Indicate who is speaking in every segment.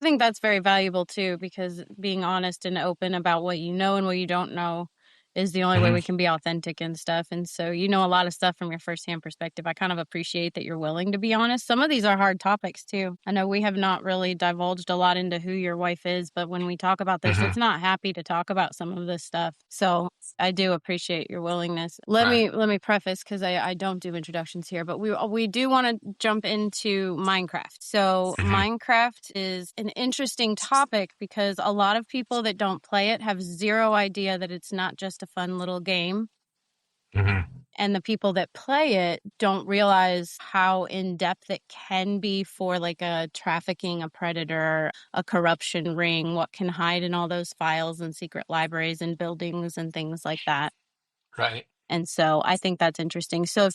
Speaker 1: think that's very valuable too, because being honest and open about what you know and what you don't know is the only way
Speaker 2: Mhm.
Speaker 1: we can be authentic and stuff. And so you know a lot of stuff from your firsthand perspective. I kind of appreciate that you're willing to be honest. Some of these are hard topics too. I know we have not really divulged a lot into who your wife is, but when we talk about this,
Speaker 2: Mhm.
Speaker 1: it's not happy to talk about some of this stuff. So I do appreciate your willingness. Let
Speaker 2: Right.
Speaker 1: me let me preface because I don't do introductions here, but we do want to jump into Minecraft. So
Speaker 2: Mhm.
Speaker 1: Minecraft is an interesting topic because a lot of people that don't play it have zero idea that it's not just a fun little game.
Speaker 2: Mhm.
Speaker 1: And the people that play it don't realize how in depth it can be for like a trafficking, a predator, a corruption ring, what can hide in all those files and secret libraries and buildings and things like that.
Speaker 2: Right.
Speaker 1: And so I think that's interesting. So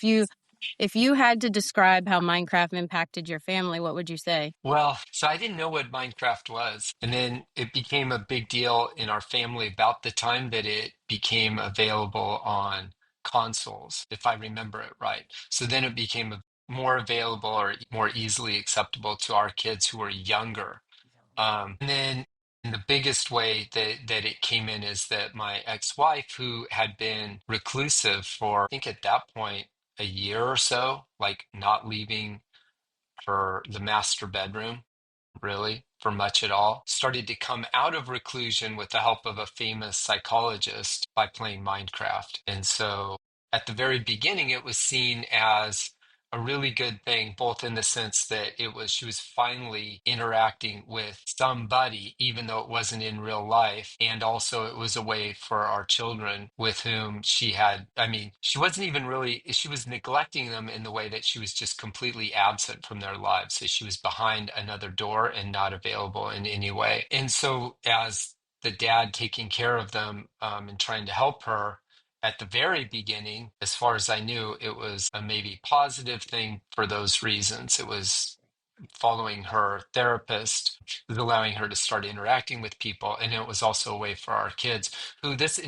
Speaker 1: if you had to describe how Minecraft impacted your family, what would you say?
Speaker 2: Well, so I didn't know what Minecraft was. And then it became a big deal in our family about the time that it became available on consoles, if I remember it right. So then it became more available or more easily acceptable to our kids who were younger. And then the biggest way that it came in is that my ex-wife, who had been reclusive for, I think at that point, a year or so, like not leaving the master bedroom, really, for much at all, started to come out of reclusion with the help of a famous psychologist by playing Minecraft. And so at the very beginning, it was seen as a really good thing, both in the sense that she was finally interacting with somebody, even though it wasn't in real life. And also it was a way for our children with whom I mean, she wasn't even really, she was neglecting them in the way that she was just completely absent from their lives. So she was behind another door and not available in any way. And so as the dad taking care of them and trying to help her, at the very beginning, as far as I knew, it was a maybe positive thing for those reasons. It was following her therapist, it was allowing her to start interacting with people, and it was also a way for our kids who and this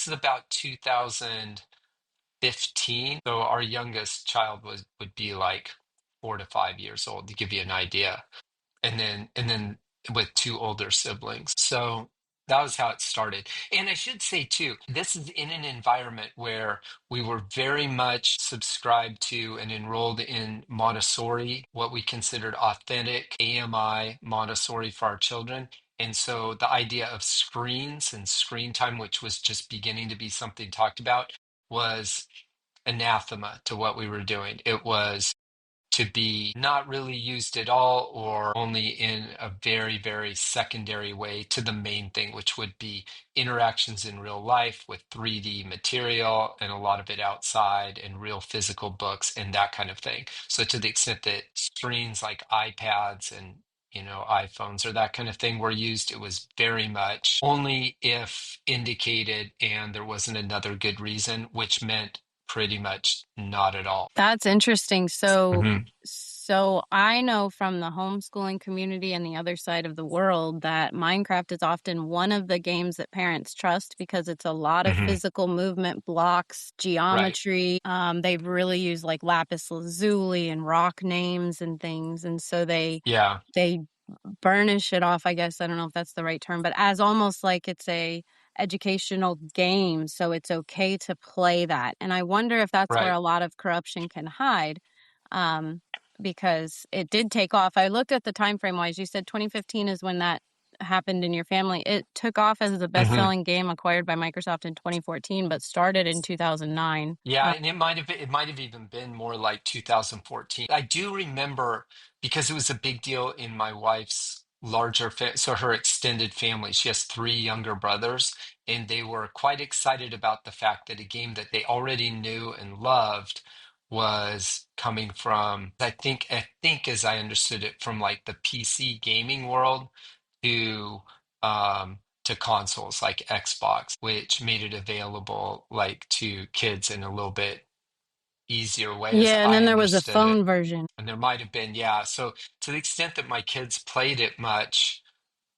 Speaker 2: is about 2015. So our youngest child would be like 4 to 5 years old, to give you an idea, and then with two older siblings. So that was how it started. And I should say too, this is in an environment where we were very much subscribed to and enrolled in Montessori, what we considered authentic AMI Montessori for our children. And so the idea of screens and screen time, which was just beginning to be something talked about, was anathema to what we were doing. It was to be not really used at all or only in a very, very secondary way to the main thing, which would be interactions in real life with 3D material and a lot of it outside and real physical books and that kind of thing. So to the extent that screens like iPads and iPhones or that kind of thing were used, it was very much only if indicated and there wasn't another good reason, which meant pretty much not at all.
Speaker 1: That's interesting. So,
Speaker 2: Mhm.
Speaker 1: so I know from the homeschooling community and the other side of the world that Minecraft is often one of the games that parents trust because it's a lot of
Speaker 2: Hmm.
Speaker 1: physical movement, blocks,
Speaker 2: Right.
Speaker 1: geometry. They really use like lapis lazuli and rock names and things, and so
Speaker 2: Yeah.
Speaker 1: they burnish it off, I guess. I don't know if that's the right term, but as almost like it's a educational game, so it's okay to play that. And I wonder if that's where
Speaker 2: Right.
Speaker 1: a lot of corruption can hide, um, because it did take off. I looked at the time frame wise. You said 2015 is when that happened in your family. It took off as the
Speaker 2: Hmm.
Speaker 1: best-selling game acquired by Microsoft in 2014, but started in 2009.
Speaker 2: Yeah, and it might have even been more like 2014. I do remember because it was a big deal in my wife's so her extended family. She has three younger brothers, and they were quite excited about the fact that a game that they already knew and loved was coming from, I think as I understood it, from like the PC gaming world to to consoles like Xbox, which made it available like to kids in a little bit easier way, as
Speaker 1: Yeah, and
Speaker 2: I
Speaker 1: then there was a
Speaker 2: understood it.
Speaker 1: phone version.
Speaker 2: And there might have been, yeah. So to the extent that my kids played it much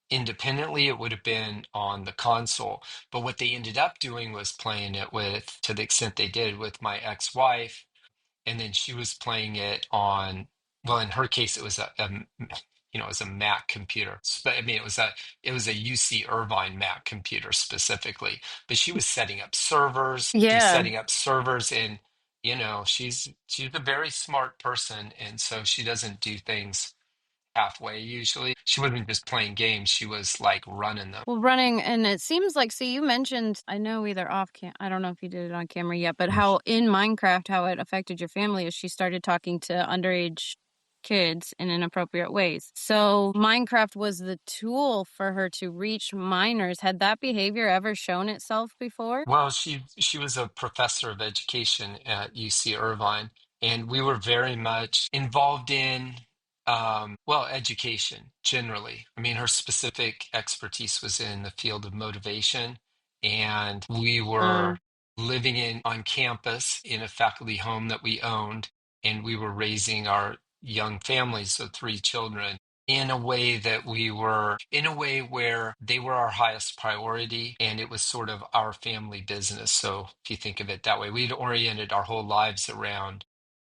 Speaker 2: independently, it would have been on the console. But what they ended up doing was playing it with, to the extent they did, with my ex-wife, and then she was playing it on, well, in her case, it was it was a Mac computer. But I mean, it was a UC Irvine Mac computer specifically. But she was setting up servers. She was
Speaker 1: Yeah.
Speaker 2: setting up servers, and she's a very smart person, and so she doesn't do things halfway usually. She wasn't just playing games, she was like running them.
Speaker 1: Well, running, and it seems like, so you mentioned, I know either off cam, I don't know if you did it on camera yet, but how in Minecraft, how it affected your family is she started talking to underage kids in inappropriate ways. So Minecraft was the tool for her to reach minors. Had that behavior ever shown itself before?
Speaker 2: Well, she was a professor of education at UC Irvine, and we were very much involved in well, education generally. I mean, her specific expertise was in the field of motivation, and we
Speaker 1: Mm.
Speaker 2: were living in on campus in a faculty home that we owned, and we were raising our young families, so three children in a way where they were our highest priority and it was sort of our family business. So if you think of it that way, we'd oriented our whole lives around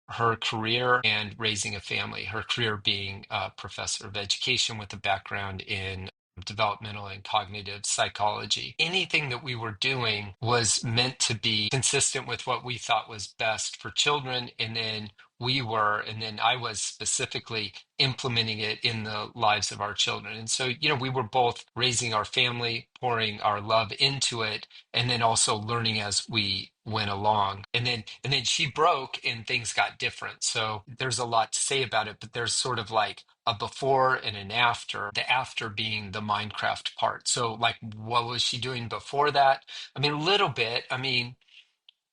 Speaker 2: her career and raising a family, her career being a professor of education with a background in developmental and cognitive psychology. Anything that we were doing was meant to be consistent with what we thought was best for children. And then I was specifically implementing it in the lives of our children. And so, we were both raising our family, pouring our love into it, and then also learning as we went along. And then she broke and things got different. So there's a lot to say about it, but there's sort of like a before and an after, the after being the Minecraft part. So like what was she doing before that? I mean, a little bit. I mean,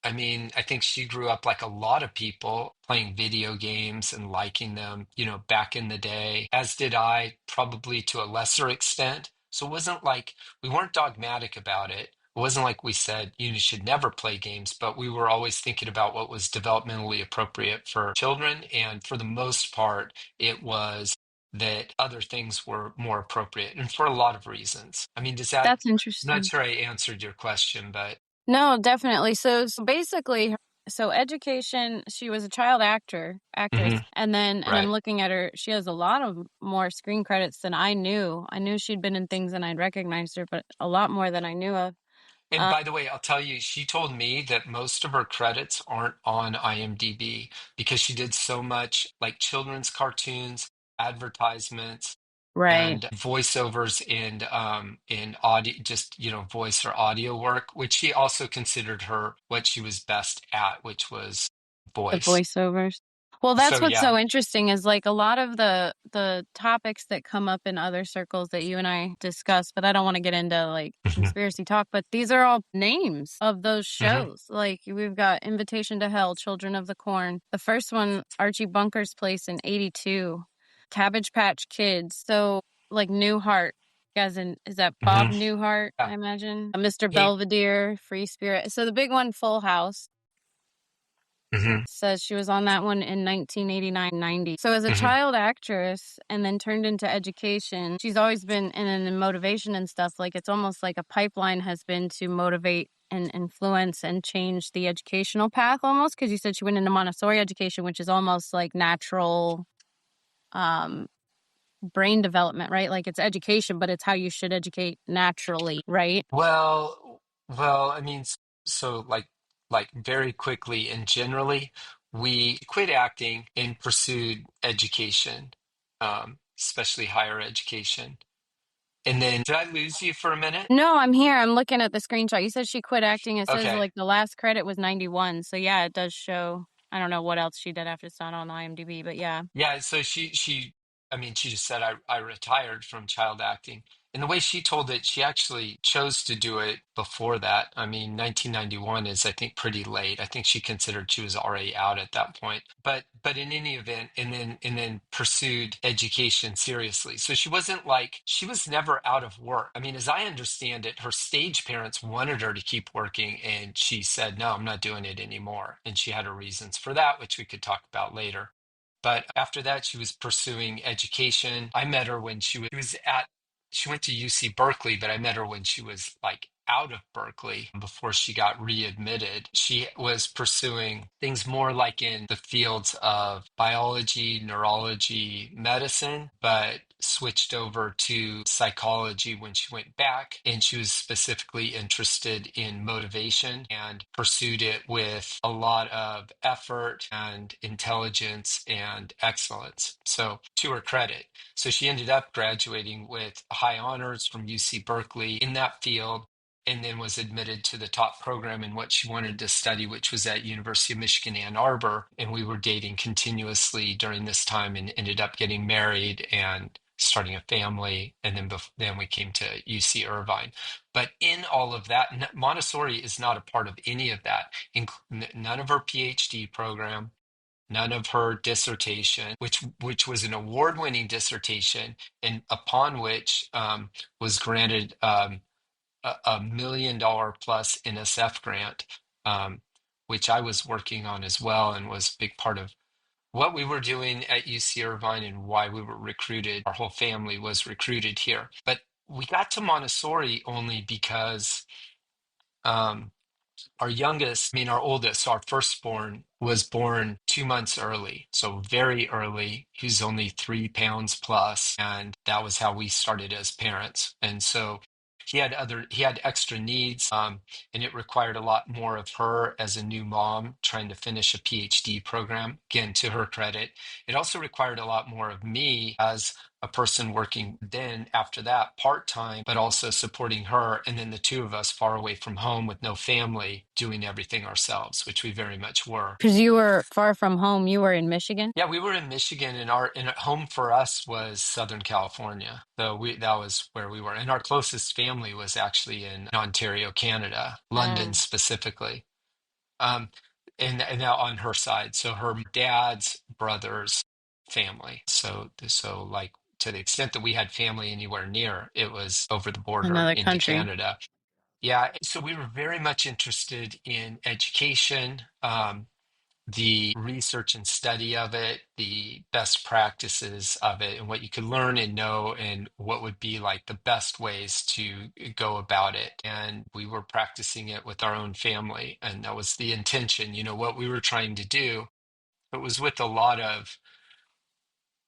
Speaker 2: I think she grew up like a lot of people playing video games and liking them, back in the day, as did I, probably to a lesser extent. So it wasn't like we weren't dogmatic about it. It wasn't like we said you should never play games, but we were always thinking about what was developmentally appropriate for children. And for the most part, it was that other things were more appropriate, and for a lot of reasons. I mean,
Speaker 1: That's
Speaker 2: I'm not
Speaker 1: interesting.
Speaker 2: sure I answered your question, but.
Speaker 1: No, definitely. So basically, so education, she was a child actress,
Speaker 2: Mhm,
Speaker 1: and I'm
Speaker 2: right.
Speaker 1: looking at her, she has a lot of more screen credits than I knew. I knew she'd been in things and I'd recognized her, but a lot more than I knew of.
Speaker 2: And
Speaker 1: Um,
Speaker 2: by the way, I'll tell you, she told me that most of her credits aren't on IMDb because she did so much like children's cartoons, advertisements,
Speaker 1: right.
Speaker 2: and voiceovers in audio, just voice or audio work, which she also considered her what she was best at, which was
Speaker 1: The
Speaker 2: voice.
Speaker 1: voiceovers. Well, that's
Speaker 2: So
Speaker 1: what's
Speaker 2: yeah.
Speaker 1: so interesting is like a lot of the topics that come up in other circles that you and I discuss, but I don't want to get into like
Speaker 2: Hmm.
Speaker 1: conspiracy talk, but these are all names of those
Speaker 2: Hmm.
Speaker 1: shows. Like we've got Invitation to Hell, Children of the Corn. The first one, Archie Bunker's Place in 82, Cabbage Patch Kids. So like Newhart, as in, is that Bob
Speaker 2: Hmm.
Speaker 1: Newhart,
Speaker 2: Yeah.
Speaker 1: I imagine? Mr.
Speaker 2: Hey.
Speaker 1: Belvedere, Free Spirit. So the big one, Full House,
Speaker 2: Hmm.
Speaker 1: says she was on that one in 1989, 90. So as a
Speaker 2: Hmm.
Speaker 1: child actress and then turned into education, she's always been in motivation and stuff. Like it's almost like a pipeline has been to motivate and influence and change the educational path almost. Because you said she went into Montessori education, which is almost like natural um, brain development, right? Like it's education, but it's how you should educate naturally, right?
Speaker 2: Well, I mean, so like very quickly and generally, we quit acting and pursued education, especially higher education. And then, did I lose you for a minute?
Speaker 1: No, I'm here. I'm looking at the screenshot. You said she quit acting. It says
Speaker 2: Okay.
Speaker 1: like the last credit was 91. So yeah, it does show. I don't know what else she did after it's not on IMDb, but yeah.
Speaker 2: Yeah, so I mean, she just said I retired from child acting. And the way she told it, she actually chose to do it before that. I mean, 1991 is, I think, pretty late. I think she considered she was already out at that point. But in any event, and then pursued education seriously. So she was never out of work. I mean, as I understand it, her stage parents wanted her to keep working, and she said, "No, I'm not doing it anymore." And she had her reasons for that, which we could talk about later. But after that, she was pursuing education. I met her when she went to UC Berkeley, but I met her when she was like out of Berkeley before she got readmitted. She was pursuing things more like in the fields of biology, neurology, medicine, but switched over to psychology when she went back, and she was specifically interested in motivation and pursued it with a lot of effort and intelligence and excellence. So, to her credit. So, she ended up graduating with high honors from UC Berkeley in that field, and then was admitted to the top program in what she wanted to study, which was at University of Michigan, Ann Arbor. And we were dating continuously during this time and ended up getting married and starting a family. And then we came to UC Irvine. But in all of that, Montessori is not a part of any of that. None of her PhD program, none of her dissertation, which was an award-winning dissertation, and upon which was granted $1 million plus NSF grant, which I was working on as well, and was a big part of what we were doing at UC Irvine and why we were recruited. Our whole family was recruited here. But we got to Montessori only because um, our youngest, I mean, our oldest, so our firstborn, was born 2 months early. So very early. He was only 3 pounds plus, and that was how we started as parents. And so he had extra needs, and it required a lot more of her as a new mom trying to finish a PhD program. Again, to her credit, it also required a lot more of me as a person working then after that part-time, but also supporting her. And then the two of us far away from home with no family doing everything ourselves, which we very much were.
Speaker 1: Because you were far from home. You were in Michigan?
Speaker 2: Yeah, we were in Michigan, and our home for us was Southern California. So that was where we were. And our closest family was actually in Ontario, Canada, London
Speaker 1: Mm.
Speaker 2: specifically. Um, and now on her side, so her dad's brother's family. So like to the extent that we had family anywhere near, it was over the border
Speaker 1: Another
Speaker 2: into
Speaker 1: country.
Speaker 2: Canada. Yeah, so we were very much interested in education, the research and study of it, the best practices of it, and what you could learn and know, and what would be like the best ways to go about it. And we were practicing it with our own family, and that was the intention. What we were trying to do, it was with a lot of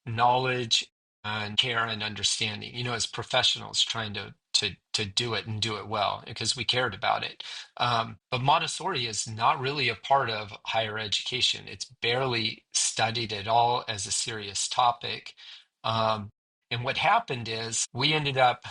Speaker 2: knowledge and care and understanding, as professionals trying to do it and do it well because we cared about it. But Montessori is not really a part of higher education. It's barely studied at all as a serious topic. Um, and what happened is we ended up,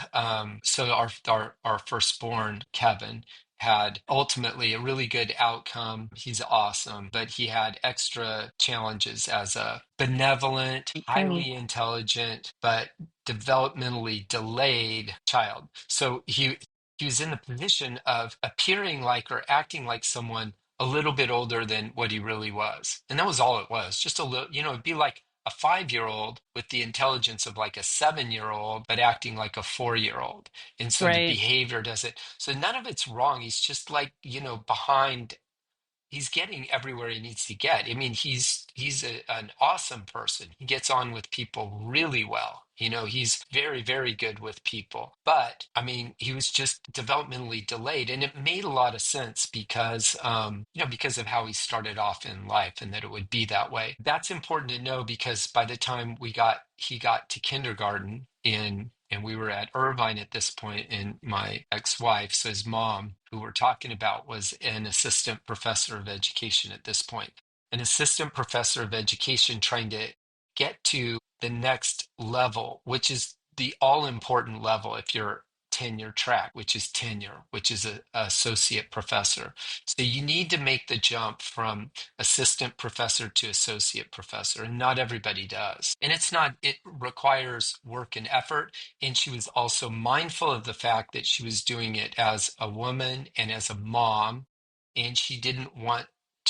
Speaker 2: so our firstborn, Kevin, had ultimately a really good outcome. He's awesome, but he had extra challenges as a benevolent,
Speaker 1: Preemie.
Speaker 2: highly intelligent, but developmentally delayed child. So he was in the position of appearing like or acting like someone a little bit older than what he really was. And that was all it was. Just a little, it'd be like a 5-year-old with the intelligence of like a 7-year-old, but acting like a 4-year-old. And so the
Speaker 1: Right.
Speaker 2: behavior doesn't, so none of it's wrong. He's just like, behind, he's getting everywhere he needs to get. I mean, he's an awesome person. He gets on with people really well. He's very, very good with people. But I mean, he was just developmentally delayed, and it made a lot of sense because of how he started off in life, and that it would be that way. That's important to know because by the time he got to kindergarten and we were at Irvine at this point, and my ex-wife, so his mom, who we're talking about, was an assistant professor of education at this point. An assistant professor of education trying to get to the next level, which is the all-important level if you're tenure track, which is tenure, which is a associate professor. So you need to make the jump from assistant professor to associate professor, and not everybody does. And it requires work and effort. And she was also mindful of the fact that she was doing it as a woman and as a mom, and she didn't want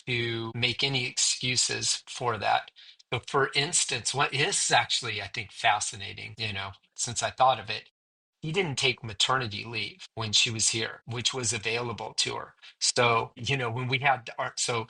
Speaker 2: to make any excuses for that. So, for instance, what is actually, I think, fascinating, since I thought of it, he didn't take maternity leave when she was here, which was available to her. So,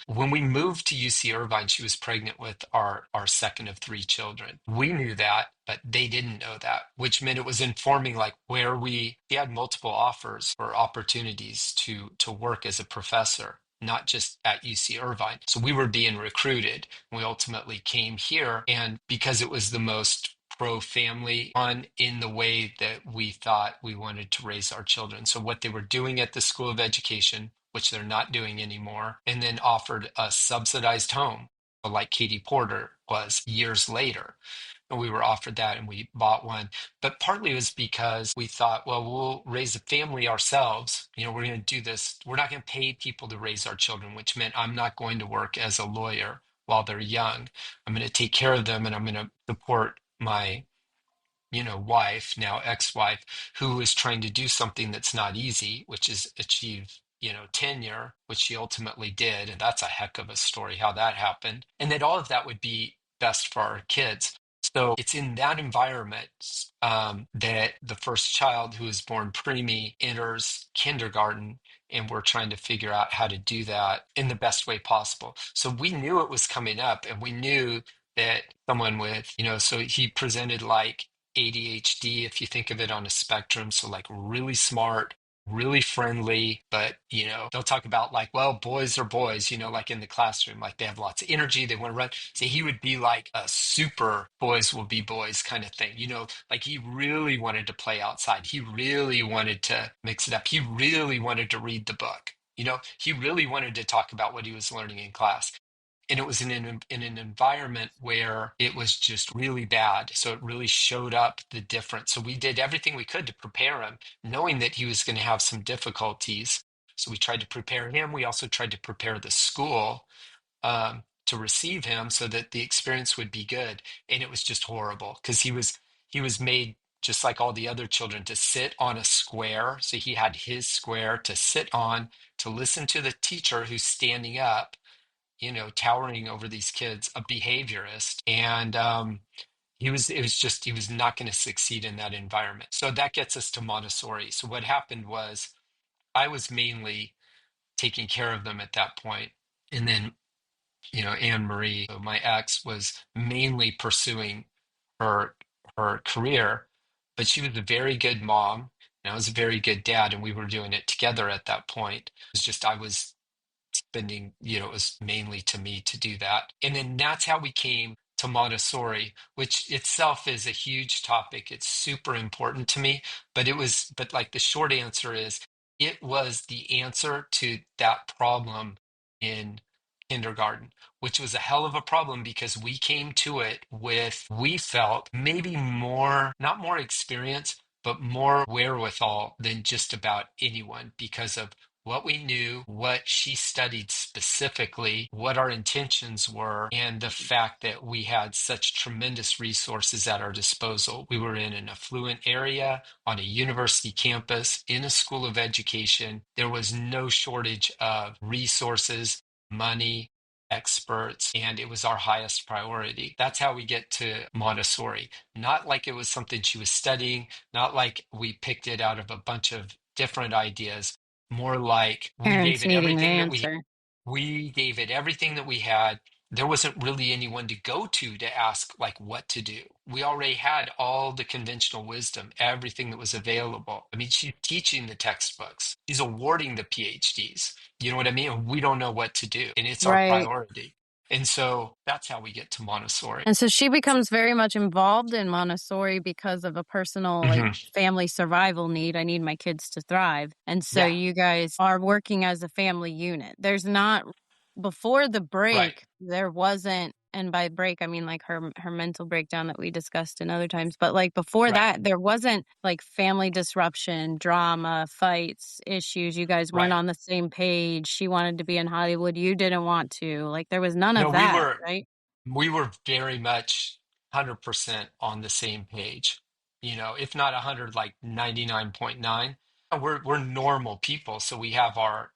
Speaker 2: when we moved to UC Irvine, she was pregnant with our second of three children. We knew that, but they didn't know that, which meant it was informing like she had multiple offers for opportunities to work as a professor, not just at UC Irvine. So we were being recruited. We ultimately came here, and because it was the most pro-family on in the way that we thought we wanted to raise our children. So what they were doing at the School of Education, which they're not doing anymore, and then offered a subsidized home, like Katie Porter was years later. And we were offered that and we bought one. But partly it was because we thought, well, we'll raise a family ourselves. We're going to do this. We're not going to pay people to raise our children, which meant I'm not going to work as a lawyer while they're young. I'm going to take care of them and I'm going to support my wife, now ex-wife, who is trying to do something that's not easy, which is achieve, tenure, which she ultimately did. And that's a heck of a story how that happened. And that all of that would be best for our kids. So it's in that environment that the first child who is born preemie enters kindergarten, and we're trying to figure out how to do that in the best way possible. So we knew it was coming up, and we knew that someone with, so he presented like ADHD, if you think of it on a spectrum. So, like, really smart, really friendly, but, they'll talk about like, well, boys are boys, like in the classroom, like they have lots of energy, they want to run. So, he would be like a super boys will be boys kind of thing, like he really wanted to play outside. He really wanted to mix it up. He really wanted to read the book. He really wanted to talk about what he was learning in class, and it was in an environment where it was just really bad. So it really showed up the difference. So we did everything we could to prepare him, knowing that he was going to have some difficulties. So we tried to prepare him. We also tried to prepare the school to receive him so that the experience would be good. And it was just horrible because he was made just like all the other children to sit on a square. So he had his square to sit on, to listen to the teacher who's standing up, towering over these kids, a behaviorist. And he was not going to succeed in that environment. So that gets us to Montessori. So what happened was I was mainly taking care of them at that point. And then, Anne Marie, so my ex, was mainly pursuing her her career, but she was a very good mom and I was a very good dad, and we were doing it together at that point. It was just I was spending, it was mainly to me to do that. And then that's how we came to Montessori, which itself is a huge topic. It's super important to me, but like the short answer is it was the answer to that problem in kindergarten, which was a hell of a problem because we came to it with, we felt maybe more, not more experience, but more wherewithal than just about anyone because of what we knew, what she studied specifically, what our intentions were, and the fact that we had such tremendous resources at our disposal. We were in an affluent area on a university campus in a school of education. There was no shortage of resources, money, experts, and it was our highest priority. That's how we get to Montessori. Not like it was something she was studying, not like we picked it out of a bunch of different ideas, more like we gave
Speaker 1: Parents
Speaker 2: it
Speaker 1: needing an
Speaker 2: everything that
Speaker 1: answer.
Speaker 2: we gave it everything that we had. There wasn't really anyone to go to ask like what to do. We already had all the conventional wisdom, everything that was available. I mean, she's teaching the textbooks. She's awarding the PhDs. You know what I mean? And we don't know what to do, and it's our
Speaker 1: Right.
Speaker 2: priority. And so that's how we get to Montessori.
Speaker 1: And so she becomes very much involved in Montessori because of a personal, like,
Speaker 2: Hmm.
Speaker 1: family survival need. I need my kids to thrive. And so
Speaker 2: Yeah,
Speaker 1: you guys are working as a family unit. There's not, before the
Speaker 2: right,
Speaker 1: break, there wasn't, and by break, I mean like her mental breakdown that we discussed in other times. But like before
Speaker 2: right,
Speaker 1: that, there wasn't like family disruption, drama, fights, issues. You guys weren't
Speaker 2: right.
Speaker 1: on the same page. She wanted to be in Hollywood. You didn't want to. Like there was none
Speaker 2: No,
Speaker 1: of that, right?
Speaker 2: we were very much 100% on the same page. If not 100, like 99.9. We're normal people, so we have our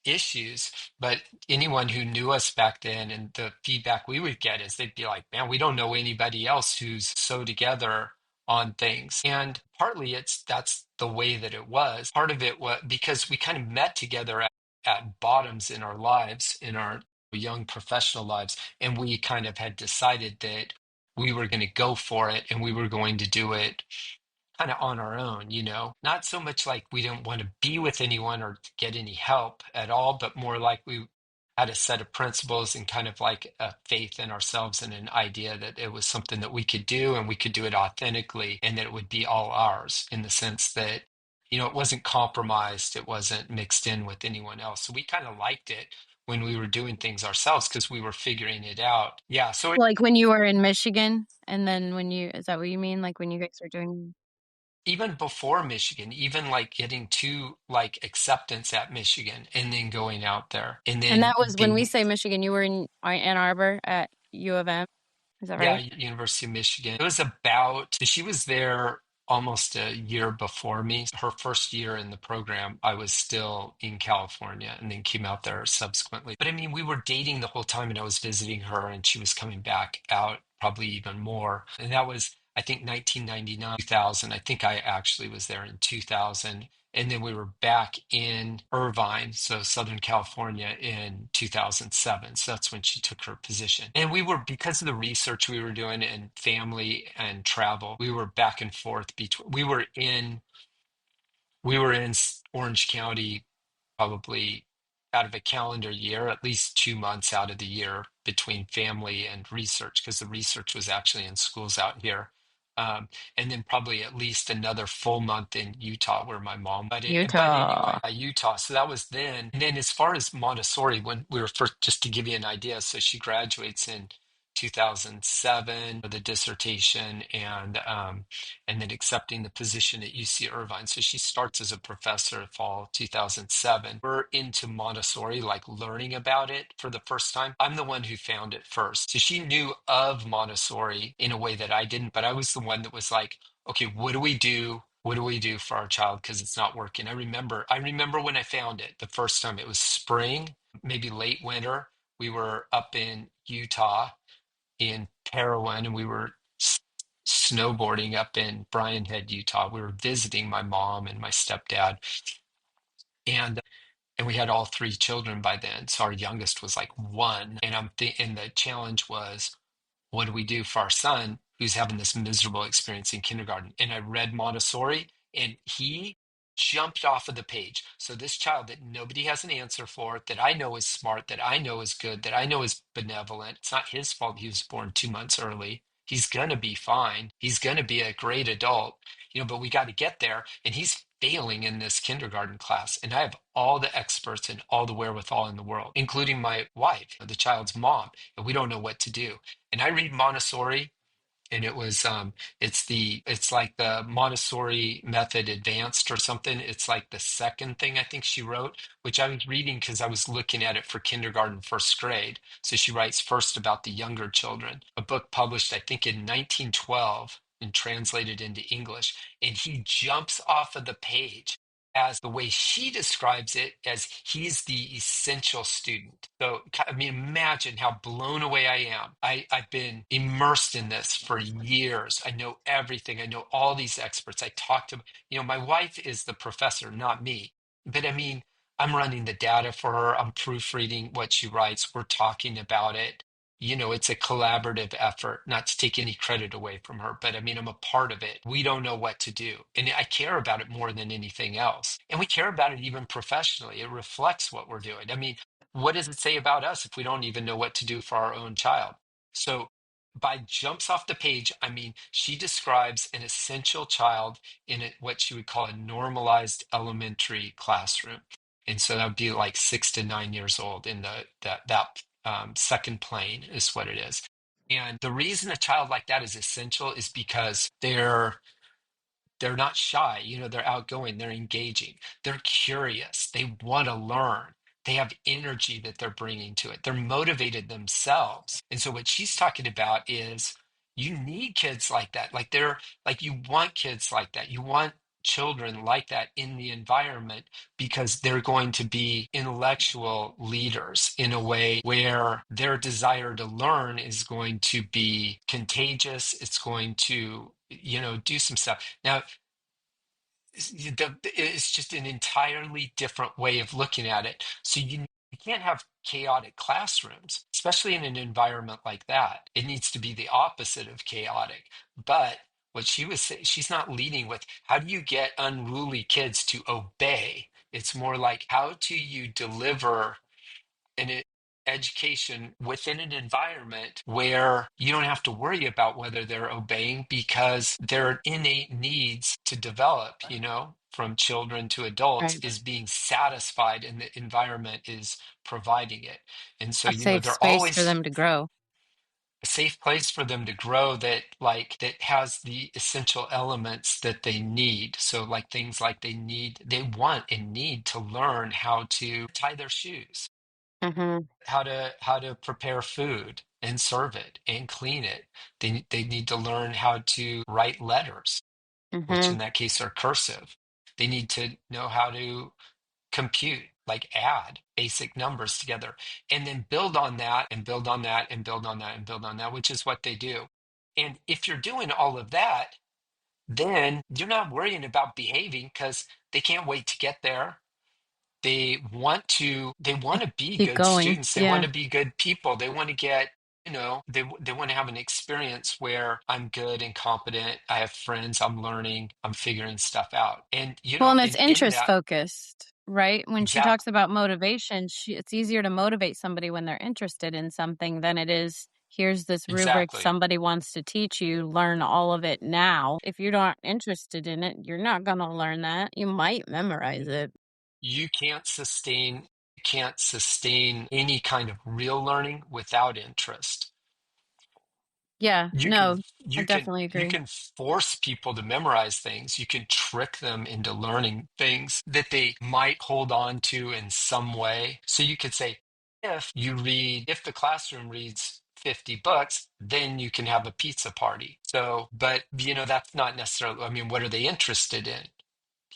Speaker 2: issues, but anyone who knew us back then, and the feedback we would get is they'd be like, man, we don't know anybody else who's so together on things. And partly that's the way that it was. Part of it was because we kind of met together at bottoms in our lives, in our young professional lives, and we kind of had decided that we were going to go for it and we were going to do it kind of on our own, not so much like we didn't want to be with anyone or get any help at all, but more like we had a set of principles and kind of like a faith in ourselves and an idea that it was something that we could do and we could do it authentically and that it would be all ours in the sense that, it wasn't compromised, it wasn't mixed in with anyone else. So we kind of liked it when we were doing things ourselves because we were figuring it out. Yeah. So
Speaker 1: Like when you were in Michigan, and then is that what you mean? Like when you guys were doing,
Speaker 2: even before Michigan, even like getting to like acceptance at Michigan and then going out there and
Speaker 1: and
Speaker 2: then
Speaker 1: that was when we
Speaker 2: being,
Speaker 1: say Michigan, you were in Ann Arbor at U of M. Is that
Speaker 2: yeah,
Speaker 1: right?
Speaker 2: University of Michigan. It was about, she was there almost a year before me. Her first year in the program, I was still in California and then came out there subsequently. But I mean, we were dating the whole time and I was visiting her and she was coming back out probably even more. And that was, I think, 1999, 2000. I think I actually was there in 2000. And then we were back in Irvine, so Southern California, in 2007. So that's when she took her position. And we were, because of the research we were doing and family and travel, we were back and forth between, we were in Orange County probably out of a calendar year, at least 2 months out of the year between family and research, because the research was actually in schools out here. And then probably at least another full month in Utah where my mom, but
Speaker 1: Utah.
Speaker 2: anyway, Utah. So that was then. And then as far as Montessori, when we were first, just to give you an idea, so she graduates in 2007 with a dissertation and then accepting the position at UC Irvine. So she starts as a professor fall 2007. We're into Montessori, like learning about it for the first time. I'm the one who found it first. So she knew of Montessori in a way that I didn't, but I was the one that was like, okay, what do we do? What do we do for our child? Because it's not working. I remember when I found it the first time. It was spring, maybe late winter. We were up in Utah in Parowan, and we were snowboarding up in Bryan Head, Utah. We were visiting my mom and my stepdad, and we had all three children by then. So our youngest was like one, and and the challenge was, what do we do for our son who's having this miserable experience in kindergarten? And I read Montessori and he jumped off of the page. So this child that nobody has an answer for, that I know is smart, that I know is good, that I know is benevolent. It's not his fault he was born 2 months early. He's going to be fine. He's going to be a great adult, but we got to get there. And he's failing in this kindergarten class. And I have all the experts and all the wherewithal in the world, including my wife, the child's mom, and we don't know what to do. And I read Montessori, and it's like the Montessori method advanced or something. It's like the second thing I think she wrote, which I was reading because I was looking at it for kindergarten, first grade. So she writes first about the younger children, a book published I think in 1912 and translated into English. And he jumps off of the page as the way she describes it, as he's the essential student. So, I mean, imagine how blown away I am. I've been immersed in this for years. I know everything. I know all these experts. I talk to, my wife is the professor, not me. But I mean, I'm running the data for her. I'm proofreading what she writes. We're talking about it. It's a collaborative effort, not to take any credit away from her, but I mean, I'm a part of it. We don't know what to do. And I care about it more than anything else. And we care about it even professionally. It reflects what we're doing. I mean, what does it say about us if we don't even know what to do for our own child? So by jumps off the page, I mean, she describes an essential child in what she would call a normalized elementary classroom. And so that would be like 6 to 9 years old in that second plane is what it is. And the reason a child like that is essential is because they're not shy, they're outgoing, they're engaging, they're curious, they want to learn, they have energy that they're bringing to it, they're motivated themselves. And so what she's talking about is you need kids like that, like you want kids like that, you want children like that in the environment, because they're going to be intellectual leaders in a way where their desire to learn is going to be contagious. It's going to do some stuff. Now, it's just an entirely different way of looking at it. So you can't have chaotic classrooms, especially in an environment like that. It needs to be the opposite of chaotic. But what she was saying, she's not leading with how do you get unruly kids to obey? It's more like how do you deliver, and it. education within an environment where you don't have to worry about whether they're obeying because their innate needs to develop, from children to adults
Speaker 1: Right.
Speaker 2: is being satisfied and the environment is providing it. And so,
Speaker 1: A safe
Speaker 2: they're
Speaker 1: space for
Speaker 2: always
Speaker 1: them to grow.
Speaker 2: a safe place for them to grow that has the essential elements that they need. So like things like they want and need to learn how to tie their shoes,
Speaker 1: Mhm.
Speaker 2: how to prepare food and serve it and clean it. They need to learn how to write letters, which in
Speaker 1: Mhm.
Speaker 2: that case are cursive. They need to know how to compute, like add basic numbers together, and then build on that and build on that and build on that and build on that, which is what they do. And if you're doing all of that, then you're not worrying about behaving because they can't wait to get there. They want to be
Speaker 1: Keep
Speaker 2: good
Speaker 1: going.
Speaker 2: students. They want
Speaker 1: Yeah.
Speaker 2: to be good people. They want to get, they want to have an experience where I'm good and competent. I have friends. I'm learning. I'm figuring stuff out. And
Speaker 1: Well, and it's
Speaker 2: in
Speaker 1: interest
Speaker 2: that,
Speaker 1: focused, right? When she talks
Speaker 2: exactly,
Speaker 1: about motivation, it's easier to motivate somebody when they're interested in something than it is, here's this rubric
Speaker 2: exactly.
Speaker 1: somebody wants to teach you, learn all of it now. If you're not interested in it, you're not going to learn that. You might memorize it.
Speaker 2: You can't sustain any kind of real learning without interest.
Speaker 1: Yeah.
Speaker 2: you can
Speaker 1: No, I
Speaker 2: you can
Speaker 1: definitely
Speaker 2: you
Speaker 1: agree.
Speaker 2: can force people to memorize things. You can trick them into learning things that they might hold on to in some way. So you could say, if the classroom reads 50 books, then you can have a pizza party. So, but that's not necessarily, I mean, what are they interested in?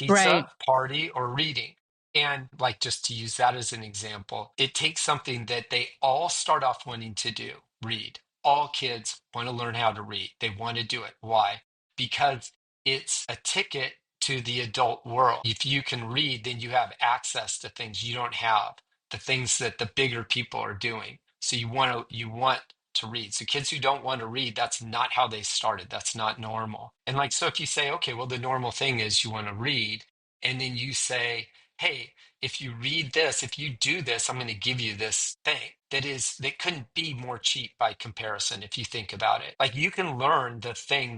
Speaker 1: Right.
Speaker 2: Pizza, party, or reading. And like, just to use that as an example, it takes something that they all start off wanting to do, read. All kids want to learn how to read. They want to do it. Why? Because it's a ticket to the adult world. If you can read, then you have access to things you don't have, the things that the bigger people are doing. So you want to read. So kids who don't want to read, that's not how they started. That's not normal. And like, so if you say, okay, well, the normal thing is you want to read, and then you say, hey, if you read this, if you do this, I'm going to give you this thing that couldn't be more cheap by comparison if you think about it. Like you can learn the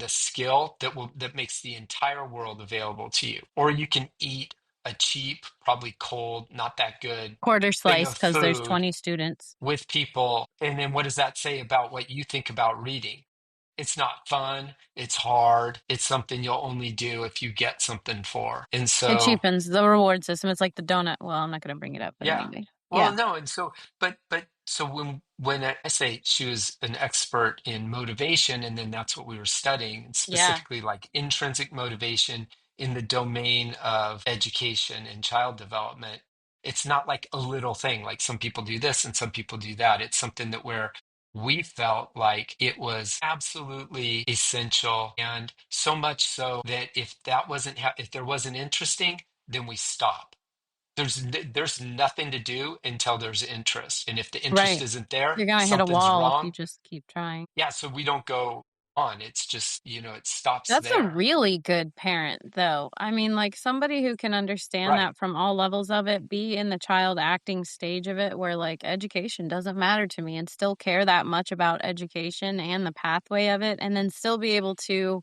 Speaker 2: skill that makes the entire world available to you. Or you can eat a cheap, probably cold, not that good
Speaker 1: Quarter
Speaker 2: thing
Speaker 1: slice
Speaker 2: of
Speaker 1: because there's
Speaker 2: food
Speaker 1: 20 students.
Speaker 2: with people. And then what does that say about what you think about reading? It's not fun. It's hard. It's something you'll only do if you get something for. And
Speaker 1: It
Speaker 2: so,
Speaker 1: cheapens the reward system. It's like the donut. Well, I'm not going to bring it up, but
Speaker 2: yeah.
Speaker 1: anyway.
Speaker 2: Well,
Speaker 1: Yeah.
Speaker 2: no, and so, but so when I say she was an expert in motivation, and then that's what we were studying, and
Speaker 1: Yeah.
Speaker 2: specifically like intrinsic motivation in the domain of education and child development. It's not like a little thing, like some people do this and some people do that. It's something that where we felt like it was absolutely essential, and so much so that if there wasn't interesting, then we stop. There's nothing to do until there's interest. And if the interest
Speaker 1: Right.
Speaker 2: isn't there,
Speaker 1: You're gonna hit a
Speaker 2: something's
Speaker 1: wall if you
Speaker 2: wrong.
Speaker 1: just keep trying.
Speaker 2: Yeah, so we don't go on. It's just, it stops
Speaker 1: That's a
Speaker 2: there.
Speaker 1: really good parent, though. I mean, like somebody who can understand
Speaker 2: Right.
Speaker 1: that from all levels of it, be in the child acting stage of it, where like education doesn't matter to me, and still care that much about education and the pathway of it, and then still be able to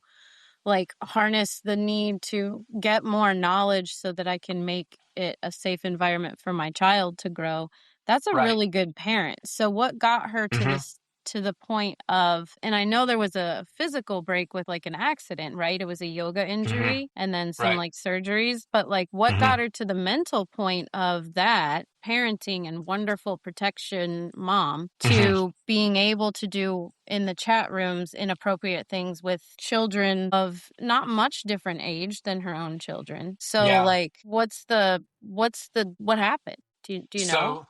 Speaker 1: like harness the need to get more knowledge so that I can make it a safe environment for my child to grow. That's a
Speaker 2: Right.
Speaker 1: really good parent. So what got her to
Speaker 2: Hmm.
Speaker 1: this to the point of, and I know there was a physical break with like an accident, right? It was a yoga
Speaker 2: Hmm.
Speaker 1: injury and then some
Speaker 2: Right.
Speaker 1: like surgeries, but like what got
Speaker 2: Hmm.
Speaker 1: her to the mental point of that parenting and wonderful protection mom
Speaker 2: Hmm.
Speaker 1: to being able to do in the chat rooms inappropriate things with children of not much different age than her own children. So
Speaker 2: Yeah.
Speaker 1: like what happened? Do you know?
Speaker 2: So,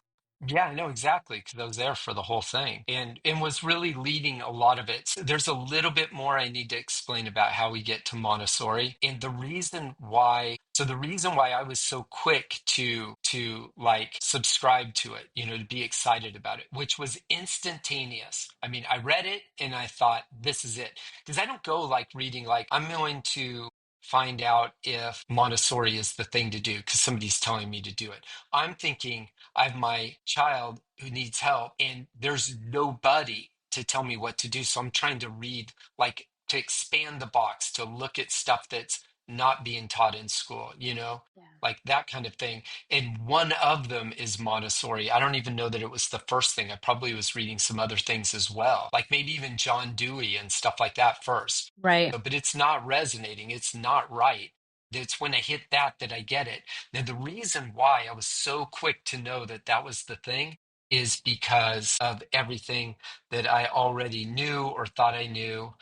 Speaker 2: yeah, I know exactly because I was there for the whole thing and was really leading a lot of it. So there's a little bit more I need to explain about how we get to Montessori and the reason why I was so quick to like subscribe to it, to be excited about it, which was instantaneous. I mean, I read it and I thought this is it. Because I don't go like reading like I'm going to find out if Montessori is the thing to do because somebody's telling me to do it. I'm thinking I have my child who needs help and there's nobody to tell me what to do. So I'm trying to read, like to expand the box, to look at stuff that's not being taught in school,
Speaker 1: Yeah.
Speaker 2: like that kind of thing. And one of them is Montessori. I don't even know that it was the first thing. I probably was reading some other things as well, like maybe even John Dewey and stuff like that first.
Speaker 1: Right.
Speaker 2: But it's not resonating. It's not right. It's when I hit that I get it. Now, the reason why I was so quick to know that that was the thing is because of everything that I already knew or thought I knew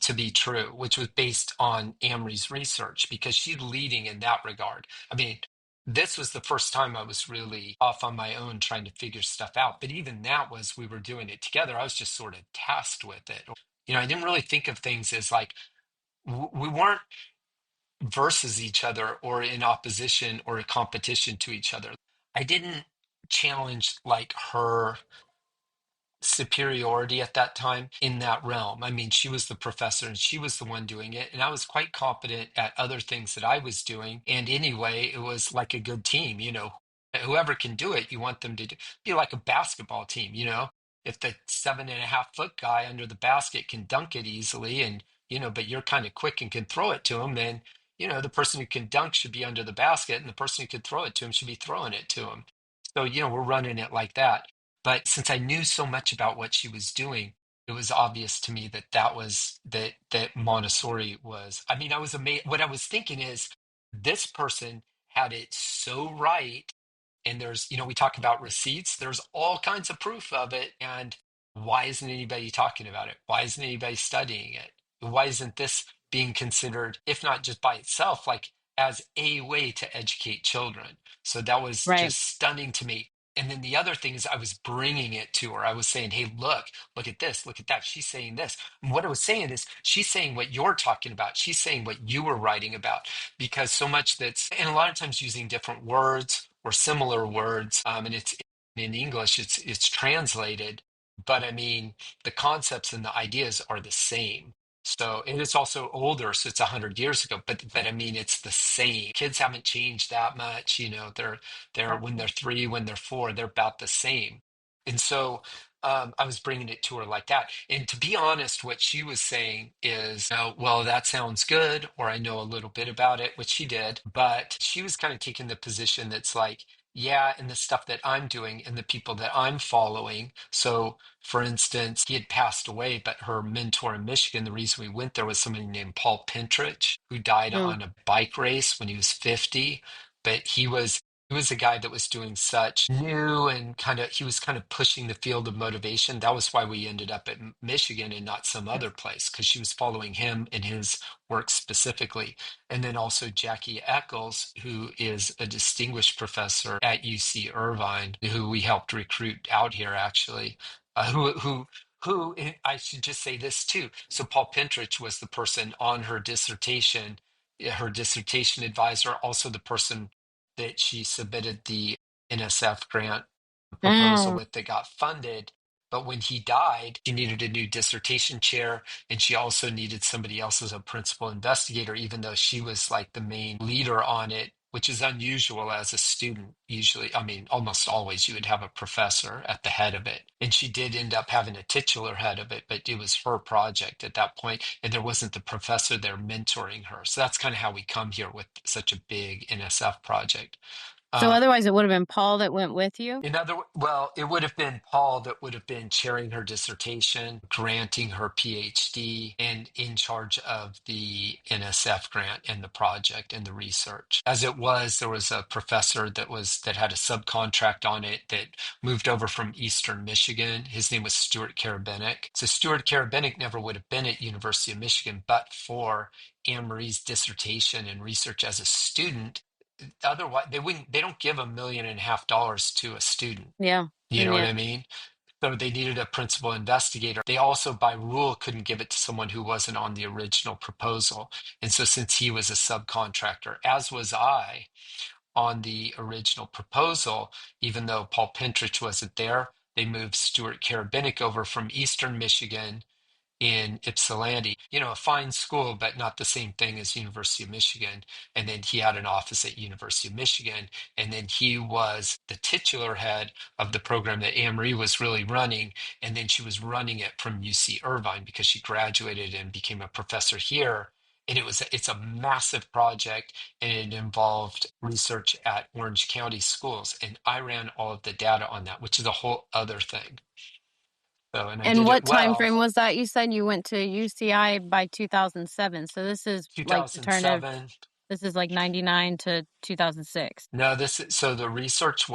Speaker 2: to be true, which was based on Amory's research, because she's leading in that regard. I mean, this was the first time I was really off on my own trying to figure stuff out. But even that was, we were doing it together. I was just sort of tasked with it. I didn't really think of things as like we weren't versus each other or in opposition or a competition to each other. I didn't challenge like her superiority at that time in that realm. I mean, she was the professor and she was the one doing it. And I was quite competent at other things that I was doing. And anyway, it was like a good team, whoever can do it, you want them to be like a basketball team, if the 7.5 foot guy under the basket can dunk it easily and, but you're kind of quick and can throw it to him, then, the person who can dunk should be under the basket and the person who can throw it to him should be throwing it to him. So, we're running it like that. But since I knew so much about what she was doing, it was obvious to me that that Montessori was. I mean, I was amazed. What I was thinking is, this person had it so right. And there's, we talk about receipts. There's all kinds of proof of it. And why isn't anybody talking about it? Why isn't anybody studying it? Why isn't this being considered, if not just by itself, like as a way to educate children? So that was
Speaker 1: Right.
Speaker 2: just stunning to me. And then the other thing is I was bringing it to her. I was saying, hey, look at this, look at that. She's saying this. And what I was saying is she's saying what you're talking about. She's saying what you were writing about, because so much and a lot of times using different words or similar words. And it's in English, it's translated. But I mean, the concepts and the ideas are the same. So, and it's also older, so it's 100 years ago. But I mean, it's the same. Kids haven't changed that much. They're when
Speaker 1: Exactly.
Speaker 2: they're 3, when they're 4, they're about the same. And so I was bringing it to her like that. And to be honest, what she was saying is, oh, well, that sounds good, or I know a little bit about it, which she did. But she was kind of taking the position that's like, yeah, and the stuff that I'm doing and the people that I'm following. So, for instance, he had passed away, but her mentor in Michigan, the reason we went there was somebody named Paul Pintrich, who died
Speaker 1: Mm.
Speaker 2: on a bike race when he was 50. But he was a guy that was doing such new and he was kind of pushing the field of motivation. That was why we ended up at Michigan and not some other place, because she was following him and his work specifically. And then also Jackie Eccles, who is a distinguished professor at UC Irvine, who we helped recruit out here actually, who I should just say this too. So Paul Pintrich was the person on her dissertation advisor, also the person that she submitted the NSF grant proposal
Speaker 1: Mm.
Speaker 2: with that got funded. But when he died, she needed a new dissertation chair, and she also needed somebody else as a principal investigator, even though she was like the main leader on it, which is unusual as a student. Usually, I mean, almost always you would have a professor at the head of it. And she did end up having a titular head of it, but it was her project at that point, and there wasn't the professor there mentoring her. So that's kind of how we come here with such a big NSF project.
Speaker 1: So
Speaker 2: Uh,
Speaker 1: otherwise it would have been Paul that went with you?
Speaker 2: well, it would have been Paul that would have been chairing her dissertation, granting her PhD, and in charge of the NSF grant and the project and the research. As it was, there was a professor that had a subcontract on it that moved over from Eastern Michigan. His name was Stuart Karabenick. So Stuart Karabenick never would have been at University of Michigan, but for Anne Marie's dissertation and research as a student. Otherwise they don't give $1.5 million to a student.
Speaker 1: Yeah.
Speaker 2: You know
Speaker 1: And
Speaker 2: what
Speaker 1: yet,
Speaker 2: I mean? So they needed a principal investigator. They also by rule couldn't give it to someone who wasn't on the original proposal. And so since he was a subcontractor, as was I on the original proposal, even though Paul Pintrich wasn't there, they moved Stuart Karabinick over from Eastern Michigan in Ypsilanti, a fine school, but not the same thing as University of Michigan. And then he had an office at University of Michigan. And then he was the titular head of the program that Anne-Marie was really running. And then she was running it from UC Irvine because she graduated and became a professor here. And it's a massive project, and it involved research at Orange County schools. And I ran all of the data on that, which is a whole other thing. So, and I
Speaker 1: And
Speaker 2: did it
Speaker 1: what time
Speaker 2: well.
Speaker 1: frame was that? You said you went to UCI by 2007. So this is like the turn of,
Speaker 2: 2007.
Speaker 1: this is like 99 to 2006.
Speaker 2: No, so the research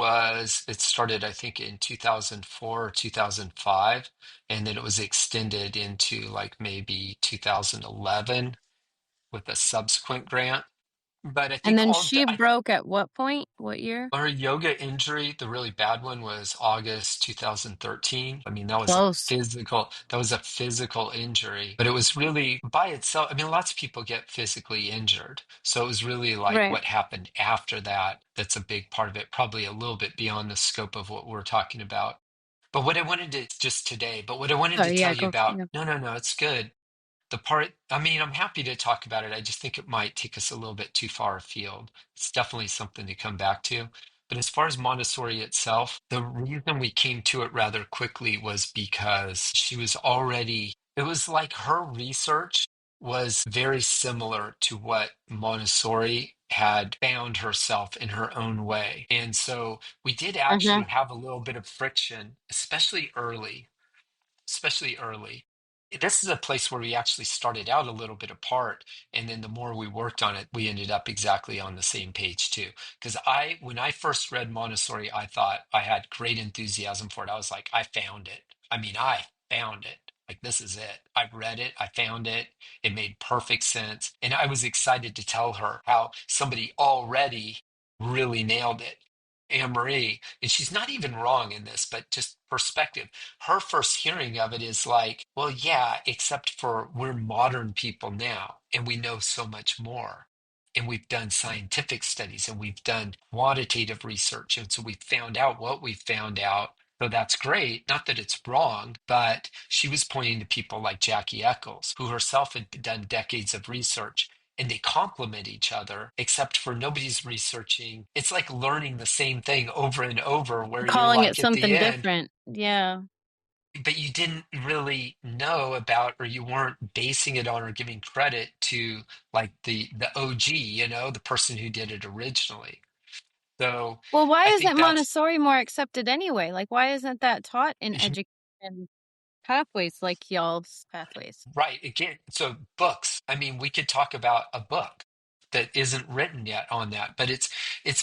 Speaker 2: it started, I think, in 2004 or 2005, and then it was extended into like maybe 2011 with a subsequent grant. But I
Speaker 1: And
Speaker 2: think
Speaker 1: then she
Speaker 2: I
Speaker 1: broke at what point? What year?
Speaker 2: her yoga injury, the really bad one, was August 2013. I mean,
Speaker 1: Close.
Speaker 2: that was a physical injury, but it was really by itself. I mean, lots of people get physically injured. So it was really like
Speaker 1: Right.
Speaker 2: what happened after that that's a big part of it, probably a little bit beyond the scope of what we're talking about. But what I wanted to
Speaker 1: Sorry,
Speaker 2: tell
Speaker 1: yeah,
Speaker 2: you
Speaker 1: go.
Speaker 2: about,
Speaker 1: Yeah.
Speaker 2: no, it's good. The part, I mean, I'm happy to talk about it. I just think it might take us a little bit too far afield. It's definitely something to come back to. But as far as Montessori itself, the reason we came to it rather quickly was because it was like her research was very similar to what Montessori had found herself in her own way. And so we did actually
Speaker 1: Hmm.
Speaker 2: have a little bit of friction, especially early. This is a place where we actually started out a little bit apart, and then the more we worked on it, we ended up exactly on the same page too. Because when I first read Montessori, I thought I had great enthusiasm for it. I was like, I found it. I mean, I found it. Like, this is it. I read it. I found it. It made perfect sense. And I was excited to tell her how somebody already really nailed it. Anne Marie, and she's not even wrong in this, but just perspective, her first hearing of it is like, well, yeah, except for we're modern people now and we know so much more. And we've done scientific studies and we've done quantitative research. And so we found out what we found out. So that's great. Not that it's wrong, but she was pointing to people like Jackie Eccles, who herself had done decades of research, and they complement each other, except for nobody's researching. It's like learning the same thing over and over, where you're
Speaker 1: Calling it
Speaker 2: like at the
Speaker 1: something
Speaker 2: end,
Speaker 1: different. Yeah.
Speaker 2: but you didn't really know about, or you weren't basing it on or giving credit to like the OG, the person who did it originally. So
Speaker 1: Well, why
Speaker 2: I think
Speaker 1: isn't
Speaker 2: that's
Speaker 1: Montessori more accepted anyway? Like, why isn't that taught in education pathways like y'all's pathways?
Speaker 2: right. Again, so books. I mean, we could talk about a book that isn't written yet on that, but it's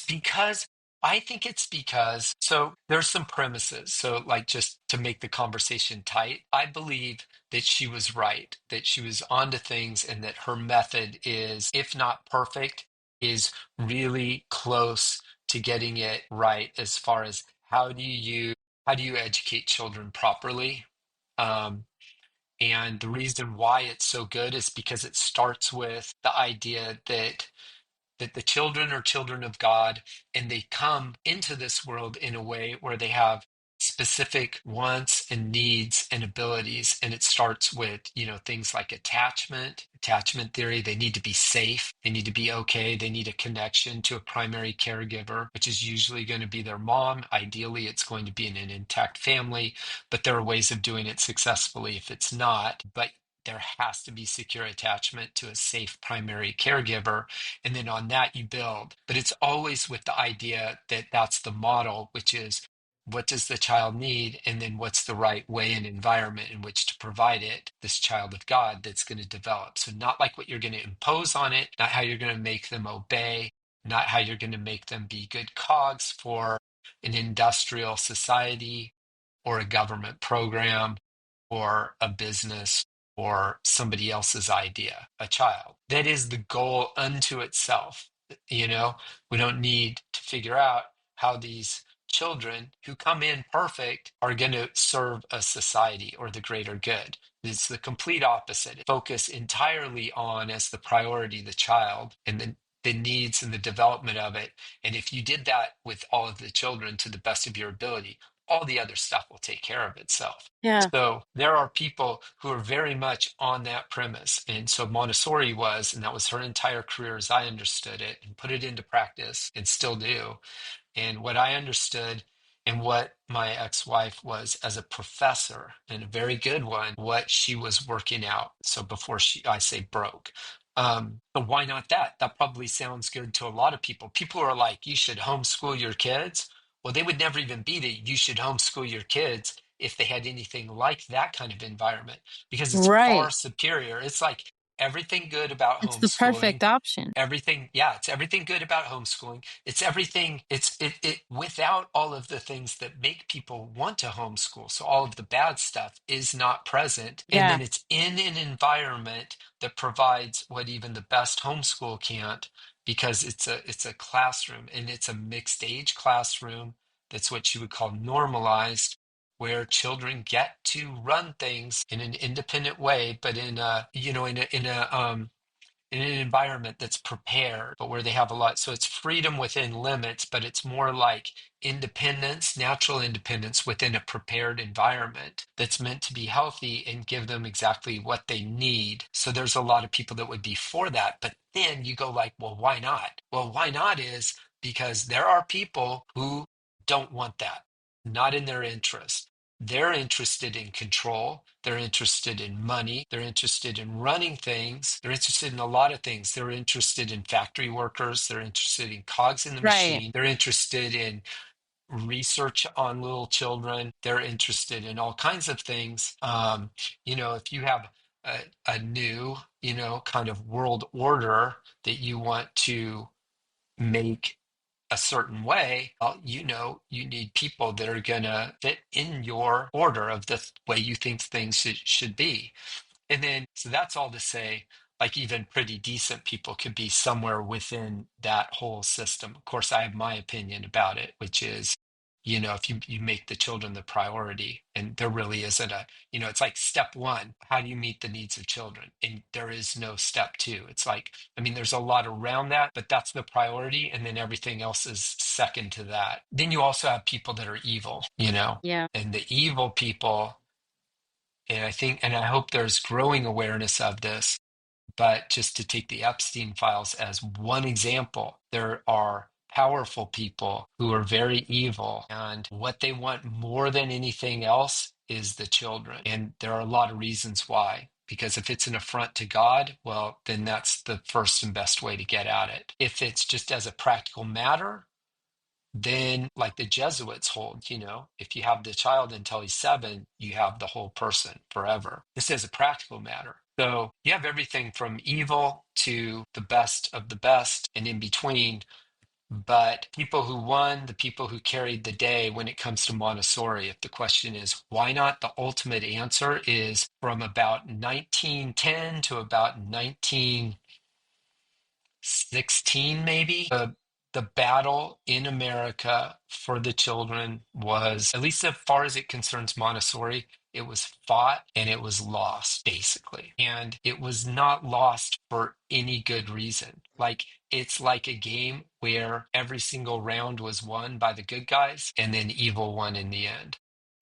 Speaker 2: because I think it's because so there's some premises. So like just to make the conversation tight, I believe that she was right, that she was onto things, and that her method is, if not perfect, is really close to getting it right as far as how do you educate children properly. Um, and the reason why it's so good is because it starts with the idea that the children are children of God, and they come into this world in a way where they have specific wants and needs and abilities. And it starts with, things like attachment theory. They need to be safe. They need to be okay. They need a connection to a primary caregiver, which is usually going to be their mom. Ideally, it's going to be in an intact family, but there are ways of doing it successfully if it's not. But there has to be secure attachment to a safe primary caregiver, and then on that you build. But it's always with the idea that that's the model, which is what does the child need, and then what's the right way and environment in which to provide it, this child of God that's going to develop. So not like what you're going to impose on it, not how you're going to make them obey, not how you're going to make them be good cogs for an industrial society or a government program or a business or somebody else's idea, a child. That is the goal unto itself. You know, we don't need to figure out how these children who come in perfect are going to serve a society or the greater good. It's the complete opposite. Focus entirely on as the priority the child and the needs and the development of it. And if you did that with all of the children to the best of your ability, all the other stuff will take care of itself.
Speaker 1: Yeah.
Speaker 2: So there are people who are very much on that premise. And so Montessori was, and that was her entire career as I understood it, and put it into practice and still do. And what I understood and what my ex-wife was as a professor, and a very good one, what she was working out. So before I say broke. But why not that? That probably sounds good to a lot of people. People are like, you should homeschool your kids. Well, they would never even be the you should homeschool your kids if they had anything like that kind of environment, because it's far
Speaker 1: Right.
Speaker 2: superior. It's like everything good about
Speaker 1: It's the
Speaker 2: homeschooling.
Speaker 1: perfect option.
Speaker 2: Everything, yeah, it's everything good about homeschooling. It's everything, it without all of the things that make people want to homeschool. So all of the bad stuff is not present. And
Speaker 1: Yeah.
Speaker 2: then it's in an environment that provides what even the best homeschool can't, because it's a classroom, and it's a mixed age classroom. That's what you would call normalized, where children get to run things in an independent way, but in a, in an environment that's prepared, but where they have a lot. So it's freedom within limits, but it's more like independence, natural independence within a prepared environment that's meant to be healthy and give them exactly what they need. So there's a lot of people that would be for that. But then you go like, well, why not? Well, why not is because there are people who don't want that, not in their interest. They're interested in control. They're interested in money. They're interested in running things. They're interested in a lot of things. They're interested in factory workers. They're interested in cogs in the
Speaker 1: Right.
Speaker 2: machine. They're interested in research on little children. They're interested in all kinds of things. If you have a new, kind of world order that you want to make a certain way, well, you need people that are going to fit in your order of the way you think things should be. And then, so that's all to say, like even pretty decent people could be somewhere within that whole system. Of course, I have my opinion about it, which is, if you make the children the priority, and there really isn't it's like step one, how do you meet the needs of children? And there is no step two. It's like, I mean, there's a lot around that, but that's the priority. And then everything else is second to that. Then you also have people that are evil,
Speaker 1: Yeah.
Speaker 2: and the evil people, and I think, and I hope there's growing awareness of this, but just to take the Epstein files as one example, there are powerful people who are very evil, and what they want more than anything else is the children. And there are a lot of reasons why. Because if it's an affront to God, well, then that's the first and best way to get at it. If it's just as a practical matter, then like the Jesuits hold, if you have the child until he's 7, you have the whole person forever. This is a practical matter. So you have everything from evil to the best of the best and in between. But people who won, the people who carried the day when it comes to Montessori, if the question is why not, the ultimate answer is from about 1910 to about 1916, maybe. The battle in America for the children was, at least as far as it concerns Montessori, it was fought and it was lost, basically. And it was not lost for any good reason. Like, it's like a game where every single round was won by the good guys and then evil won in the end.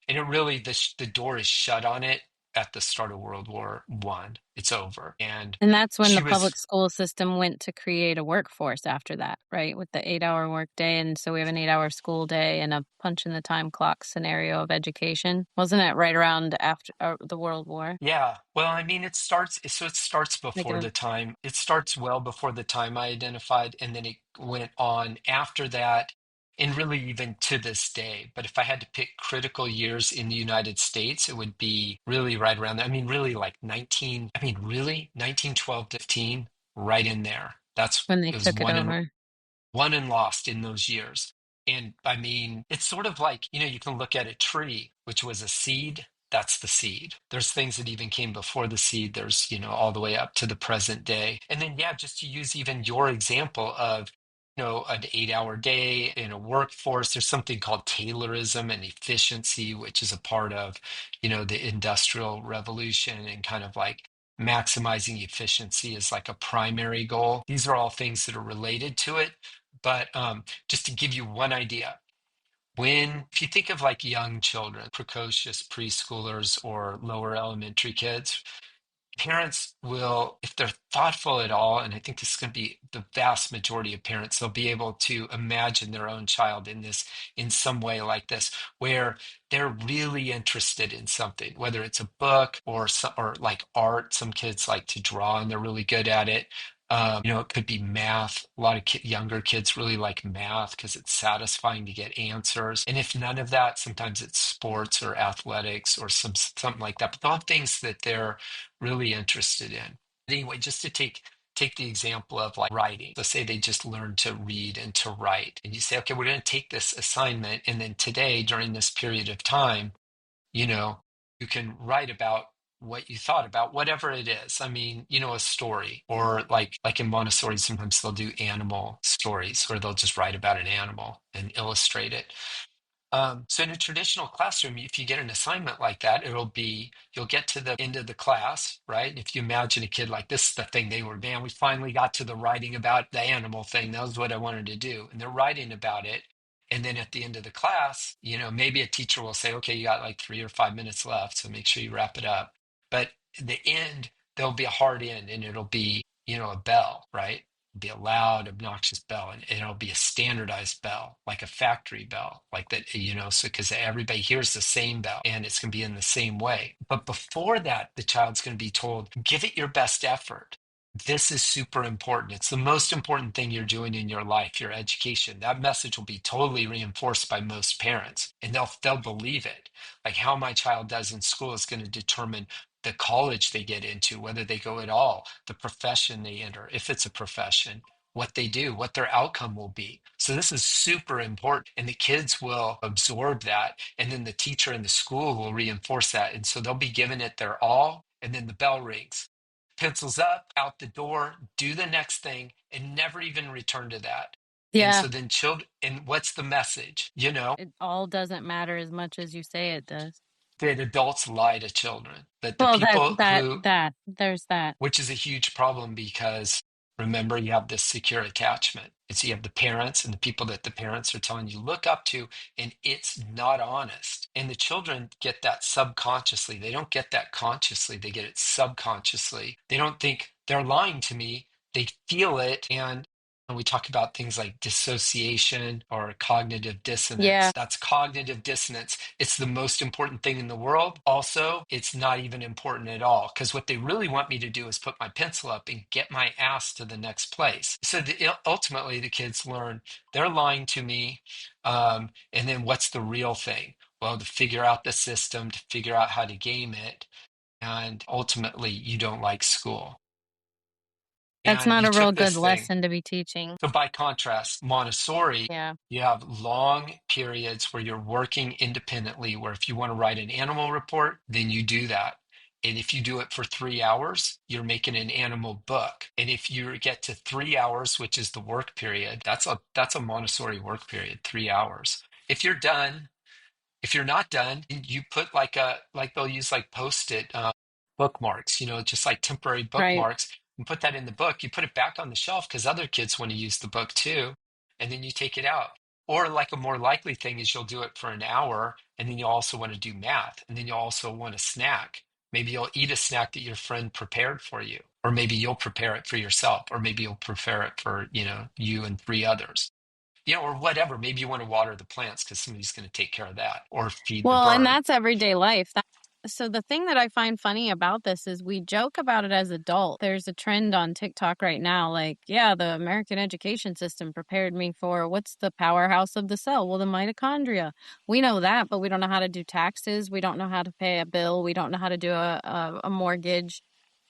Speaker 2: And it really, the door is shut on it at the start of World War One. It's over. And
Speaker 1: And that's when
Speaker 2: she
Speaker 1: the
Speaker 2: was
Speaker 1: public school system went to create a workforce after that, right? With the 8-hour workday. And so we have an 8-hour school day and a punch in the time clock scenario of education. Wasn't it right around after the World War?
Speaker 2: Yeah. Well, I mean, it starts before
Speaker 1: Negative.
Speaker 2: the time. It starts well before the time I identified, and then it went on after that, and really even to this day. But if I had to pick critical years in the United States, it would be really right around there. I mean, really like 1912 to 15, right in there.
Speaker 1: When they
Speaker 2: It was
Speaker 1: took it over.
Speaker 2: won and lost in those years. And I mean, it's sort of like, you can look at a tree, which was a seed. That's the seed. There's things that even came before the seed. There's, all the way up to the present day. And then, yeah, just to use even your example of, an 8-hour day in a workforce, there's something called Taylorism and efficiency, which is a part of, the Industrial Revolution, and kind of like maximizing efficiency is like a primary goal. These are all things that are related to it. But just to give you one idea, if you think of like young children, precocious preschoolers or lower elementary kids, parents will, if they're thoughtful at all, and I think this is going to be the vast majority of parents, they'll be able to imagine their own child in this, in some way like this, where they're really interested in something, whether it's a book or or like art. Some kids like to draw and they're really good at it. It could be math. A lot of younger kids really like math because it's satisfying to get answers. And if none of that, sometimes it's sports or athletics or something like that. But they'll have things that they're really interested in. Anyway, just to take the example of like writing. Let's say they just learn to read and to write. And you say, okay, we're going to take this assignment, and then today, during this period of time, you know, you can write about what you thought about whatever it is. I mean, a story, or like in Montessori, sometimes they'll do animal stories where they'll just write about an animal and illustrate it. So in a traditional classroom, if you get an assignment like that, you'll get to the end of the class, right? If you imagine a kid like this is the thing man, we finally got to the writing about the animal thing. That was what I wanted to do. And they're writing about it. And then at the end of the class, maybe a teacher will say, okay, you got like 3 or 5 minutes left, so make sure you wrap it up. But the end, there'll be a hard end, and it'll be, a bell, right? Be a loud, obnoxious bell, and it'll be a standardized bell, like a factory bell, like that, so because everybody hears the same bell and it's going to be in the same way. But before that, the child's going to be told, give it your best effort. This is super important. It's the most important thing you're doing in your life, your education. That message will be totally reinforced by most parents, and they'll believe it. Like how my child does in school is going to determine the college they get into, whether they go at all, the profession they enter, if it's a profession, what they do, what their outcome will be. So this is super important, and the kids will absorb that, and then the teacher in the school will reinforce that. And so they'll be giving it their all, and then the bell rings. Pencils up, out the door, do the next thing, and never even return to that. And
Speaker 1: Yeah,
Speaker 2: so then children, and what's the message?
Speaker 1: it all doesn't matter as much as you say it does.
Speaker 2: That adults lie to children, that the
Speaker 1: Well, that
Speaker 2: people
Speaker 1: that
Speaker 2: who,
Speaker 1: that there's that.
Speaker 2: which is a huge problem because remember, you have this secure attachment. It's you have the parents and the people that the parents are telling you look up to, and it's not honest. And the children get that subconsciously. They don't get that consciously, they get it subconsciously. They don't think they're lying to me, they feel it. And when we talk about things like dissociation or cognitive
Speaker 1: Yeah,
Speaker 2: dissonance, that's cognitive dissonance. It's the most important thing in the world. Also, it's not even important at all because what they really want me to do is put my pencil up and get my ass to the next place. So ultimately, the kids learn they're lying to me. And then what's the real thing? Well, to figure out the system, to figure out how to game it. And ultimately, you don't like school.
Speaker 1: that's
Speaker 2: And
Speaker 1: not
Speaker 2: you
Speaker 1: a real
Speaker 2: took
Speaker 1: good
Speaker 2: this thing.
Speaker 1: lesson to be teaching.
Speaker 2: So by contrast, Montessori,
Speaker 1: Yeah.
Speaker 2: you have long periods where you're working independently, where if you want to write an animal report, then you do that. And if you do it for 3 hours, you're making an animal book. And if you get to 3 hours, which is the work period, that's a Montessori work period, 3 hours. If you're done, if you're not done, you put like they'll use like post-it bookmarks, just like temporary
Speaker 1: Right.
Speaker 2: bookmarks, and put that in the book. You put it back on the shelf because other kids want to use the book too, and then you take it out. Or like a more likely thing is you'll do it for an hour, and then you'll also want to do math, and then you'll also want a snack. Maybe you'll eat a snack that your friend prepared for you, or maybe you'll prepare it for yourself, or maybe you'll prepare it for, you and three others. Or whatever. Maybe you want to water the plants because somebody's going to take care of that, or feed the
Speaker 1: Well, and
Speaker 2: bird.
Speaker 1: that's everyday life. So the thing that I find funny about this is we joke about it as adults. There's a trend on TikTok right now, like, yeah, the American education system prepared me for what's the powerhouse of the cell? Well, the mitochondria. We know that, but we don't know how to do taxes. We don't know how to pay a bill. We don't know how to do a mortgage.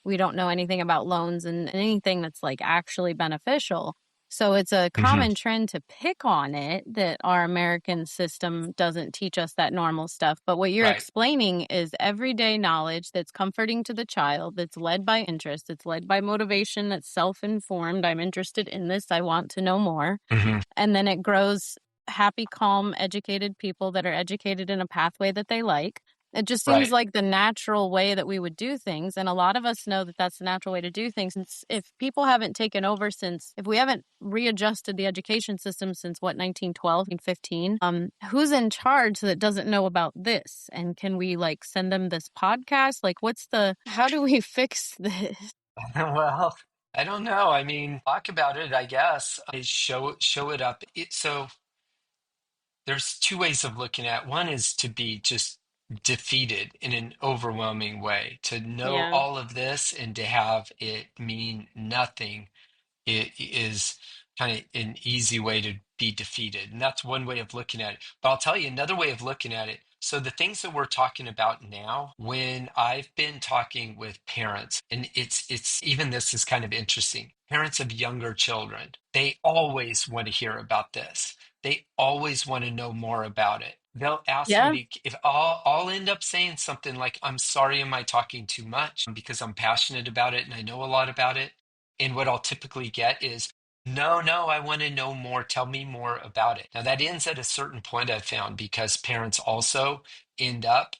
Speaker 1: We don't know anything about loans and anything that's like actually beneficial. So it's a
Speaker 2: Hmm.
Speaker 1: common trend to pick on it that our American system doesn't teach us that normal stuff. But what you're
Speaker 2: Right.
Speaker 1: explaining is everyday knowledge that's comforting to the child, that's led by interest, it's led by motivation, that's self informed. I'm interested in this. I want to know more.
Speaker 2: Hmm.
Speaker 1: And then it grows happy, calm, educated people that are educated in a pathway that they like. It just seems
Speaker 2: Right.
Speaker 1: like the natural way that we would do things. And a lot of us know that that's the natural way to do things. And if people haven't taken over since, if we haven't readjusted the education system since what, 1912 and 15, who's in charge that doesn't know about this? And can we like send them this podcast? Like, how do we fix this?
Speaker 2: Well, I don't know. I mean, talk about it, I guess. Show it up. So there's two ways of looking at it. One is to be just defeated in an overwhelming way, to know
Speaker 1: Yeah.
Speaker 2: all of this and to have it mean nothing. It is kind of an easy way to be defeated. And that's one way of looking at it. But I'll tell you another way of looking at it. So the things that we're talking about now, when I've been talking with parents, and it's even this is kind of interesting. Parents of younger children, they always want to hear about this. They always want to know more about it. They'll ask me
Speaker 1: Yeah.
Speaker 2: to, if I'll end up saying something like, I'm sorry, am I talking too much? Because I'm passionate about it and I know a lot about it. And what I'll typically get is, no, no, I want to know more. Tell me more about it. Now, that ends at a certain point, I've found, because parents also end up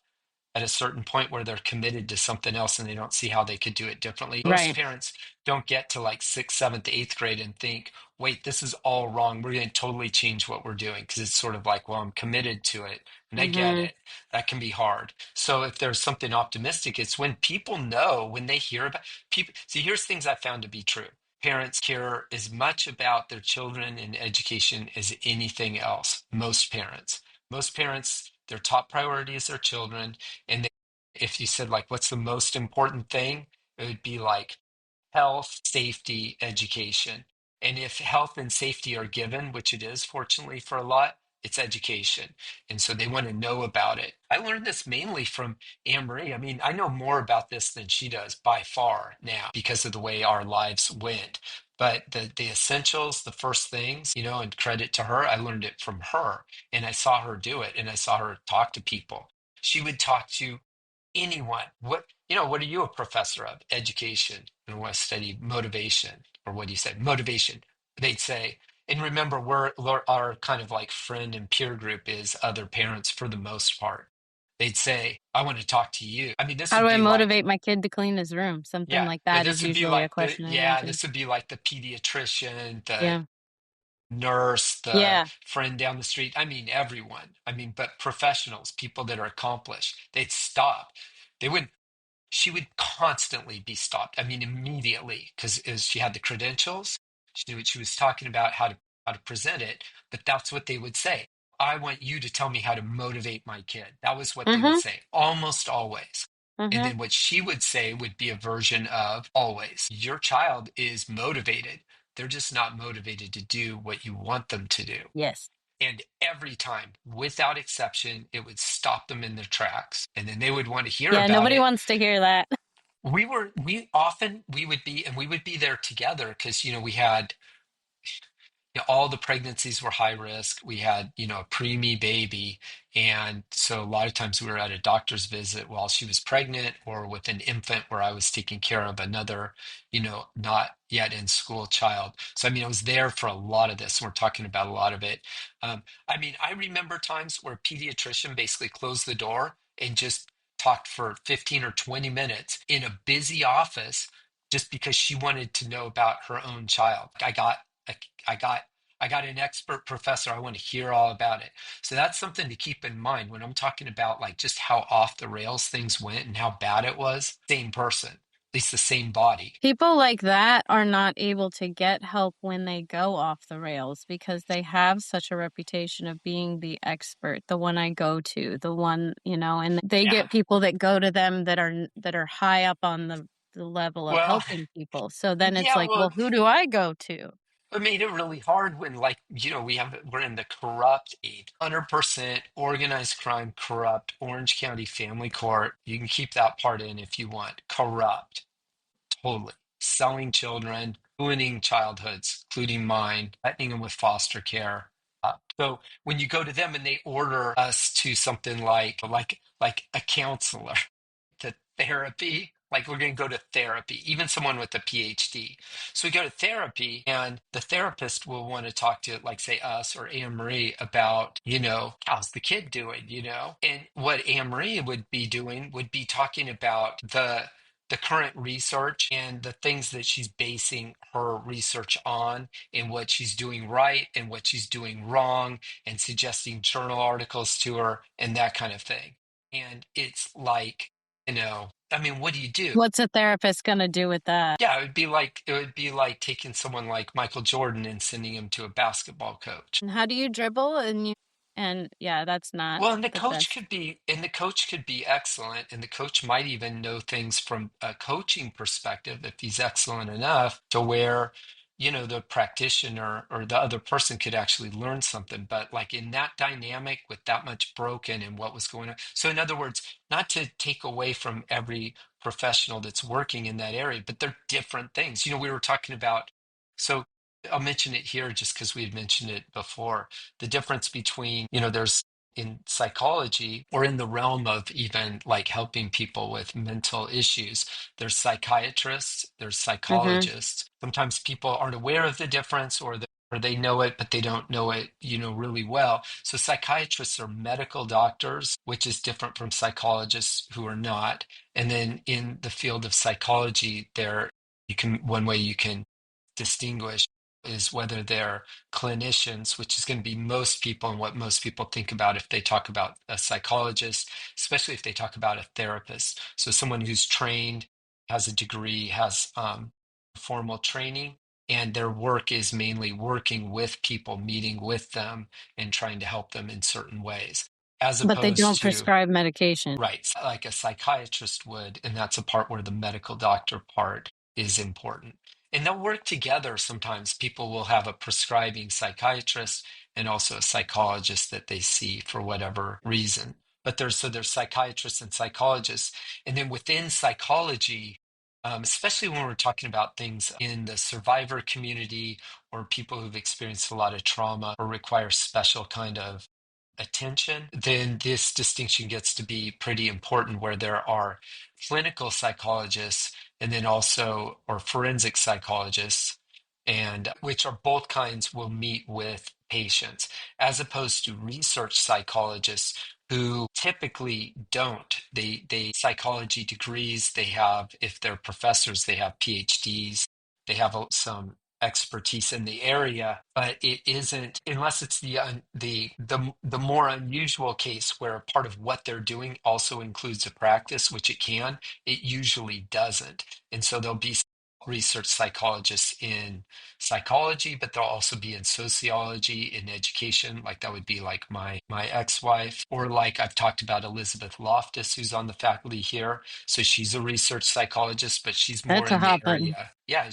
Speaker 2: at a certain point where they're committed to something else and they don't see how they could do it differently. Most
Speaker 1: Right.
Speaker 2: parents don't get to like sixth, seventh, eighth grade and think, wait, this is all wrong. We're going to totally change what we're doing, because it's sort of like, well, I'm committed to it and I get
Speaker 1: Mm-hmm.
Speaker 2: it. That can be hard. So if there's something optimistic, it's when people know, when they hear about people. See, here's things I found to be true. Parents care as much about their children and education as anything else. Most parents, their top priority is their children. And if you said, like, what's the most important thing? It would be like health, safety, education. And if health and safety are given, which it is, fortunately for a lot, it's education. And so they want to know about it. I learned this mainly from Anne Marie. I mean, I know more about this than she does by far now because of the way our lives went. But the essentials, the first things, and credit to her, I learned it from her. And I saw her do it and I saw her talk to people. She would talk to anyone. What are you a professor of? Education. And want to study motivation, or what do you say? Motivation. They'd say, and remember, our kind of like friend and peer group is other parents for the most part. They'd say, I want to talk to you. I mean, this
Speaker 1: How do
Speaker 2: would
Speaker 1: I
Speaker 2: be like,
Speaker 1: motivate my kid to clean his room? Something
Speaker 2: yeah,
Speaker 1: like
Speaker 2: yeah,
Speaker 1: that is
Speaker 2: this would be
Speaker 1: usually a
Speaker 2: like
Speaker 1: question I run into.
Speaker 2: this would be like the pediatrician, the
Speaker 1: Yeah.
Speaker 2: nurse, the
Speaker 1: Yeah.
Speaker 2: friend down the street. I mean, everyone. I mean, but professionals, people that are accomplished, they'd stop. They would She would constantly be stopped. I mean, immediately, because she had the credentials. She knew what she was talking about, how to present it. But that's what they would say. I want you to tell me how to motivate my kid. That was what they would
Speaker 1: Mm-hmm.
Speaker 2: say, almost always. And
Speaker 1: Mm-hmm.
Speaker 2: then what she would say would be a version of always. Your child is motivated. They're just not motivated to do what you want them to do.
Speaker 1: Yes.
Speaker 2: And every time, without exception, it would stop them in their tracks. And then they would want to hear
Speaker 1: Yeah,
Speaker 2: about
Speaker 1: nobody
Speaker 2: it.
Speaker 1: wants to hear that.
Speaker 2: We would be there together because, we had, all the pregnancies were high risk. We had, a preemie baby. And so a lot of times we were at a doctor's visit while she was pregnant, or with an infant where I was taking care of another, not yet in school child. So, I mean, I was there for a lot of this. We're talking about a lot of it. I mean, I remember times where a pediatrician basically closed the door and just talked for 15 or 20 minutes in a busy office just because she wanted to know about her own child. I, I got I got an expert professor. I want to hear all about it. So that's something to keep in mind when I'm talking about like just how off the rails things went and how bad it was. Same person, at least the same body.
Speaker 1: People like that are not able to get help when they go off the rails because they have such a reputation of being the expert, the one I go to, the one, and they
Speaker 2: Yeah.
Speaker 1: get people that go to them that are high up on the level of
Speaker 2: Well,
Speaker 1: helping people. So then it's
Speaker 2: yeah,
Speaker 1: like,
Speaker 2: well,
Speaker 1: well, who do I go to?
Speaker 2: it made it really hard when, like, we're in the corrupt age, 100% organized crime, corrupt Orange County Family Court. You can keep that part in if you want. Corrupt, totally. Selling children, ruining childhoods, including mine, threatening them with foster care. So when you go to them and they order us to something like a counselor, to therapy, Like we're going to go to therapy, even someone with a PhD. So we go to therapy, and the therapist will want to talk to, like, say, us or Anne Marie about, how's the kid doing, And what Anne Marie would be doing would be talking about the current research and the things that she's basing her research on and what she's doing right and what she's doing wrong and suggesting journal articles to her and that kind of thing. And it's like, I mean, what do you do?
Speaker 1: What's a therapist going to do with that?
Speaker 2: Yeah, it would be like taking someone like Michael Jordan and sending him to a basketball coach.
Speaker 1: And how do you dribble? And yeah, that's not
Speaker 2: Well, and the
Speaker 1: the
Speaker 2: coach
Speaker 1: best.
Speaker 2: could be, and the coach could be excellent, and the coach might even know things from a coaching perspective if he's excellent enough to where, the practitioner or the other person could actually learn something. But like in that dynamic with that much broken and what was going on. So in other words, not to take away from every professional that's working in that area, but they're different things. We were talking about, so I'll mention it here just because we had mentioned it before. The difference between, there's in psychology or in the realm of even like helping people with mental issues. There's psychiatrists, there's
Speaker 1: Hmm.
Speaker 2: psychologists. Sometimes people aren't aware of the difference, or they know it, but they don't know it, really well. So psychiatrists are medical doctors, which is different from psychologists who are not. And then in the field of psychology, one way you can distinguish is whether they're clinicians, which is going to be most people and what most people think about if they talk about a psychologist, especially if they talk about a therapist. So someone who's trained, has a degree, has formal training, and their work is mainly working with people, meeting with them, and trying to help them in certain ways, as
Speaker 1: But they
Speaker 2: opposed
Speaker 1: don't
Speaker 2: to
Speaker 1: prescribe medication.
Speaker 2: right, like a psychiatrist would, and that's a part where the medical doctor part is important. And they'll work together sometimes. People will have a prescribing psychiatrist and also a psychologist that they see for whatever reason. But there's psychiatrists and psychologists. And then within psychology, especially when we're talking about things in the survivor community or people who've experienced a lot of trauma or require special kind of attention, then this distinction gets to be pretty important where there are clinical psychologists and then also, or forensic psychologists, and which are both kinds will meet with patients, as opposed to research psychologists who typically don't. They psychology degrees, they have, if they're professors, they have PhDs, they have some expertise in the area, but it isn't unless it's the more unusual case where a part of what they're doing also includes a practice, which it can. It usually doesn't, and so there'll be research psychologists in psychology, but they'll also be in sociology, in education. Like that would be like my ex-wife, or like I've talked about Elizabeth Loftus, who's on the faculty here. So she's a research psychologist, but she's more
Speaker 1: That's a
Speaker 2: in the
Speaker 1: hot button.
Speaker 2: area. Yeah,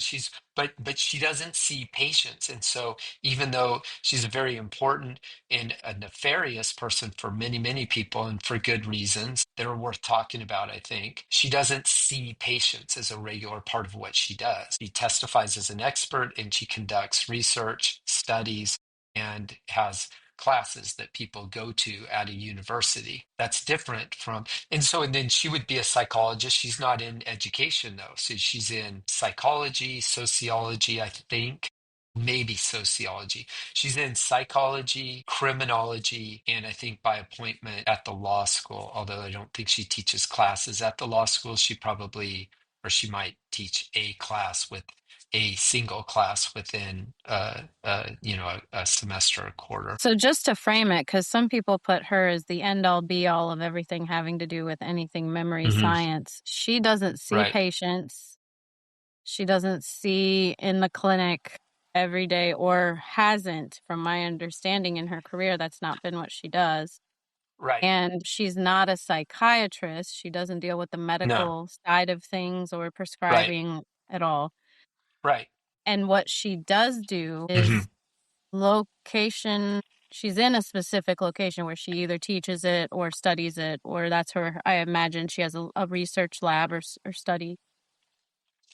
Speaker 2: but she doesn't see patients. And so even though she's a very important and a nefarious person for many, many people and for good reasons that are worth talking about, I think, she doesn't see patients as a regular part of what she does. She testifies as an expert and she conducts research, studies, and has classes that people go to at a university. That's different from, and then she would be a psychologist. She's not in education though. So she's in psychology, sociology, I think, maybe sociology. She's in psychology, criminology, and I think by appointment at the law school, although I don't think she teaches classes at the law school. She probably, or she might teach a class with a single class within a semester, a quarter.
Speaker 1: So just to frame it, because some people put her as the end all be all of everything having to do with anything memory
Speaker 2: Hmm.
Speaker 1: science. She doesn't see
Speaker 2: Right,
Speaker 1: patients. She doesn't see in the clinic every day, or hasn't, from my understanding in her career. That's not been what she does.
Speaker 2: right.
Speaker 1: And she's not a psychiatrist. She doesn't deal with the
Speaker 2: No,
Speaker 1: medical side of things or
Speaker 2: right,
Speaker 1: prescribing at all.
Speaker 2: right.
Speaker 1: And what she does do
Speaker 2: Hmm.
Speaker 1: is location. She's in a specific location where she either teaches it or studies it, or that's her. I imagine she has a research lab or study.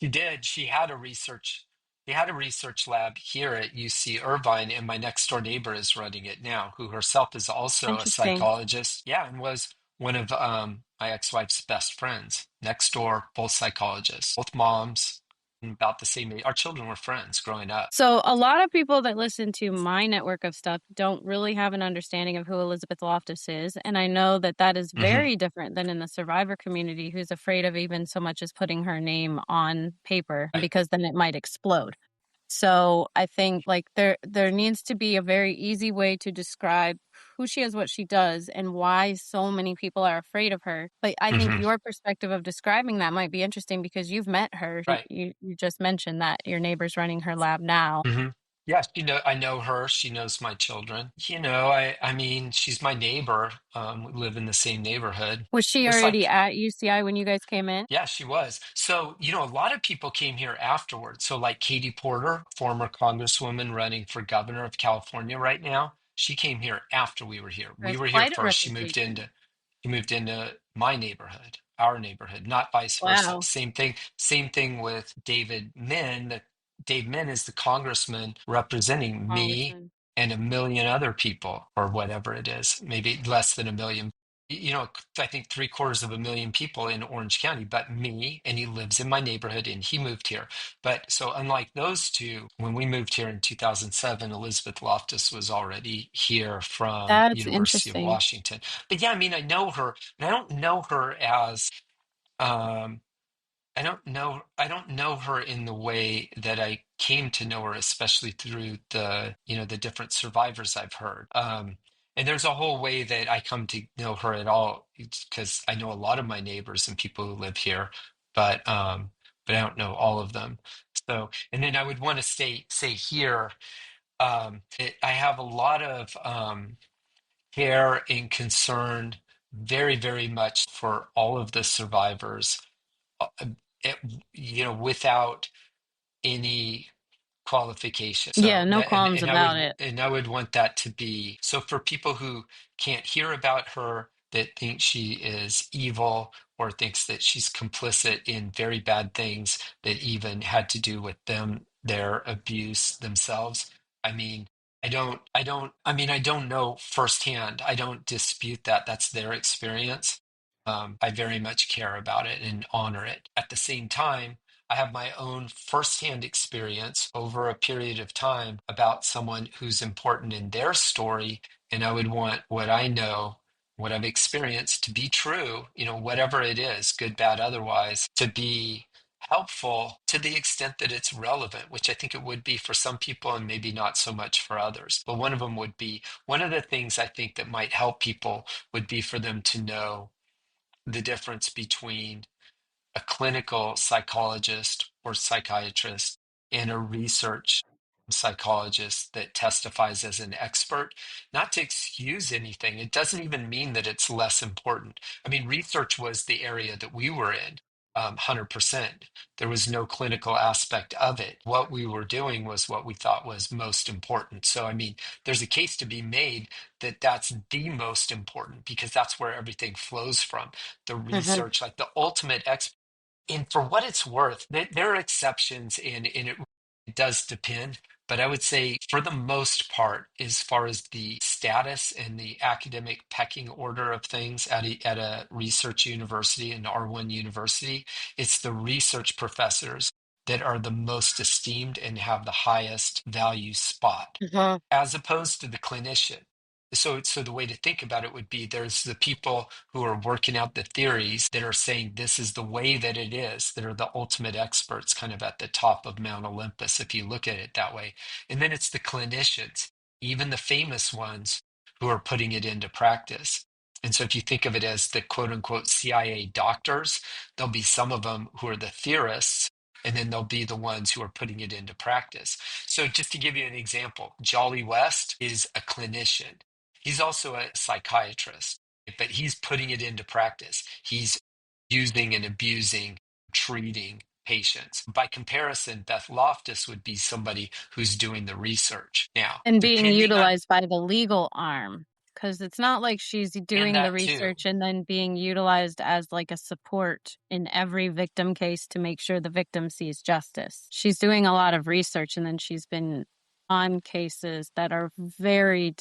Speaker 2: She did. She had a research lab here at UC Irvine, and my next door neighbor is running it now, who herself is also a
Speaker 1: Interesting.
Speaker 2: psychologist. Yeah, and was one of my ex-wife's best friends. next door, both psychologists, both moms, about the same age. Our children were friends growing up.
Speaker 1: So a lot of people that listen to my network of stuff don't really have an understanding of who Elizabeth Loftus is. And I know that that is
Speaker 2: Hmm.
Speaker 1: very different than in the survivor community, who's afraid of even so much as putting her name on paper
Speaker 2: Right.
Speaker 1: because then it might explode. So I think like there needs to be a very easy way to describe who she is, what she does, and why so many people are afraid of her. But I think
Speaker 2: Hmm.
Speaker 1: your perspective of describing that might be interesting because you've met her.
Speaker 2: Right.
Speaker 1: You just mentioned that your neighbor's running her lab now.
Speaker 2: Hmm. Yeah, I know her. She knows my children. I mean, she's my neighbor. We live in the same neighborhood.
Speaker 1: Was she
Speaker 2: It's
Speaker 1: already
Speaker 2: like,
Speaker 1: at UCI when you guys came in?
Speaker 2: yeah, she was. So, a lot of people came here afterwards. So, like Katie Porter, former congresswoman running for governor of California right now, she came here after we were here. We
Speaker 1: Has
Speaker 2: were here
Speaker 1: quite a
Speaker 2: first.
Speaker 1: reputation.
Speaker 2: She moved into my neighborhood, our neighborhood, not vice versa.
Speaker 1: Wow.
Speaker 2: Same thing with David Min. Dave Min is the congressman representing me
Speaker 1: Congressman.
Speaker 2: and a million other people, or whatever it is, maybe less than a million. I think three-quarters of a million people in Orange County, but me, and he lives in my neighborhood and he moved here. But so unlike those two, when we moved here in 2007, Elizabeth Loftus was already here from
Speaker 1: That's
Speaker 2: University of
Speaker 1: interesting.
Speaker 2: Washington. But yeah, I mean, I know her, and I don't know her as um, I don't know her in the way that I came to know her, especially through the different survivors I've heard. And there's a whole way that I come to know her at all because I know a lot of my neighbors and people who live here, but I don't know all of them. So, and then I would want to say here, I have a lot of care and concern, very, very much for all of the survivors uh, it, without any qualification.
Speaker 1: Yeah,
Speaker 2: So
Speaker 1: no
Speaker 2: that,
Speaker 1: qualms about it.
Speaker 2: and I would want that to be so for people who can't hear about her, that think she is evil or thinks that she's complicit in very bad things that even had to do with their abuse themselves. I mean, I don't know firsthand. I don't dispute that. That's their experience. I very much care about it and honor it. At the same time, I have my own firsthand experience over a period of time about someone who's important in their story, and I would want what I know, what I've experienced to be true, whatever it is, good, bad, otherwise, to be helpful to the extent that it's relevant, which I think it would be for some people and maybe not so much for others. But one of the things I think that might help people would be for them to know the difference between a clinical psychologist or psychiatrist and a research psychologist that testifies as an expert, not to excuse anything. It doesn't even mean that it's less important. I mean, research was the area that we were in. 100%. There was no clinical aspect of it. What we were doing was what we thought was most important. So, I mean, there's a case to be made that that's the most important because that's where everything flows from. The
Speaker 1: Hmm.
Speaker 2: research, like the ultimate and for what it's worth, there are exceptions, and it does depend. But I would say, for the most part, as far as the status and the academic pecking order of things at a research university, an R1 university, it's the research professors that are the most esteemed and have the highest value spot
Speaker 1: Hmm.
Speaker 2: as opposed to the clinician. So the way to think about it would be there's the people who are working out the theories that are saying this is the way that it is, that are the ultimate experts kind of at the top of Mount Olympus, if you look at it that way. And then it's the clinicians, even the famous ones who are putting it into practice. And so if you think of it as the quote unquote CIA doctors, there'll be some of them who are the theorists, and then there'll be the ones who are putting it into practice. So, just to give you an example, Jolly West is a clinician. He's also a psychiatrist, but he's putting it into practice. He's using and abusing, treating patients. By comparison, Beth Loftus would be somebody who's doing the research. Now,
Speaker 1: And being
Speaker 2: depending on
Speaker 1: utilized by the legal arm. Because it's not like she's
Speaker 2: and
Speaker 1: doing the
Speaker 2: that too.
Speaker 1: research and then being utilized as like a support in every victim case to make sure the victim sees justice. She's doing a lot of research and then she's been on cases that are very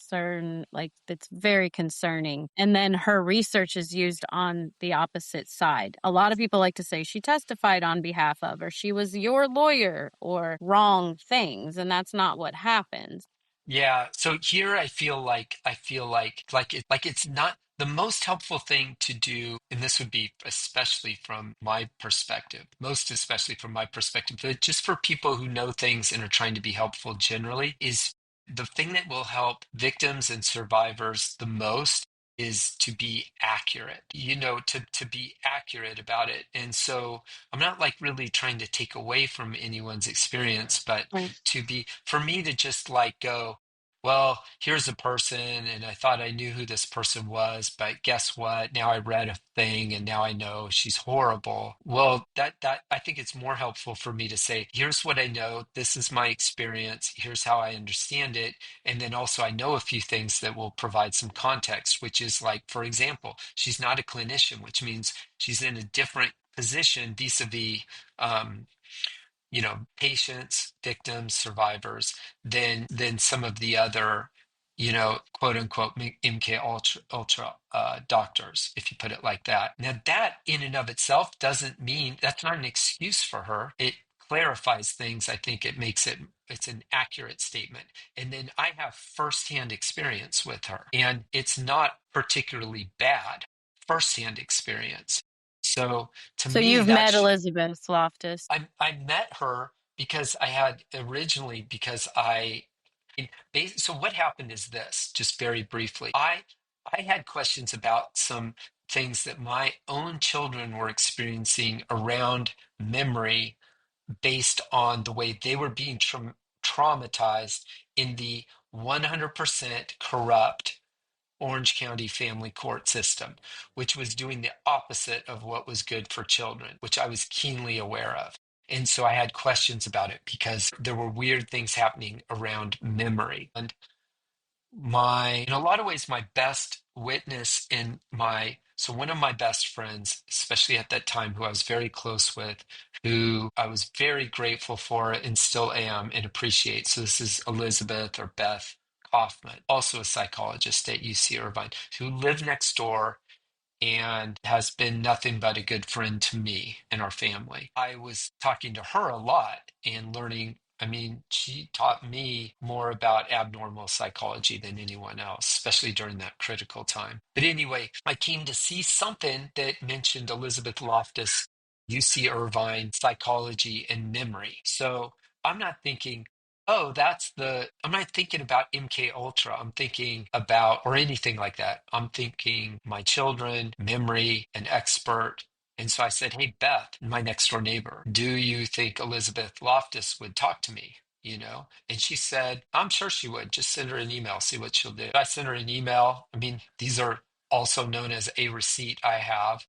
Speaker 1: concern, like that's very concerning. And then her research is used on the opposite side. A lot of people like to say she testified on behalf of, or she was your lawyer, or wrong things. And that's not what happens.
Speaker 2: Yeah, so here I feel like it's not the most helpful thing to do, and this would be especially from my perspective, most especially from my perspective, but just for people who know things and are trying to be helpful generally, is the thing that will help victims and survivors the most is to be accurate, to be accurate about it. And so I'm not like really trying to take away from anyone's experience, but
Speaker 1: Right.
Speaker 2: to be for me to just like go, well, here's a person, and I thought I knew who this person was, but guess what? Now I read a thing, and now I know she's horrible. Well, that I think it's more helpful for me to say, here's what I know. This is my experience. Here's how I understand it, and then also I know a few things that will provide some context, which is like, for example, she's not a clinician, which means she's in a different position vis-a-vis. Um, patients, victims, survivors than some of the other, quote unquote MK ultra doctors, if you put it like that. Now, that in and of itself doesn't mean that's not an excuse for her. It clarifies things. I think it's an accurate statement. And then I have firsthand experience with her, and it's not particularly bad firsthand experience. So to
Speaker 1: So
Speaker 2: me,
Speaker 1: you've met Elizabeth Loftus.
Speaker 2: I met her because I had originally because so what happened is this, just very briefly. I had questions about some things that my own children were experiencing around memory based on the way they were being traumatized in the 100% corrupt Orange County family court system, which was doing the opposite of what was good for children, which I was keenly aware of. And so I had questions about it because there were weird things happening around memory. And in a lot of ways, my best witness so one of my best friends, especially at that time, who I was very close with, who I was very grateful for and still am and appreciate. So this is Elizabeth or Beth Kaufman, also a psychologist at UC Irvine, who lived next door and has been nothing but a good friend to me and our family. I was talking to her a lot and learning. I mean, she taught me more about abnormal psychology than anyone else, especially during that critical time. But anyway, I came to see something that mentioned Elizabeth Loftus, UC Irvine, psychology and memory. So I'm not thinking, oh, I'm not thinking about MK Ultra. I'm thinking about, or anything like that. I'm thinking my children, memory, an expert. And so I said, hey, Beth, my next door neighbor, do you think Elizabeth Loftus would talk to me? And she said, I'm sure she would. Just send her an email, see what she'll do. I sent her an email. I mean, these are also known as a receipt I have.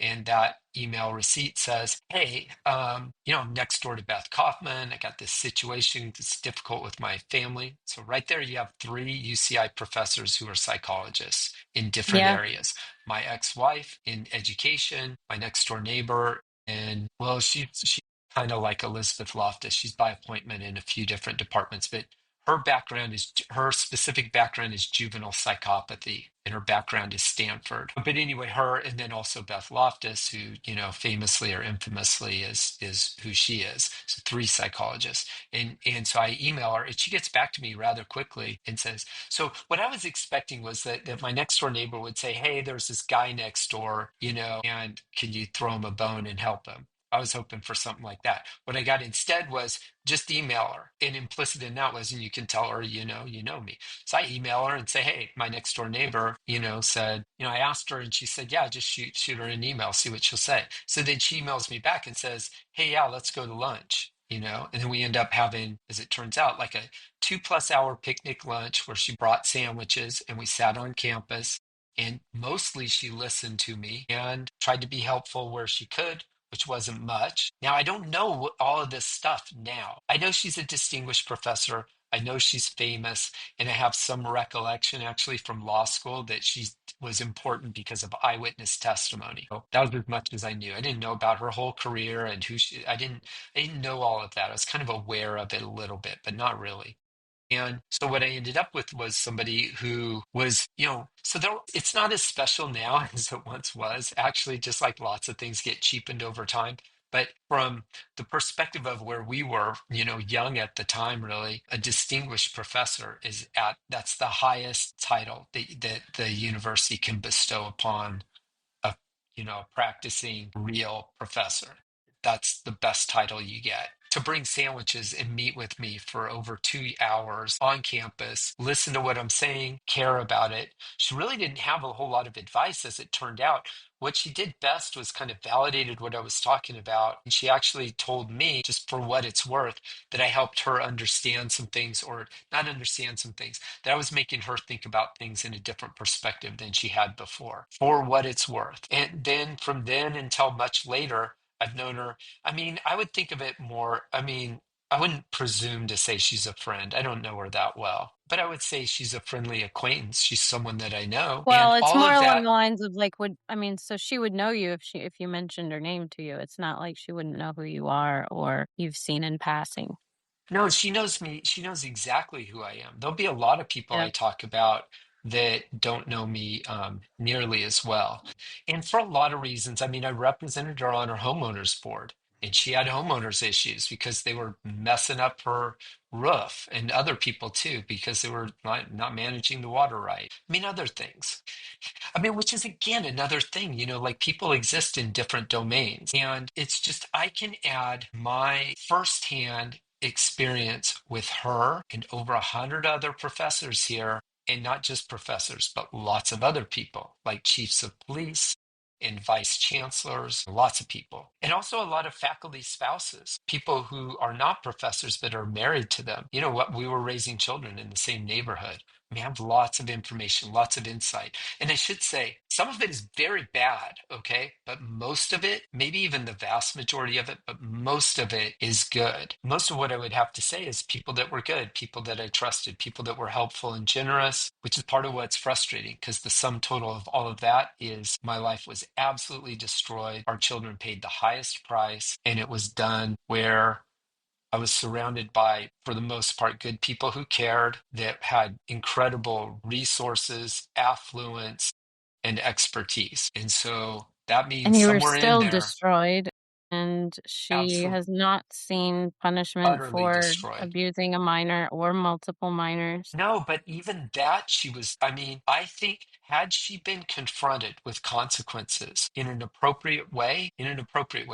Speaker 2: And that email receipt says, hey, next door to Beth Kaufman, I got this situation that's difficult with my family. So right there, you have three UCI professors who are psychologists in different
Speaker 1: Yeah.
Speaker 2: areas. My ex-wife in education, my next door neighbor, and well, she's kind of like Elizabeth Loftus. She's by appointment in a few different departments, but her specific background is juvenile psychopathy, and her background is Stanford. But anyway, her and then also Beth Loftus, who famously or infamously is who she is. So three psychologists, and so I email her, and she gets back to me rather quickly and says, "So what I was expecting was that my next door neighbor would say, 'Hey, there's this guy next door, and can you throw him a bone and help him?'" I was hoping for something like that. What I got instead was just email her. And implicit in that was, and you can tell her, you know me. So I email her and say, hey, my next door neighbor, said, I asked her and she said, yeah, just shoot her an email, see what she'll say. So then she emails me back and says, hey, yeah, let's go to lunch. And then we end up having, as it turns out, like a 2+ hour picnic lunch where she brought sandwiches and we sat on campus. And mostly she listened to me and tried to be helpful where she could, which wasn't much. Now, I don't know all of this stuff now. I know she's a distinguished professor. I know she's famous, and I have some recollection actually from law school that she was important because of eyewitness testimony. So that was as much as I knew. I didn't know about her whole career and I didn't know all of that. I was kind of aware of it a little bit, but not really. And so what I ended up with was somebody who was, so there, it's not as special now as it once was. Actually, just like lots of things get cheapened over time. But from the perspective of where we were, young at the time, really, a distinguished professor that's the highest title that the university can bestow upon a practicing real professor. That's the best title you get. To bring sandwiches and meet with me for over 2 hours on campus, listen to what I'm saying, care about it. She really didn't have a whole lot of advice, as it turned out. What she did best was kind of validated what I was talking about. And she actually told me, just for what it's worth, that I helped her understand some things, or not understand some things, that I was making her think about things in a different perspective than she had before, for what it's worth. And then from then until much later, I've known her. I mean, I would think of it more. I mean, I wouldn't presume to say she's a friend. I don't know her that well, but I would say she's a friendly acquaintance. She's someone that I know.
Speaker 1: Well,
Speaker 2: And
Speaker 1: it's
Speaker 2: all
Speaker 1: more
Speaker 2: of
Speaker 1: along
Speaker 2: that.
Speaker 1: the lines of like, would I mean, so she would know you if you mentioned her name to you. It's not like she wouldn't know who you are or you've seen in passing.
Speaker 2: No, she knows me. She knows exactly who I am. There'll be a lot of people
Speaker 1: Yeah.
Speaker 2: I talk about that don't know me nearly as well. And for a lot of reasons, I mean, I represented her on her homeowners board, and she had homeowners issues because they were messing up her roof, and other people too, because they were not managing the water right. I mean, other things. I mean, which is again another thing, like people exist in different domains. And it's just, I can add my firsthand experience with her and over 100 other professors here, and not just professors, but lots of other people like chiefs of police and vice chancellors, lots of people, and also a lot of faculty spouses, people who are not professors but are married to them. You know what? We were raising children in the same neighborhood. We have lots of information, lots of insight. And I should say, some of it is very bad, okay? But most of it, maybe even the vast majority of it, but most of it is good. Most of what I would have to say is people that were good, people that I trusted, people that were helpful and generous, which is part of what's frustrating, because the sum total of all of that is my life was absolutely destroyed. Our children paid the highest price, and it was done where I was surrounded by, for the most part, good people who cared, that had incredible resources, affluence, and expertise. And so that
Speaker 1: And
Speaker 2: means
Speaker 1: you were
Speaker 2: somewhere in
Speaker 1: still
Speaker 2: there,
Speaker 1: destroyed, and she
Speaker 2: absolutely
Speaker 1: has not seen punishment
Speaker 2: utterly
Speaker 1: for
Speaker 2: destroyed.
Speaker 1: abusing a minor or multiple minors.
Speaker 2: No, but even that, she was, I mean, I think had she been confronted with consequences in an appropriate way,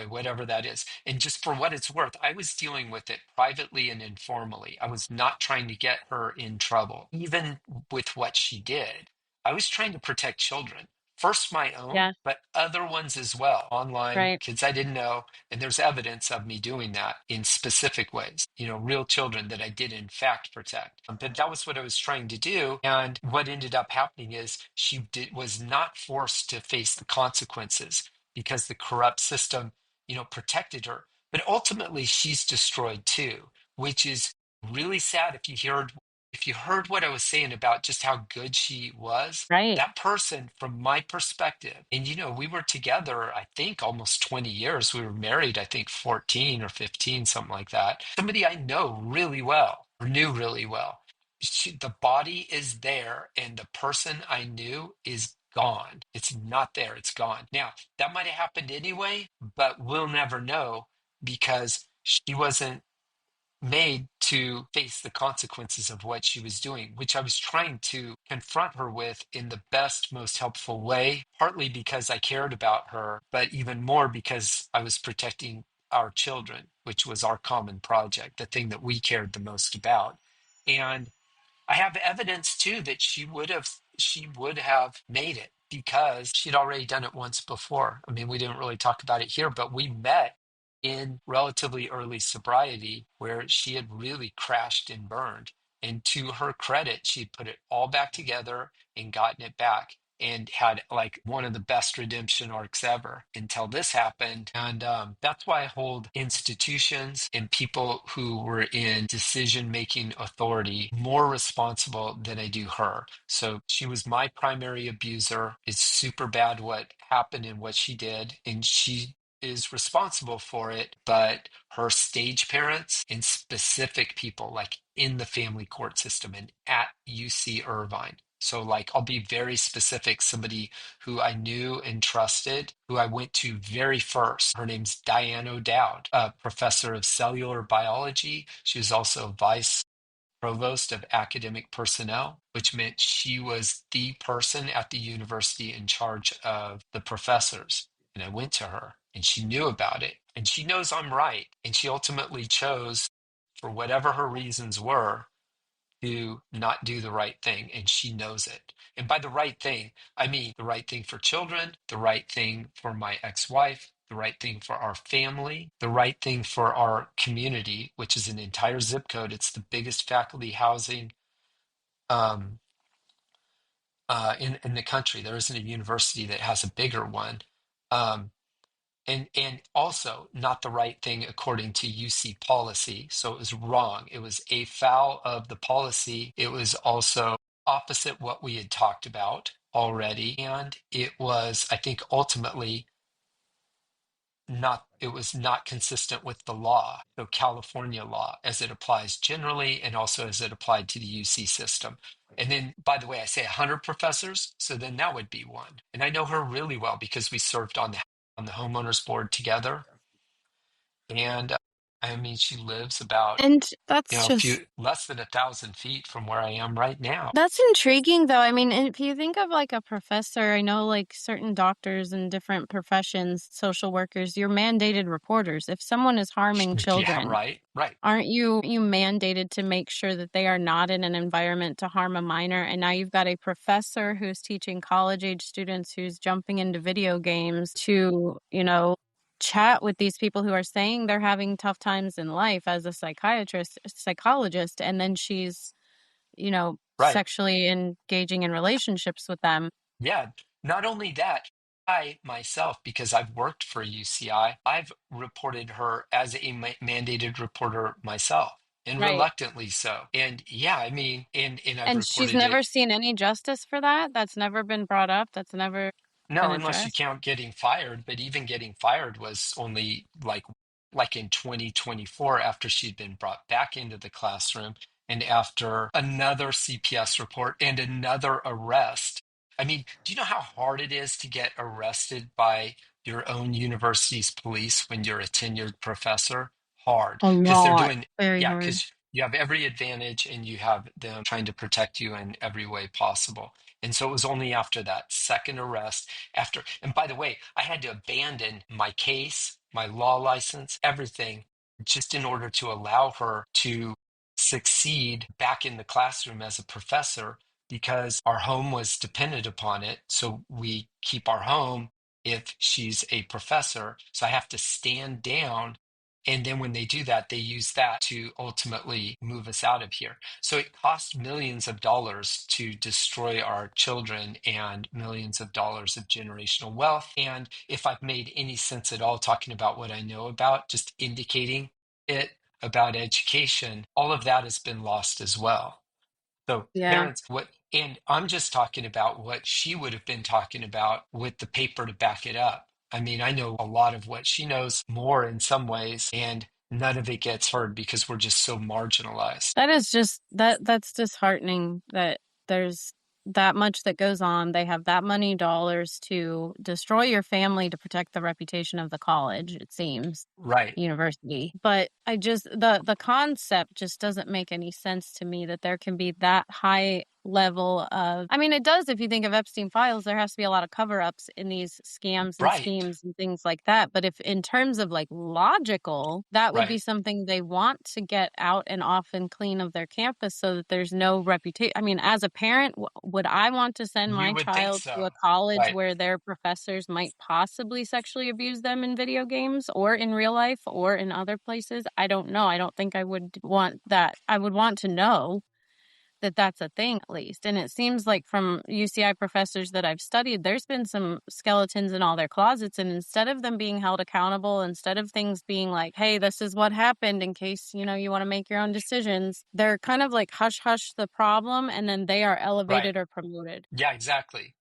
Speaker 2: whatever that is, and just for what it's worth, I was dealing with it privately and informally. I was not trying to get her in trouble, even with what she did. I was trying to protect children. First, my own,
Speaker 1: Yeah,
Speaker 2: but other ones as well, online,
Speaker 1: right.
Speaker 2: kids I didn't know. And there's evidence of me doing that in specific ways, real children that I did in fact protect. But that was what I was trying to do. And what ended up happening is was not forced to face the consequences because the corrupt system, protected her. But ultimately, she's destroyed too, which is really sad. If you heard what I was saying about just how good she was,
Speaker 1: Right.
Speaker 2: that person, from my perspective, and we were together, I think almost 20 years. We were married, I think 14 or 15, something like that. Somebody I know really well, or knew really well. The body is there, and the person I knew is gone. It's not there, it's gone. Now, that might have happened anyway, but we'll never know because she wasn't made to face the consequences of what she was doing, which I was trying to confront her with in the best, most helpful way, partly because I cared about her, but even more because I was protecting our children, which was our common project, the thing that we cared the most about. And I have evidence too that she would have made it because she'd already done it once before. I mean, we didn't really talk about it here, but we met in relatively early sobriety where she had really crashed and burned. And to her credit, she put it all back together and gotten it back and had like one of the best redemption arcs ever until this happened. And that's why I hold institutions and people who were in decision making authority more responsible than I do her. So she was my primary abuser. It's super bad what happened and what she did. And she is responsible for it, but her stage parents and specific people like in the family court system and at UC Irvine. So like I'll be very specific, somebody who I knew and trusted, who I went to very first. Her name's Diane O'Dowd, a professor of cellular biology. She was also vice provost of academic personnel, which meant she was the person at the university in charge of the professors. And I went to her and she knew about it and she knows I'm right. And she ultimately chose, for whatever her reasons were, to not do the right thing. And she knows it. And by the right thing, I mean the right thing for children, the right thing for my ex wife, the right thing for our family, the right thing for our community, which is an entire zip code. It's the biggest faculty housing um, in the country. There isn't a university that has a bigger one. Um, and also not the right thing according to UC policy. So it was wrong. It was afoul of the policy. It was also opposite what we had talked about already. And it was, I think, ultimately not, it was not consistent with the law, so California law, as it applies generally and also as it applied to the UC system. And then, by the way, I say 100 professors, so then that would be one. And I know her really well because we served on the homeowners board together. And I mean, she lives about,
Speaker 1: And
Speaker 2: you
Speaker 1: that's
Speaker 2: know, a
Speaker 1: just
Speaker 2: few less than 1,000 feet from where I am right now.
Speaker 1: That's intriguing, though. I mean, if you think of like a professor, I know like certain doctors in different professions, social workers, you're mandated reporters. If someone is harming
Speaker 2: Yeah,
Speaker 1: children,
Speaker 2: right, right,
Speaker 1: aren't you mandated to make sure that they are not in an environment to harm a minor? And now you've got a professor who's teaching college age students who's jumping into video games to, chat with these people who are saying they're having tough times in life as a psychologist, and then she's
Speaker 2: right.
Speaker 1: sexually engaging in relationships with them.
Speaker 2: Yeah, not only that, I myself, because I've worked for UCI, I've reported her as a mandated reporter myself, and
Speaker 1: Right.
Speaker 2: reluctantly so. And yeah, I mean, and I've
Speaker 1: And she's
Speaker 2: reported
Speaker 1: never
Speaker 2: it.
Speaker 1: seen any justice for that? That's never been brought up? That's never been
Speaker 2: No, unless you
Speaker 1: addressed?
Speaker 2: count getting fired, but even getting fired was only like in 2024 after she'd been brought back into the classroom and after another CPS report and another arrest. I mean, do you know how hard it is to get arrested by your own university's police when you're a tenured professor? Hard,
Speaker 1: A
Speaker 2: because they're
Speaker 1: lot.
Speaker 2: doing,
Speaker 1: Very
Speaker 2: yeah,
Speaker 1: hard.
Speaker 2: because you have every advantage and you have them trying to protect you in every way possible. And so it was only after that second arrest after, and by the way, I had to abandon my case, my law license, everything, just in order to allow her to succeed back in the classroom as a professor because our home was dependent upon it. So we keep our home if she's a professor. So I have to stand down. And then when they do that, they use that to ultimately move us out of here. So it costs millions of dollars to destroy our children and millions of dollars of generational wealth. And if I've made any sense at all talking about what I know about, just indicating it about education, all of that has been lost as well. So
Speaker 1: Yeah.
Speaker 2: parents, what, and I'm just talking about what she would have been talking about with the paper to back it up. I mean, I know a lot of what she knows more in some ways, and none of it gets heard because we're just so marginalized.
Speaker 1: That is just that's disheartening that there's that much that goes on. They have that many dollars to destroy your family to protect the reputation of the college, it seems.
Speaker 2: Right,
Speaker 1: University. But I just the concept just doesn't make any sense to me that there can be that high level of, I mean, it does if you think of Epstein files. There has to be a lot of cover-ups in these scams and
Speaker 2: right,
Speaker 1: schemes and things like that. But if in terms of like logical, that would be
Speaker 2: right.
Speaker 1: something they want to get out and off and clean of their campus so that there's no reputation. I mean, as a parent, would I want to send
Speaker 2: You
Speaker 1: my
Speaker 2: would think
Speaker 1: child to
Speaker 2: so.
Speaker 1: a college
Speaker 2: Right,
Speaker 1: where their professors might possibly sexually abuse them in video games or in real life or in other places? I don't know. I don't think I would want that. I would want to know that that's a thing at least. And it seems like from UCI professors that I've studied, there's been some skeletons in all their closets. And instead of them being held accountable, instead of things being like, hey, this is what happened in case, you want to make your own decisions, they're kind of like hush hush the problem and then they are
Speaker 2: right.
Speaker 1: elevated or promoted.
Speaker 2: Yeah, exactly.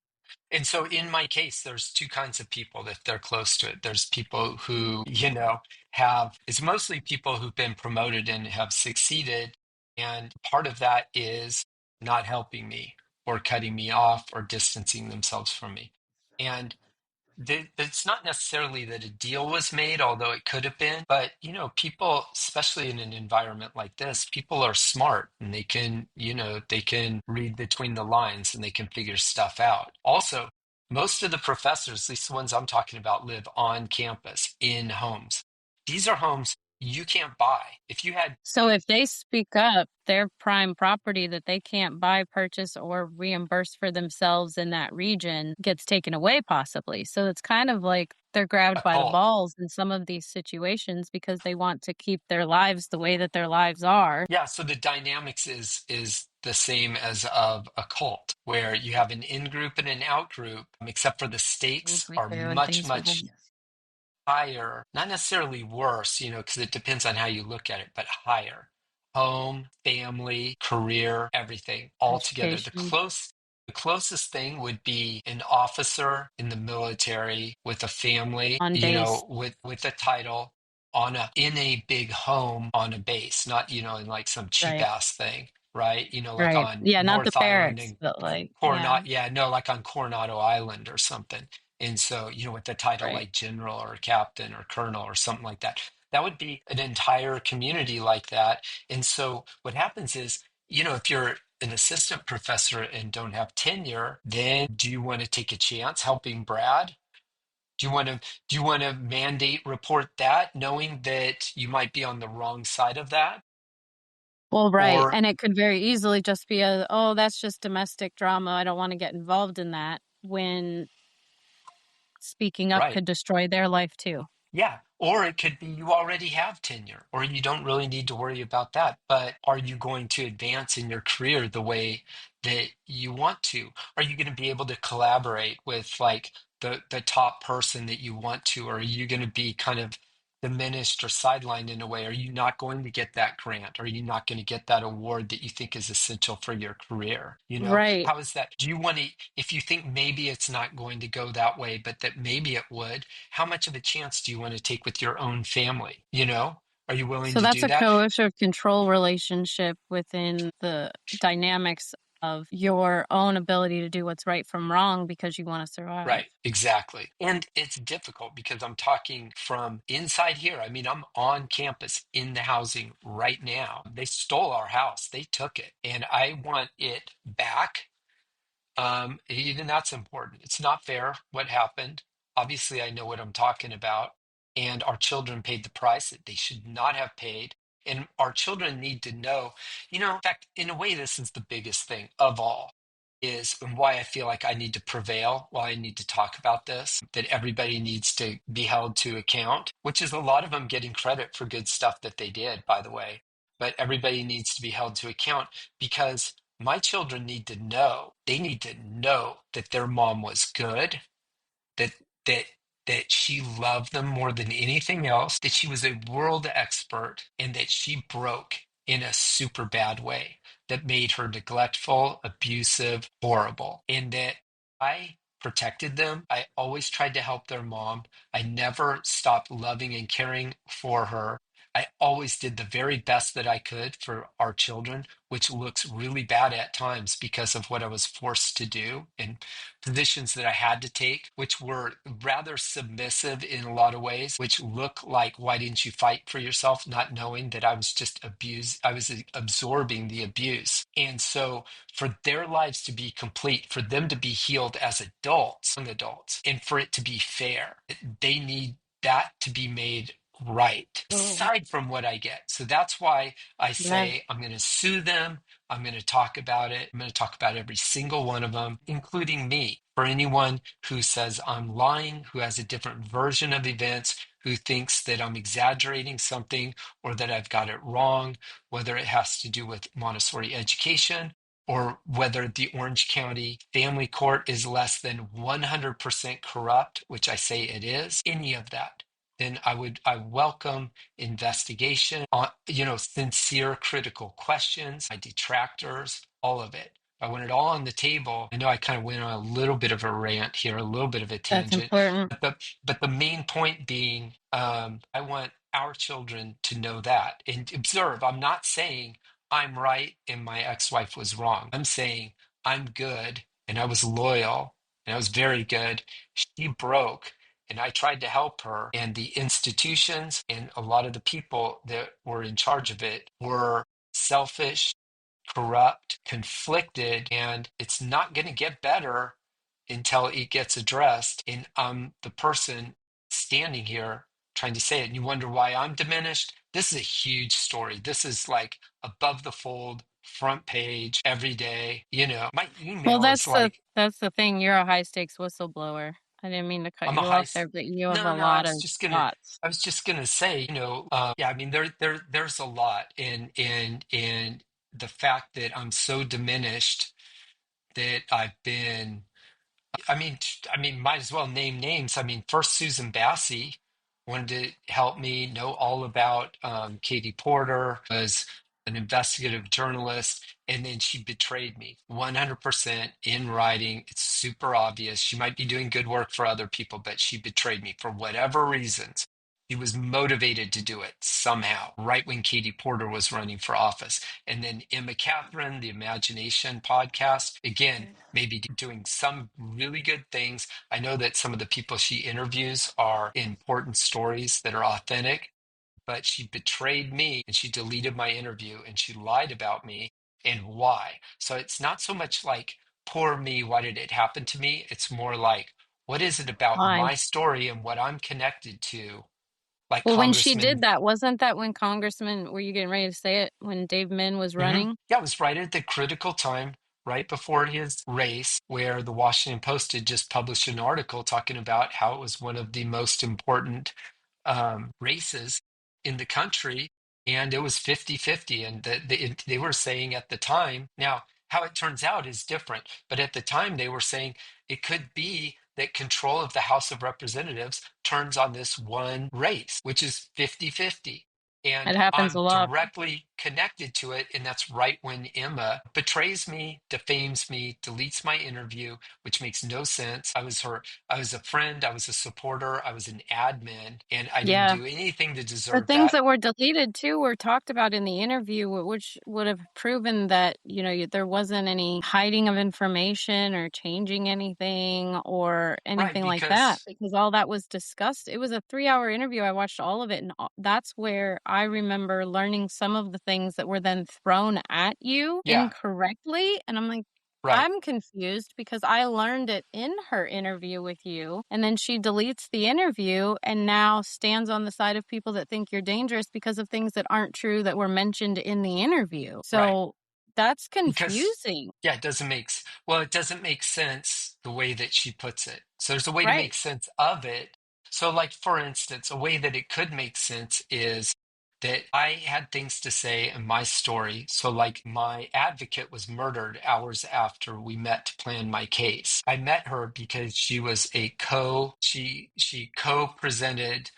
Speaker 2: And so in my case, there's two kinds of people that they're close to it. There's people who, it's mostly people who've been promoted and have succeeded. And part of that is not helping me or cutting me off or distancing themselves from me. And it's not necessarily that a deal was made, although it could have been. But, people, especially in an environment like this, people are smart and they can read between the lines and they can figure stuff out. Also, most of the professors, at least the ones I'm talking about, live on campus in homes. These are homes you can't buy. If you had,
Speaker 1: So if they speak up, their prime property that they can't buy, purchase, or reimburse for themselves in that region gets taken away possibly. So it's kind of like they're
Speaker 2: a
Speaker 1: grabbed by the
Speaker 2: cult.
Speaker 1: balls in some of these situations because they want to keep their lives the way that their lives are.
Speaker 2: Yeah, so the dynamics is the same as of a cult, where you have an in group and an out group, except for the
Speaker 1: Things
Speaker 2: stakes
Speaker 1: we
Speaker 2: are
Speaker 1: do and
Speaker 2: much,
Speaker 1: things we
Speaker 2: much
Speaker 1: won't.
Speaker 2: higher, not necessarily worse, because it depends on how you look at it, but higher. Home, family, career, everything all together.
Speaker 1: Education
Speaker 2: The closest thing would be an officer in the military with a family,
Speaker 1: on base.
Speaker 2: with a title in a big home on a base, not, in like some cheap
Speaker 1: Right.
Speaker 2: ass thing, right? Like
Speaker 1: Right.
Speaker 2: on
Speaker 1: Yeah, not the
Speaker 2: North Island
Speaker 1: barracks,
Speaker 2: and
Speaker 1: but like,
Speaker 2: Coronado,
Speaker 1: yeah,
Speaker 2: yeah, no, like on Coronado Island or something. And so, with the title
Speaker 1: right.
Speaker 2: like general or captain or colonel or something like that, that would be an entire community like that. And so what happens is, if you're an assistant professor and don't have tenure, then do you want to take a chance helping Brad? Do you want to mandate report that, knowing that you might be on the wrong side of that?
Speaker 1: Well, right.
Speaker 2: Or
Speaker 1: And it could very easily just be oh, that's just domestic drama. I don't want to get involved in that when speaking up
Speaker 2: right.
Speaker 1: could destroy their life too.
Speaker 2: Yeah. Or it could be you already have tenure, or you don't really need to worry about that. But are you going to advance in your career the way that you want to? Are you going to be able to collaborate with like the top person that you want to? Or are you going to be kind of diminished or sidelined in a way? Are you not going to get that grant? Are you not going to get that award that you think is essential for your career?
Speaker 1: Right.
Speaker 2: How is that? Do you want to, if you think maybe it's not going to go that way, but that maybe it would, how much of a chance do you want to take with your own family? Are you willing
Speaker 1: So
Speaker 2: to
Speaker 1: that's
Speaker 2: do
Speaker 1: a
Speaker 2: that?
Speaker 1: coercive control relationship within the dynamics of your own ability to do what's right from wrong because you want to survive.
Speaker 2: Right, exactly. And it's difficult because I'm talking from inside here. I mean, I'm on campus in the housing right now. They stole our house, they took it, and I want it back. Even that's important. It's not fair what happened. Obviously, I know what I'm talking about. And our children paid the price that they should not have paid. And our children need to know, in fact, in a way, this is the biggest thing of all, is and why I feel like I need to prevail, why I need to talk about this, that everybody needs to be held to account, which is a lot of them getting credit for good stuff that they did, by the way. But everybody needs to be held to account because my children they need to know that their mom was good, that that that she loved them more than anything else, that she was a world expert, and that she broke in a super bad way that made her neglectful, abusive, horrible, and that I protected them. I always tried to help their mom. I never stopped loving and caring for her. I always did the very best that I could for our children, which looks really bad at times because of what I was forced to do and positions that I had to take, which were rather submissive in a lot of ways, which look like, why didn't you fight for yourself? Not knowing that I was just abused, I was absorbing the abuse. And so, for their lives to be complete, for them to be healed as adults, young adults, and for it to be fair, they need that to be made right, aside from what I get. So that's why I
Speaker 1: Yeah.
Speaker 2: say I'm going to sue them. I'm going to talk about it. I'm going to talk about every single one of them, including me. For anyone who says I'm lying, who has a different version of events, who thinks that I'm exaggerating something or that I've got it wrong, whether it has to do with Montessori education or whether the Orange County Family Court is less than 100% corrupt, which I say it is, any of that, then I welcome investigation on, sincere critical questions, my detractors, all of it. I want it all on the table. I know I kind of went on a little bit of a rant here, a little bit of a
Speaker 1: That's
Speaker 2: tangent,
Speaker 1: important.
Speaker 2: but the main point being, I want our children to know that and observe. I'm not saying I'm right and my ex-wife was wrong. I'm saying I'm good and I was loyal and I was very good. She broke and I tried to help her. And the institutions and a lot of the people that were in charge of it were selfish, corrupt, conflicted, and it's not going to get better until it gets addressed. And I'm the person standing here trying to say it. And you wonder why I'm diminished? This is a huge story. This is like above the fold, front page, every day. My
Speaker 1: Well,
Speaker 2: email is like,
Speaker 1: that's the thing. You're a high stakes whistleblower. I didn't mean to cut
Speaker 2: I'm a
Speaker 1: you
Speaker 2: high.
Speaker 1: off there, but you have
Speaker 2: No,
Speaker 1: a
Speaker 2: no. I
Speaker 1: lot
Speaker 2: was
Speaker 1: of
Speaker 2: just gonna.
Speaker 1: thoughts.
Speaker 2: I was just gonna say, yeah. I mean, there's a lot, and the fact that I'm so diminished that I've been. I mean, might as well name names. I mean, first Susan Bassey wanted to help me know all about Katie Porter, was an investigative journalist, and then she betrayed me 100% in writing. It's super obvious. She might be doing good work for other people, but she betrayed me for whatever reasons. She was motivated to do it somehow, right when Katie Porter was running for office. And then Emma Catherine, the Imagination podcast, again, maybe doing some really good things. I know that some of the people she interviews are important stories that are authentic, but she betrayed me and she deleted my interview and she lied about me and why. So it's not so much like, poor me, why did it happen to me? It's more like, what is it about
Speaker 1: Why?
Speaker 2: my story and what I'm connected to? Like
Speaker 1: Well, when she did
Speaker 2: Congressman.
Speaker 1: that, wasn't that when Congressman, were you getting ready to say it, when Dave Min was running?
Speaker 2: Yeah, it was right at the critical time, right before his race, where the Washington Post had just published an article talking about how it was one of the most important races in the country, and it was 50-50. And they were saying at the time, now how it turns out is different, but at the time they were saying it could be that control of the House of Representatives turns on this one race, which is 50-50.
Speaker 1: It
Speaker 2: And
Speaker 1: happens a
Speaker 2: I'm
Speaker 1: lot.
Speaker 2: directly connected to it. And that's right when Emma betrays me, defames me, deletes my interview, which makes no sense. I was a friend, I was a supporter, I was an admin, and I didn't
Speaker 1: Yeah.
Speaker 2: do anything to
Speaker 1: The
Speaker 2: deserve
Speaker 1: things
Speaker 2: that.
Speaker 1: that were deleted too were talked about in the interview, which would have proven that, there wasn't any hiding of information or changing anything or
Speaker 2: Right,
Speaker 1: anything like that,
Speaker 2: because
Speaker 1: because all that was discussed. It was a 3-hour interview. I watched all of it, and that's where I remember learning some of the things that were then thrown at you
Speaker 2: yeah,
Speaker 1: incorrectly. And I'm like,
Speaker 2: right.
Speaker 1: I'm confused because I learned it in her interview with you, and then she deletes the interview and now stands on the side of people that think you're dangerous because of things that aren't true that were mentioned in the interview.
Speaker 2: Right.
Speaker 1: So that's
Speaker 2: Because,
Speaker 1: confusing.
Speaker 2: yeah, well, it doesn't make sense the way that she puts it. So there's a way to make
Speaker 1: Right.
Speaker 2: sense of it. So, like, for instance, a way that it could make sense is that I had things to say in my story. So, like, my advocate was murdered hours after we met to plan my case. I met her because she co-presented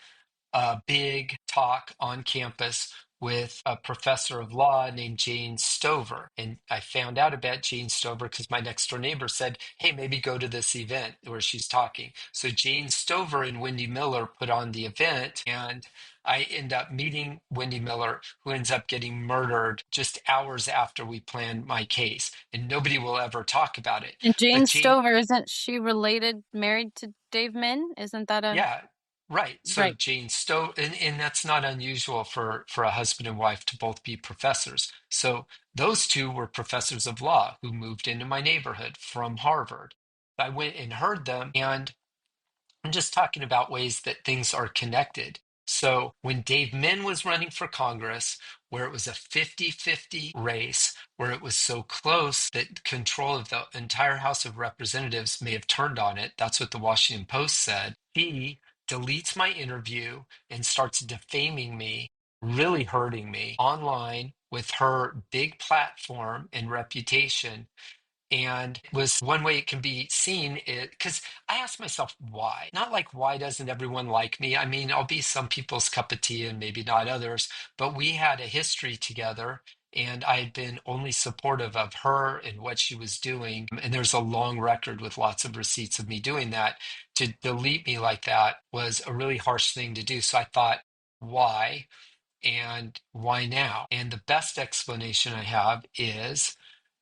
Speaker 2: a big talk on campus with a professor of law named Jane Stover. And I found out about Jane Stover because my next door neighbor said, hey, maybe go to this event where she's talking. So Jane Stover and Wendy Miller put on the event, and I end up meeting Wendy Miller, who ends up getting murdered just hours after we planned my case. And nobody will ever talk about it.
Speaker 1: And Jane
Speaker 2: But Jane,
Speaker 1: Stover, isn't she related, married to Dave Min? Isn't that a
Speaker 2: yeah, right. So
Speaker 1: right?
Speaker 2: Jane Stowe, and that's not unusual for a husband and wife to both be professors. So those two were professors of law who moved into my neighborhood from Harvard. I went and heard them, and I'm just talking about ways that things are connected. So when Dave Min was running for Congress, where it was a 50-50 race, where it was so close that control of the entire House of Representatives may have turned on it, that's what the Washington Post said, he deletes my interview and starts defaming me, really hurting me online with her big platform and reputation. And it was one way it can be seen, it because I asked myself why. Not like, why doesn't everyone like me? I mean, I'll be some people's cup of tea and maybe not others, but we had a history together. And I had been only supportive of her and what she was doing. And there's a long record with lots of receipts of me doing that. To delete me like that was a really harsh thing to do. So I thought, why? And why now? And the best explanation I have is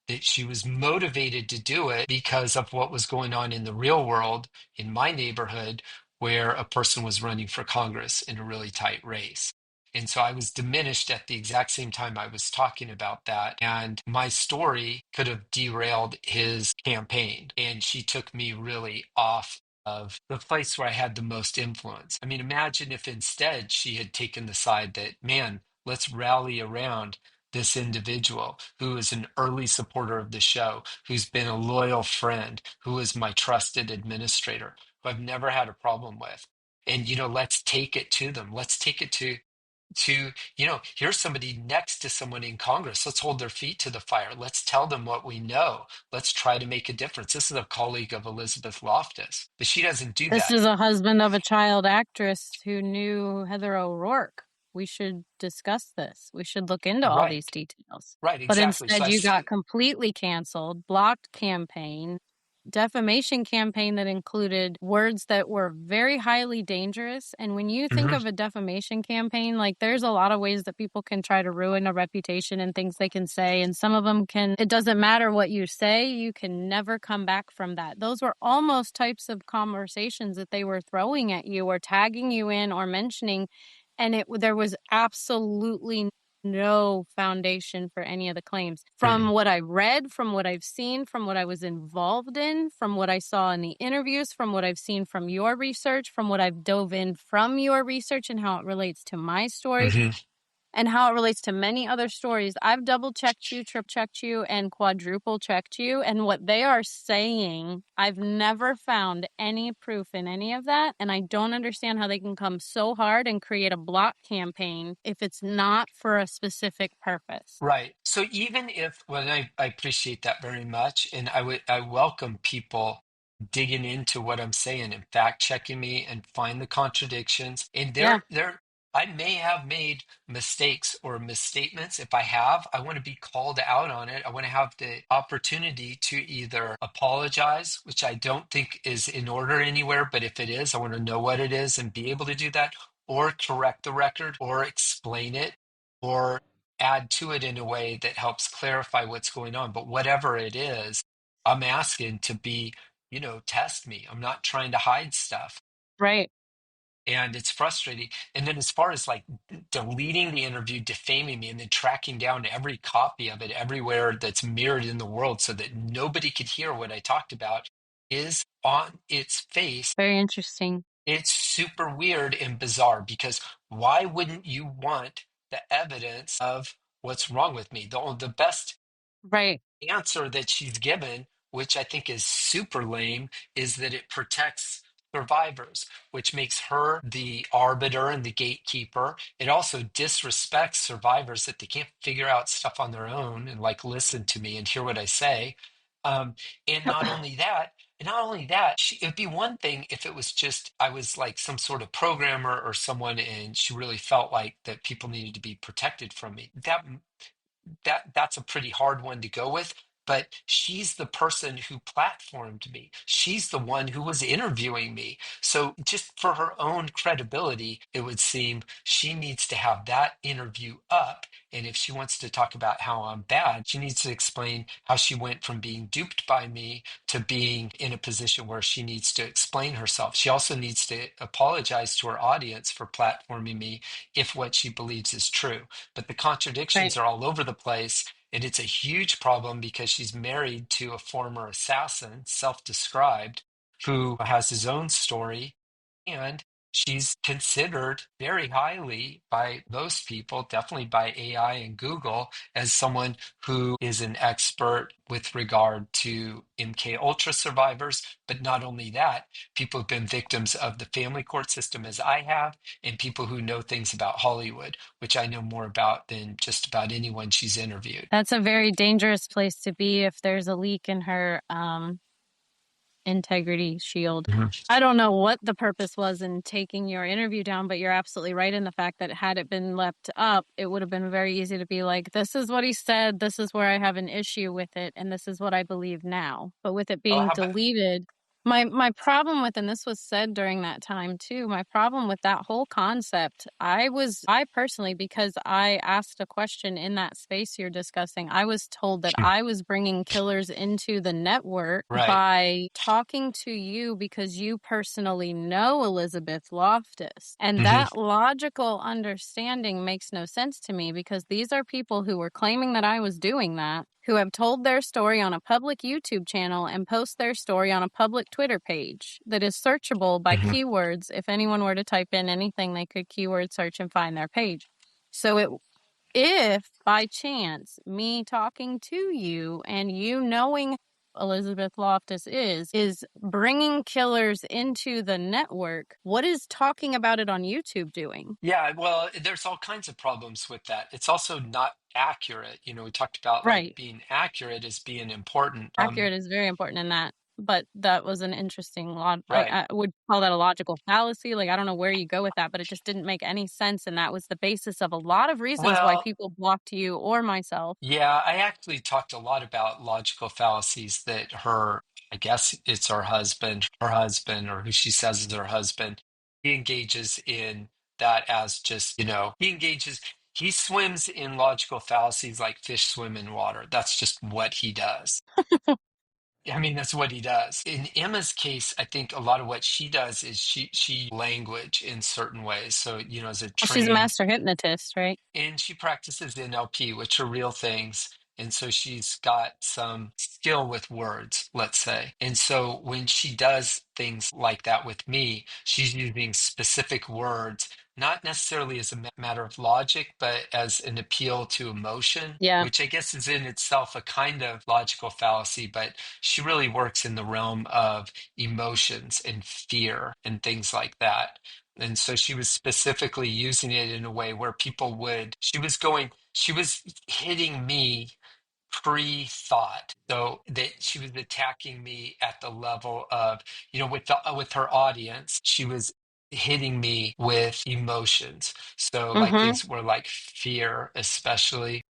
Speaker 2: that she was motivated to do it because of what was going on in the real world in my neighborhood, where a person was running for Congress in a really tight race. And so I was diminished at the exact same time I was talking about that. And my story could have derailed his campaign. And she took me really off of the place where I had the most influence. I mean, imagine if instead she had taken the side that, man, let's rally around this individual who is an early supporter of the show, who's been a loyal friend, who is my trusted administrator, who I've never had a problem with. And, let's take it to them. Let's take it to, here's somebody next to someone in Congress. Let's hold their feet to the fire. Let's tell them what we know. Let's try to make a difference. This is a colleague of Elizabeth Loftus, but she doesn't do
Speaker 1: This
Speaker 2: that.
Speaker 1: is a husband of a child actress who knew Heather O'Rourke. We should discuss this. We should look into all these
Speaker 2: Right,
Speaker 1: details.
Speaker 2: right,
Speaker 1: But
Speaker 2: exactly. So
Speaker 1: instead, you got completely canceled, blocked campaign, defamation campaign that included words that were very highly dangerous. And when you think
Speaker 2: Mhm,
Speaker 1: of a defamation campaign, like there's a lot of ways that people can try to ruin a reputation and things they can say. And some of them can, it doesn't matter what you say, you can never come back from that. Those were almost types of conversations that they were throwing at you or tagging you in or mentioning. And there was absolutely no foundation for any of the claims. From
Speaker 2: mhm.
Speaker 1: what I read, from what I've seen, from what I was involved in, from what I saw in the interviews, from what I've seen from your research, from what I've dove in from your research and how it relates to my story
Speaker 2: Mhm.
Speaker 1: and how it relates to many other stories. I've double checked you, triple checked you, and quadruple checked you. And what they are saying, I've never found any proof in any of that. And I don't understand how they can come so hard and create a block campaign if it's not for a specific purpose.
Speaker 2: Right. So even if, well, I appreciate that very much, and I welcome people digging into what I'm saying and fact checking me and find the contradictions. And
Speaker 1: Yeah,
Speaker 2: I may have made mistakes or misstatements. If I have, I want to be called out on it. I want to have the opportunity to either apologize, which I don't think is in order anywhere, but if it is, I want to know what it is and be able to do that, or correct the record, or explain it, or add to it in a way that helps clarify what's going on. But whatever it is, I'm asking to be, test me. I'm not trying to hide stuff.
Speaker 1: right.
Speaker 2: And it's frustrating. And then as far as like deleting the interview, defaming me, and then tracking down every copy of it everywhere that's mirrored in the world so that nobody could hear what I talked about is on its face.
Speaker 1: Very interesting.
Speaker 2: It's super weird and bizarre because why wouldn't you want the evidence of what's wrong with me? The best
Speaker 1: Right,
Speaker 2: answer that she's given, which I think is super lame, is that it protects survivors, which makes her the arbiter and the gatekeeper. It also disrespects survivors that they can't figure out stuff on their own and like listen to me and hear what I say. Um, and not only that, it'd be one thing if it was just I was like some sort of programmer or someone, and she really felt like that people needed to be protected from me. That's a pretty hard one to go with, but she's the person who platformed me. She's the one who was interviewing me. So just for her own credibility, it would seem she needs to have that interview up. And if she wants to talk about how I'm bad, she needs to explain how she went from being duped by me to being in a position where she needs to explain herself. She also needs to apologize to her audience for platforming me if what she believes is true. But the
Speaker 1: right.
Speaker 2: contradictions are all over the place. And it's a huge problem because she's married to a former assassin, self described, who has his own story. And she's considered very highly by most people, definitely by AI and Google, as someone who is an expert with regard to MK Ultra survivors. But not only that, people have been victims of the family court system as I have, and people who know things about Hollywood, which I know more about than just about anyone she's interviewed.
Speaker 1: That's a very dangerous place to be if there's a leak in her integrity shield.
Speaker 2: Mhm.
Speaker 1: I don't know what the purpose was in taking your interview down, but you're absolutely right in the fact that had it been left up, it would have been very easy to be like, this is what he said, this is where I have an issue with it, and this is what I believe now. But with it
Speaker 2: Oh,
Speaker 1: being
Speaker 2: how about
Speaker 1: deleted, my problem with, and this was said during that time too, my problem with that whole concept, I personally, because I asked a question in that space you're discussing, I was told that I was bringing killers into the network
Speaker 2: right?
Speaker 1: by talking to you because you personally know Elizabeth Loftus. And
Speaker 2: Hmm.
Speaker 1: that logical understanding makes no sense to me because these are people who were claiming that I was doing that, who have told their story on a public YouTube channel and post their story on a public Twitter page that is searchable by
Speaker 2: Hmm.
Speaker 1: keywords. If anyone were to type in anything, they could keyword search and find their page. So if by chance me talking to you and you knowing Elizabeth Loftus is bringing killers into the network, what is talking about it on YouTube doing?
Speaker 2: Yeah, well, there's all kinds of problems with that. It's also not accurate. We talked about like
Speaker 1: Right.
Speaker 2: being accurate as being important.
Speaker 1: Accurate is very important in that. But that was an interesting
Speaker 2: Right.
Speaker 1: I would call that a logical fallacy. Like, I don't know where you go with that, but it just didn't make any sense. And that was the basis of a lot of reasons why
Speaker 2: Well,
Speaker 1: people blocked you or myself.
Speaker 2: yeah, I actually talked a lot about logical fallacies that I guess it's her husband, or who she says is her husband, he engages in that as just, he swims in logical fallacies like fish swim in water. That's just what he does. I mean, that's what he does. In Emma's case, I think a lot of what she does is she language in certain ways. So, as a
Speaker 1: Well, she's a
Speaker 2: trained
Speaker 1: master hypnotist, right?
Speaker 2: and she practices NLP, which are real things. And so she's got some skill with words, let's say. And so when she does things like that with me, she's using specific words, not necessarily as a matter of logic, but as an appeal to emotion,
Speaker 1: Yeah.
Speaker 2: which I guess is in itself a kind of logical fallacy, but she really works in the realm of emotions and fear and things like that. And so she was specifically using it in a way where she was hitting me pre-thought. So that she was attacking me at the level of, with her audience, she was hitting me with emotions. So like
Speaker 1: Mm-hmm.
Speaker 2: things were like fear, especially,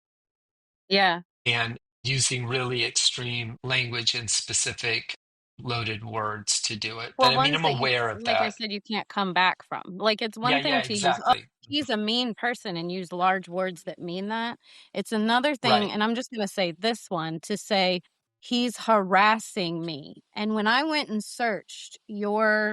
Speaker 1: Yeah.
Speaker 2: and using really extreme language and specific loaded words to do it. But
Speaker 1: Well,
Speaker 2: I mean,
Speaker 1: ones
Speaker 2: I'm
Speaker 1: that you,
Speaker 2: aware of
Speaker 1: like I
Speaker 2: that.
Speaker 1: said, you can't come back from. Like, it's
Speaker 2: Yeah,
Speaker 1: one
Speaker 2: yeah,
Speaker 1: thing to use, oh,
Speaker 2: exactly.
Speaker 1: he's a mean person and use large words that mean that. It's another thing,
Speaker 2: Right.
Speaker 1: and I'm just going to say this one to say, he's harassing me. And when I went and searched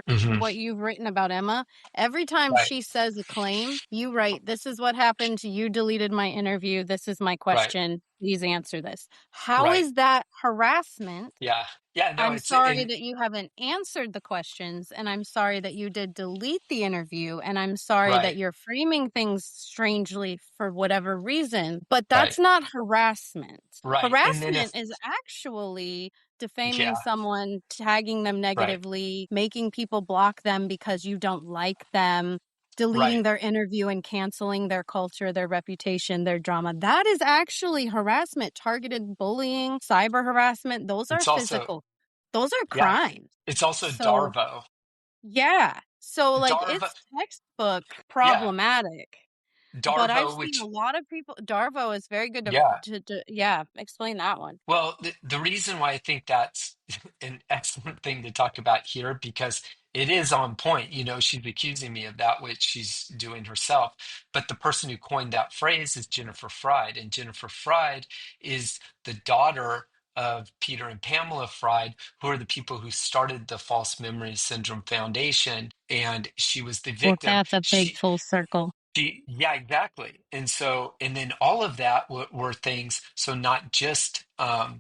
Speaker 2: Hmm.
Speaker 1: what you've written about Emma, every time
Speaker 2: Right.
Speaker 1: she says a claim, you write, this is what happened. You deleted my interview. This is my
Speaker 2: Right.
Speaker 1: question. Please answer this. How
Speaker 2: Right.
Speaker 1: is that harassment?
Speaker 2: Yeah. Yeah. No,
Speaker 1: I'm
Speaker 2: it's
Speaker 1: sorry
Speaker 2: in
Speaker 1: that you haven't answered the questions, and I'm sorry that you did delete the interview, and I'm sorry that
Speaker 2: right.
Speaker 1: you're framing things strangely for whatever reason, but
Speaker 2: Right.
Speaker 1: that's not harassment.
Speaker 2: Right. And then
Speaker 1: Harassment
Speaker 2: if,
Speaker 1: is actually defaming
Speaker 2: yeah.
Speaker 1: someone, tagging them
Speaker 2: Right.
Speaker 1: negatively, making people block them because you don't like them, deleting
Speaker 2: Right.
Speaker 1: their interview and canceling their culture, their reputation, their drama. That is actually harassment, targeted bullying, cyber harassment. Those are
Speaker 2: It's also,
Speaker 1: physical, those are
Speaker 2: yeah.
Speaker 1: crimes.
Speaker 2: It's also
Speaker 1: So,
Speaker 2: Darvo.
Speaker 1: yeah. So, like,
Speaker 2: Darvo.
Speaker 1: it's textbook
Speaker 2: Yeah.
Speaker 1: problematic. But I've
Speaker 2: Darvo,
Speaker 1: seen a
Speaker 2: which,
Speaker 1: lot of people. Darvo is very good
Speaker 2: yeah.
Speaker 1: yeah, explain that one.
Speaker 2: Well, the reason why I think that's an excellent thing to talk about here, because it is on point. She's accusing me of that, which she's doing herself. But the person who coined that phrase is Jennifer Fried. And Jennifer Fried is the daughter of Peter and Pamela Fried, who are the people who started the False Memory Syndrome Foundation. And she was the
Speaker 1: Well,
Speaker 2: victim.
Speaker 1: that's a big full circle.
Speaker 2: Yeah, exactly. And so, and then all of that were things. So not just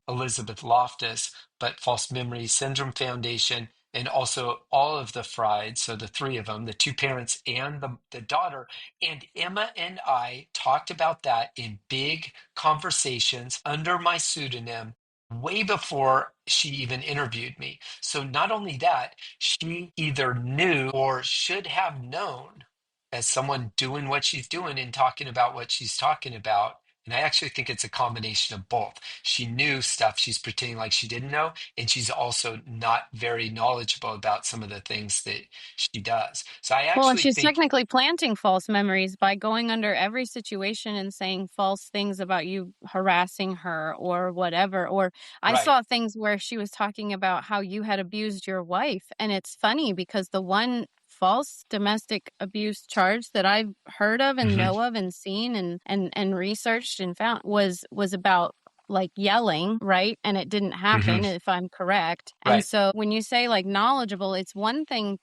Speaker 2: Elizabeth Loftus, but False Memory Syndrome Foundation, and also all of the Frieds. So the three of them, the two parents and the daughter. And Emma and I talked about that in big conversations under my pseudonym way before she even interviewed me. So not only that, she either knew or should have known, as someone doing what she's doing and talking about what she's talking about, And I actually think it's a combination of both. She knew stuff she's pretending like she didn't know, and she's also not very knowledgeable about some of the things that she does. So I
Speaker 1: Well, and
Speaker 2: actually
Speaker 1: she's
Speaker 2: think,
Speaker 1: technically planting false memories by going under every situation and saying false things about you harassing her or whatever. Or I
Speaker 2: right.
Speaker 1: saw things where she was talking about how you had abused your wife. And it's funny because the one false domestic abuse charge that I've heard of and
Speaker 2: Hmm.
Speaker 1: know of and seen and researched and found was about like yelling, right? And it didn't
Speaker 2: Hmm.
Speaker 1: happen, if I'm correct. And
Speaker 2: Right.
Speaker 1: so when you say like knowledgeable, it's one thing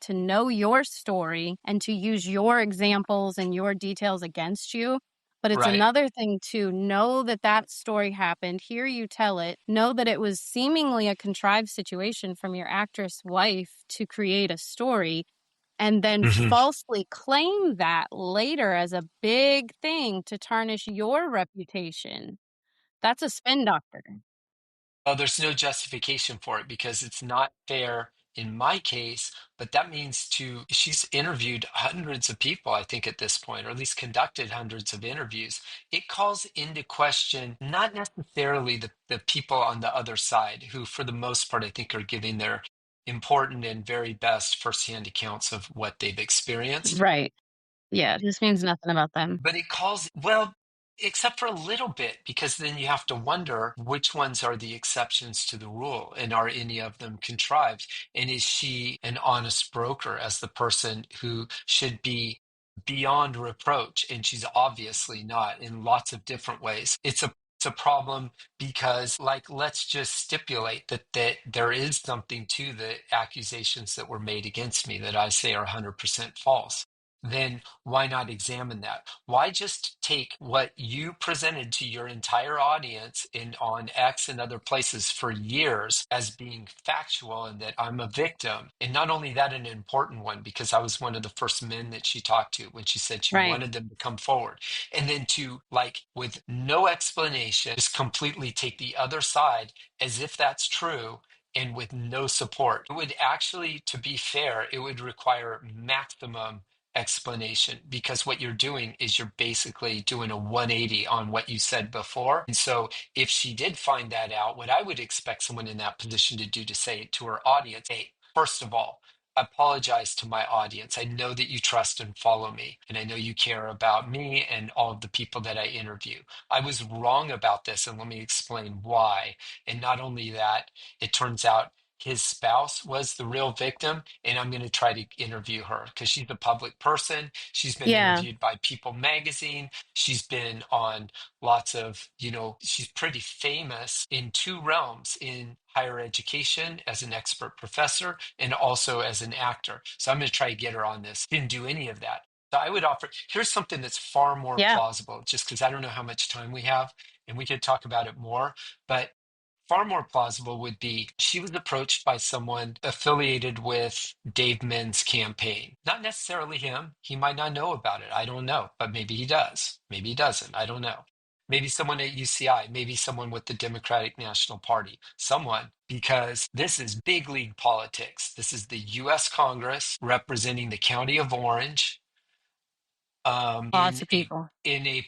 Speaker 1: to know your story and to use your examples and your details against you. But it's
Speaker 2: Right.
Speaker 1: another thing to know that that story happened, hear you tell it, know that it was seemingly a contrived situation from your actress wife to create a story, and then
Speaker 2: Hmm.
Speaker 1: falsely claim that later as a big thing to tarnish your reputation. That's a spin doctor.
Speaker 2: Well, there's no justification for it because it's not fair in my case, but that means she's interviewed hundreds of people, I think, at this point, or at least conducted hundreds of interviews. It calls into question not necessarily the people on the other side, who, for the most part, I think are giving their important and very best firsthand accounts of what they've experienced.
Speaker 1: Right. Yeah, this means nothing about them.
Speaker 2: But it calls, well, except for a little bit, because then you have to wonder which ones are the exceptions to the rule and are any of them contrived? And is she an honest broker as the person who should be beyond reproach? And she's obviously not in lots of different ways. It's a problem because, like, let's just stipulate that there is something to the accusations that were made against me that I say are 100% false. Then why not examine that? Why just take what you presented to your entire audience in on X and other places for years as being factual and that I'm a victim? And not only that, an important one, because I was one of the first men that she talked to when she said she
Speaker 1: Right.
Speaker 2: wanted them to come forward. And then to, like, with no explanation, just completely take the other side as if that's true and with no support. It would actually, to be fair, it would require maximum explanation, because what you're doing is you're basically doing a 180 on what you said before. And so if she did find that out, what I would expect someone in that position to do to say to her audience, hey, first of all, apologize to my audience. I know that you trust and follow me, and I know you care about me and all of the people that I interview. I was wrong about this, and let me explain why. And not only that, it turns out his spouse was the real victim, and I'm going to try to interview her because she's a public person. She's been
Speaker 1: Yeah.
Speaker 2: interviewed by People magazine. She's been on lots of, she's pretty famous in two realms, in higher education as an expert professor and also as an actor. So I'm going to try to get her on this. Didn't do any of that. So I would offer, here's something that's far more
Speaker 1: Yeah.
Speaker 2: plausible, just because I don't know how much time we have and we could talk about it more. But far more plausible would be she was approached by someone affiliated with Dave Men's campaign. Not necessarily him. He might not know about it. I don't know. But maybe he does. Maybe he doesn't. I don't know. Maybe someone at UCI, maybe someone with the Democratic National Party, someone, because this is big league politics. This is the US Congress representing the county of Orange,
Speaker 1: Lots
Speaker 2: in
Speaker 1: of
Speaker 2: a
Speaker 1: people.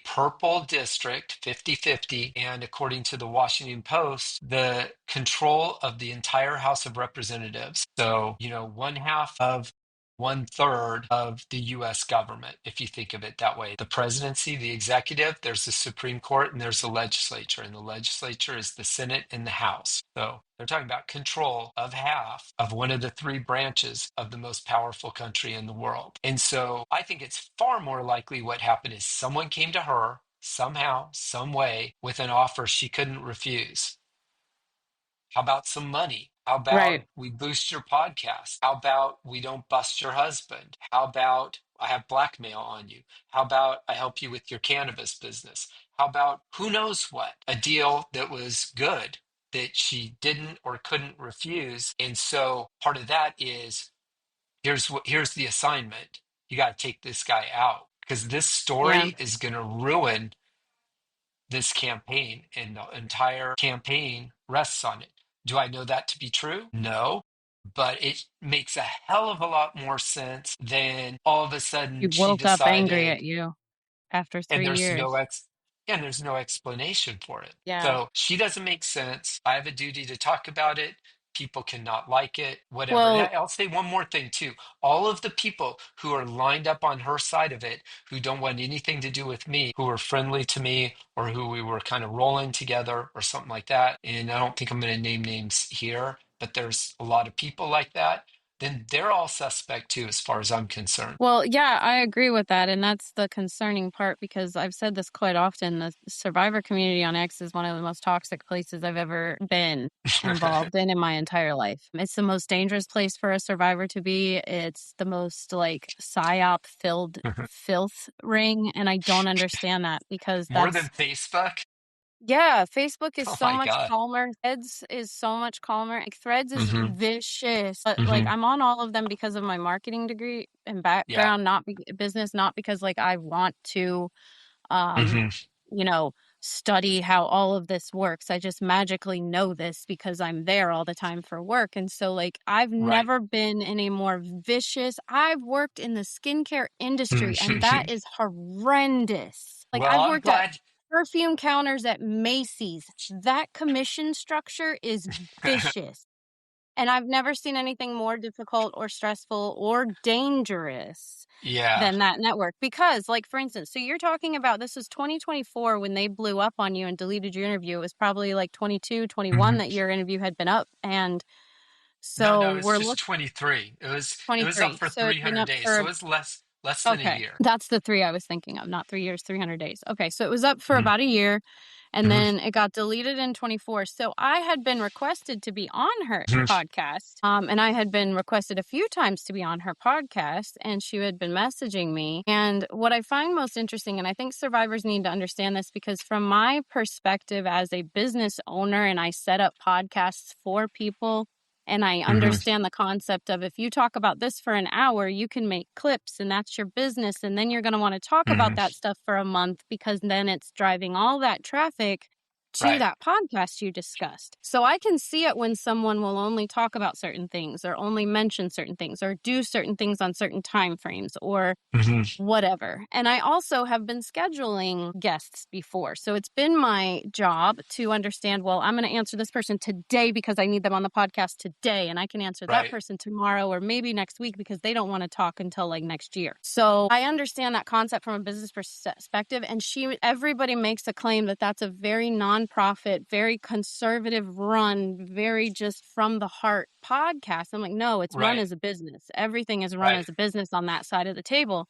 Speaker 2: purple district, 50-50, and according to the Washington Post, the control of the entire House of Representatives. So, one half of one third of the US government, if you think of it that way. The presidency, the executive, there's the Supreme Court, and there's the legislature. And the legislature is the Senate and the House. So they're talking about control of half of one of the three branches of the most powerful country in the world. And so I think it's far more likely what happened is someone came to her somehow, some way, with an offer she couldn't refuse. How about some money? How about
Speaker 1: Right.
Speaker 2: we boost your podcast? How about we don't bust your husband? How about I have blackmail on you? How about I help you with your cannabis business? How about who knows what? A deal that was good that she didn't or couldn't refuse. And so part of that is here's the assignment. You got to take this guy out because this
Speaker 1: Yeah.
Speaker 2: story is going to ruin this campaign, and the entire campaign rests on it. Do I know that to be true? No. But it makes a hell of a lot more sense than all of a
Speaker 1: He
Speaker 2: sudden she
Speaker 1: woke up angry
Speaker 2: decided,
Speaker 1: at you after
Speaker 2: and
Speaker 1: 3 years.
Speaker 2: and there's no explanation for it.
Speaker 1: Yeah.
Speaker 2: So she doesn't make sense. I have a duty to talk about it. People cannot like it, whatever. And
Speaker 1: Well,
Speaker 2: I'll say one more thing too. All of the people who are lined up on her side of it, who don't want anything to do with me, who are friendly to me, or who we were kind of rolling together or something like that. And I don't think I'm going to name names here, but there's a lot of people like that. Then they're all suspect too, as far as I'm concerned.
Speaker 1: well, yeah, I agree with that. And that's the concerning part because I've said this quite often. The survivor community on X is one of the most toxic places I've ever been involved in my entire life. It's the most dangerous place for a survivor to be. It's the most like psyop filled filth ring. And I don't understand that because
Speaker 2: More than
Speaker 1: that's
Speaker 2: Facebook.
Speaker 1: yeah, Facebook is
Speaker 2: Oh
Speaker 1: so
Speaker 2: my
Speaker 1: much
Speaker 2: God.
Speaker 1: calmer. Threads is so much calmer. Like, Threads is
Speaker 2: Hmm.
Speaker 1: vicious. But like
Speaker 2: Hmm.
Speaker 1: I'm on all of them because of my marketing degree and
Speaker 2: Yeah.
Speaker 1: background, not business, not because like I want to um,
Speaker 2: Hmm.
Speaker 1: you know, study how all of this works. I just magically know this because I'm there all the time for work. And so like I've
Speaker 2: Right.
Speaker 1: never been in a more vicious. I've worked in the skincare industry and that is horrendous. Like
Speaker 2: Well,
Speaker 1: I've
Speaker 2: I'm
Speaker 1: worked at
Speaker 2: glad.
Speaker 1: perfume counters at Macy's. That commission structure is vicious. And I've never seen anything more difficult or stressful or dangerous
Speaker 2: Yeah.
Speaker 1: than that network. Because, like, for instance, so you're talking about this was 2024 when they blew up on you and deleted your interview. It was probably like 22, 21
Speaker 2: Hmm.
Speaker 1: that your interview had been up. And
Speaker 2: No,
Speaker 1: so
Speaker 2: no, it's
Speaker 1: we're
Speaker 2: just
Speaker 1: looking
Speaker 2: 23. It was up
Speaker 1: 23.
Speaker 2: for
Speaker 1: So it'd been
Speaker 2: 300
Speaker 1: up
Speaker 2: days. So
Speaker 1: for
Speaker 2: it was less than a
Speaker 1: okay,
Speaker 2: year.
Speaker 1: that's the 3 I was thinking of, not 3 years, 300 days. Okay, so it was up for
Speaker 2: Hmm.
Speaker 1: about a year, and
Speaker 2: Hmm.
Speaker 1: then it got deleted in 24. So I had been requested to be on her podcast, and I had been requested a few times to be on her podcast, and she had been messaging me. And what I find most interesting, and I think survivors need to understand this because from my perspective as a business owner, and I set up podcasts for people, and I
Speaker 2: Hmm.
Speaker 1: understand the concept of if you talk about this for an hour, you can make clips and that's your business. And then you're going to want to talk about
Speaker 2: Hmm.
Speaker 1: that stuff for a month because then it's driving all that traffic to
Speaker 2: Right.
Speaker 1: that podcast you discussed. So I can see it when someone will only talk about certain things or only mention certain things or do certain things on certain time frames or
Speaker 2: Hmm.
Speaker 1: whatever. And I also have been scheduling guests before. So it's been my job to understand, well, I'm going to answer this person today because I need them on the podcast today. And I can answer that
Speaker 2: Right.
Speaker 1: person tomorrow or maybe next week because they don't want to talk until like next year. So I understand that concept from a business perspective. And everybody makes a claim that that's a very nonprofit, very conservative run, very just from the heart podcast. I'm like, no, it's run
Speaker 2: Right.
Speaker 1: as a business. Everything is run
Speaker 2: Right.
Speaker 1: as a business on that side of the table.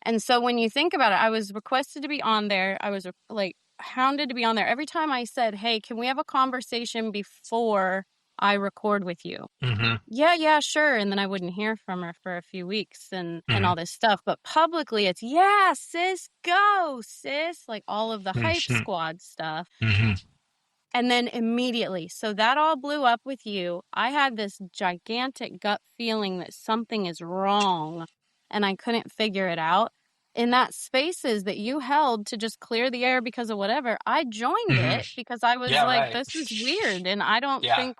Speaker 1: And so when you think about it, I was requested to be on there. I was like hounded to be on there. Every time I said, "Hey, can we have a conversation before I record with you?"
Speaker 2: Hmm.
Speaker 1: Yeah, yeah, sure. And then I wouldn't hear from her for a few weeks and
Speaker 2: Hmm.
Speaker 1: all this stuff. But publicly it's, "Yeah, sis, go, sis." Like all of the hype
Speaker 2: Hmm.
Speaker 1: squad stuff.
Speaker 2: Hmm.
Speaker 1: And then immediately, so that all blew up with you. I had this gigantic gut feeling that something is wrong and I couldn't figure it out. In that spaces that you held to just clear the air because of whatever, I joined
Speaker 2: Hmm.
Speaker 1: it because I was
Speaker 2: Yeah.
Speaker 1: like,
Speaker 2: Right.
Speaker 1: this is weird. And I don't
Speaker 2: Yeah.
Speaker 1: think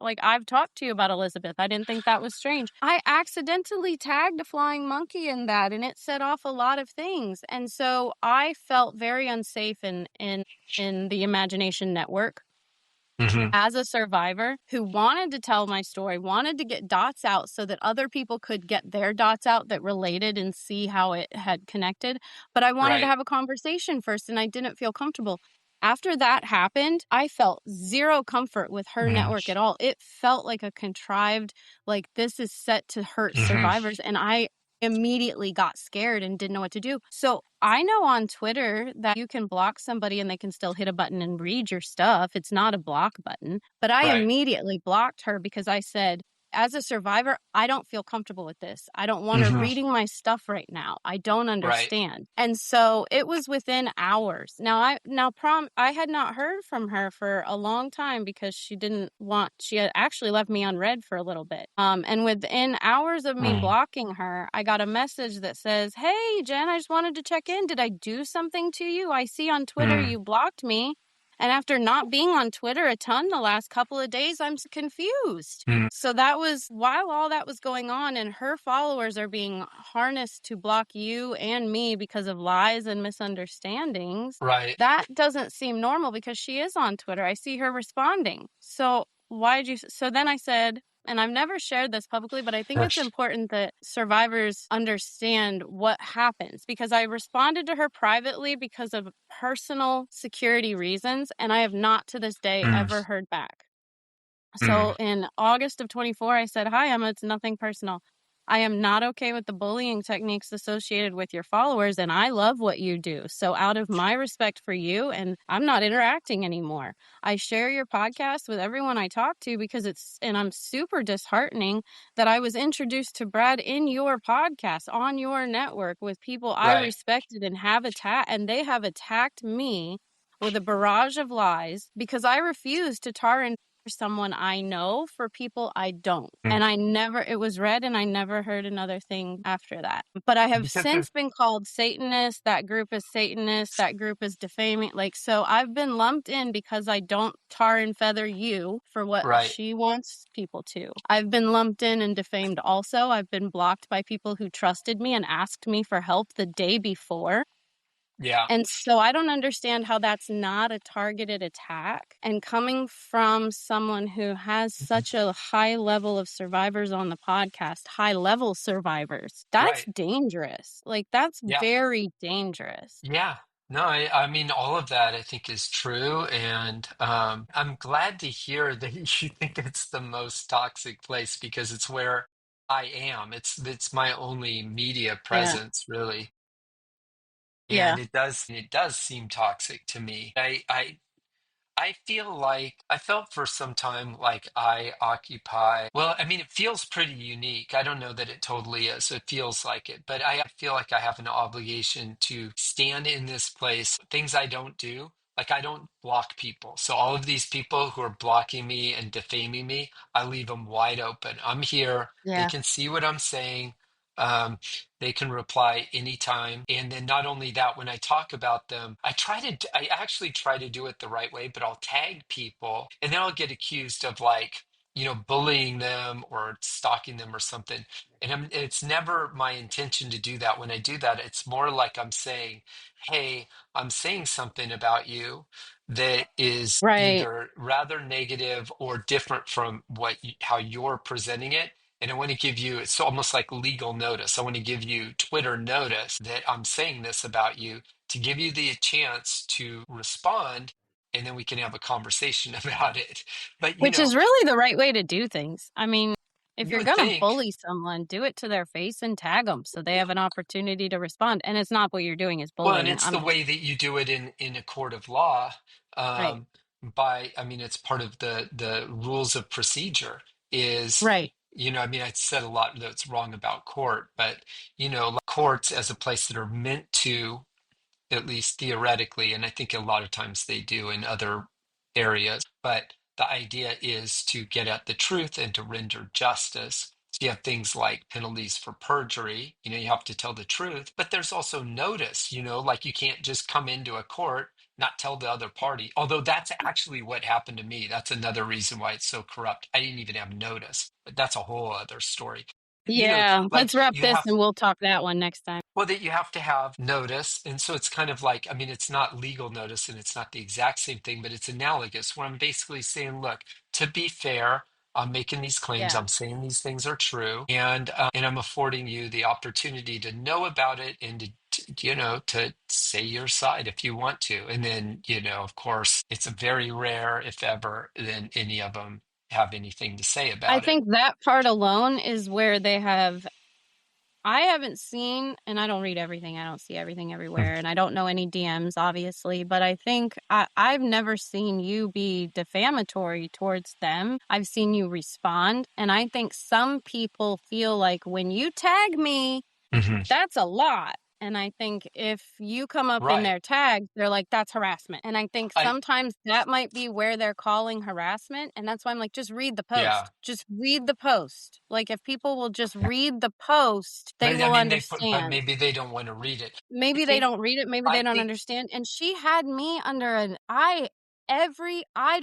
Speaker 1: like, I've talked to you about Elizabeth. I didn't think that was strange. I accidentally tagged a flying monkey in that and it set off a lot of things. And so I felt very unsafe in the Imagination Network
Speaker 2: Hmm.
Speaker 1: as a survivor who wanted to tell my story, wanted to get dots out so that other people could get their dots out that related and see how it had connected. But I wanted to
Speaker 2: Right.
Speaker 1: have a conversation first and I didn't feel comfortable. After that happened, I felt zero comfort with her network
Speaker 2: Hmm.
Speaker 1: at all. It felt like a contrived, like this is set to hurt
Speaker 2: Hmm.
Speaker 1: survivors. And I immediately got scared and didn't know what to do. So I know on Twitter that you can block somebody and they can still hit a button and read your stuff. It's not a block button. But I
Speaker 2: Right.
Speaker 1: immediately blocked her because I said, as a survivor, I don't feel comfortable with this. I don't want her
Speaker 2: Hmm.
Speaker 1: reading my stuff right now. I don't
Speaker 2: Right.
Speaker 1: understand. And so it was within hours. I had not heard from her for a long time because she had actually left me unread for a little bit. And within hours of me
Speaker 2: Mm.
Speaker 1: blocking her, I got a message that says, "Hey, Jen, I just wanted to check in. Did I do something to you? I see on Twitter
Speaker 2: Mm.
Speaker 1: you blocked me." And after not being on Twitter a ton the last couple of days, I'm confused.
Speaker 2: Mm.
Speaker 1: So that was while all that was going on, and her followers are being harnessed to block you and me because of lies and misunderstandings.
Speaker 2: Right.
Speaker 1: That doesn't seem normal because she is on Twitter. I see her responding. So why did you? So then I said, and I've never shared this publicly, but I think it's important that survivors understand what happens, because I responded to her privately because of personal security reasons, and I have not to this day
Speaker 2: Mm,
Speaker 1: ever heard back.
Speaker 2: mm,
Speaker 1: So in August of 24, I said, "Hi, Emma, it's nothing personal. I am not okay with the bullying techniques associated with your followers, and I love what you do. So out of my respect for you, and I'm not interacting anymore. I share your podcast with everyone I talk to because and I'm super disheartening that I was introduced to Brad in your podcast on your network with people I
Speaker 2: right.
Speaker 1: respected and and they have attacked me with a barrage of lies because I refuse to tar and someone I know for people I don't."
Speaker 2: Mm.
Speaker 1: And it was read, and I never heard another thing after that. But I have
Speaker 2: Because there's
Speaker 1: since been called Satanist. That group is Satanist. That group is defaming. Like, so I've been lumped in because I don't tar and feather you for what
Speaker 2: right.
Speaker 1: she wants people to. I've been lumped in and defamed also. I've been blocked by people who trusted me and asked me for help the day before.
Speaker 2: Yeah.
Speaker 1: And so I don't understand how that's not a targeted attack. And coming from someone who has such a high level of survivors on the podcast, high level survivors, that's
Speaker 2: Right.
Speaker 1: dangerous. Like, that's
Speaker 2: Yeah.
Speaker 1: very dangerous.
Speaker 2: Yeah. No, I mean, all of that I think is true. And I'm glad to hear that you think it's the most toxic place because it's where I am. It's my only media
Speaker 1: Yeah.
Speaker 2: presence, really.
Speaker 1: Yeah.
Speaker 2: And it does seem toxic to me. I feel like I felt for some time like I occupy, well, I mean, it feels pretty unique. I don't know that it totally is. It feels like it, but I feel like I have an obligation to stand in this place. Things I don't do, like I don't block people. So all of these people who are blocking me and defaming me, I leave them wide open. I'm here. They
Speaker 1: Yeah.
Speaker 2: can see what I'm saying. Um, they can reply anytime. And then not only that, when I talk about them, I actually try to do it the right way, but I'll tag people and then I'll get accused of like, bullying them or stalking them or something. And it's never my intention to do that. When I do that, it's more like I'm saying, hey, I'm saying something about you that is
Speaker 1: Right.
Speaker 2: either rather negative or different from how you're presenting it. And I want to give you, it's almost like legal notice. I want to give you Twitter notice that I'm saying this about you to give you the chance to respond, and then we can have a conversation about it. But,
Speaker 1: Which is really the right way to do things. I mean, if
Speaker 2: you
Speaker 1: you're
Speaker 2: would
Speaker 1: going to
Speaker 2: think,
Speaker 1: bully someone, do it to their face and tag them so they have an opportunity to respond. And it's not what you're doing is
Speaker 2: well, and
Speaker 1: bullying.
Speaker 2: it's the
Speaker 1: I'm just
Speaker 2: way that you do it in a court of law.
Speaker 1: right.
Speaker 2: Um, I mean, it's part of the rules of procedure is,
Speaker 1: Right.
Speaker 2: I mean, I said a lot that's wrong about court, but, like courts as a place that are meant to, at least theoretically, and I think a lot of times they do in other areas. But the idea is to get at the truth and to render justice. So you have things like penalties for perjury, you have to tell the truth, but there's also notice, like you can't just come into a court, not tell the other party. Although that's actually what happened to me. That's another reason why it's so corrupt. I didn't even have notice, but that's a whole other story.
Speaker 1: Yeah.
Speaker 2: Like
Speaker 1: Let's wrap
Speaker 2: you
Speaker 1: this
Speaker 2: have
Speaker 1: and we'll talk that one next time.
Speaker 2: well, that you have to have notice. And so it's kind of like, I mean, it's not legal notice and it's not the exact same thing, but it's analogous where I'm basically saying, look, to be fair, I'm making these claims,
Speaker 1: Yeah.
Speaker 2: I'm saying these things are true, and I'm affording you the opportunity to know about it and to say your side if you want to. And then, of course, it's very rare, if ever, then any of them have anything to say
Speaker 1: I
Speaker 2: about it.
Speaker 1: think that part alone is where I haven't seen, and I don't read everything. I don't see everything everywhere. And I don't know any DMs, obviously, but I think I've never seen you be defamatory towards them. I've seen you respond. And I think some people feel like when you tag me,
Speaker 2: Mhm.
Speaker 1: that's a lot. And I think if you come up in
Speaker 2: Right.
Speaker 1: their tags, they're like, that's harassment. And I think
Speaker 2: I,
Speaker 1: sometimes that might be where they're calling harassment. And that's why I'm like, just read the
Speaker 2: yeah.
Speaker 1: post. Just read the post. Like, if people will just read the post, they
Speaker 2: But I
Speaker 1: will
Speaker 2: mean, but
Speaker 1: understand.
Speaker 2: maybe they don't want to read it. I
Speaker 1: Maybe they
Speaker 2: think,
Speaker 1: don't read it. Maybe they
Speaker 2: I
Speaker 1: don't
Speaker 2: think,
Speaker 1: understand. And she had me under I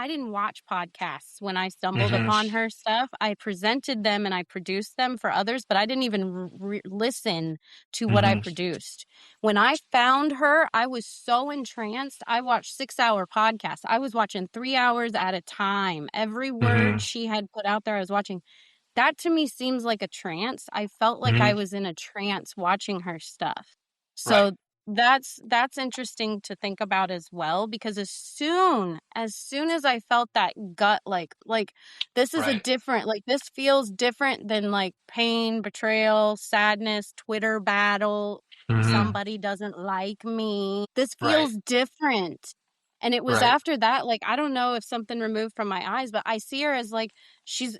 Speaker 1: didn't watch podcasts when I stumbled
Speaker 2: Hmm.
Speaker 1: upon her stuff. I presented them and I produced them for others, but I didn't even listen to what I
Speaker 2: Hmm.
Speaker 1: produced. When I found her, I was so entranced. I watched 6-hour podcasts. I was watching 3 hours at a time. Every
Speaker 2: Hmm.
Speaker 1: word she had put out there, I was watching. That to me seems like a trance. I felt like
Speaker 2: Hmm.
Speaker 1: I was in a trance watching her stuff.
Speaker 2: Right.
Speaker 1: So that's interesting to think about as well, because as soon as I felt that gut, like this is a
Speaker 2: Right.
Speaker 1: different, like this feels different than like pain, betrayal, sadness, Twitter battle,
Speaker 2: Hmm.
Speaker 1: somebody doesn't like me. This
Speaker 2: Right.
Speaker 1: feels different. And it was
Speaker 2: Right.
Speaker 1: after that, like, I don't know if something removed from my eyes, but I see her as like,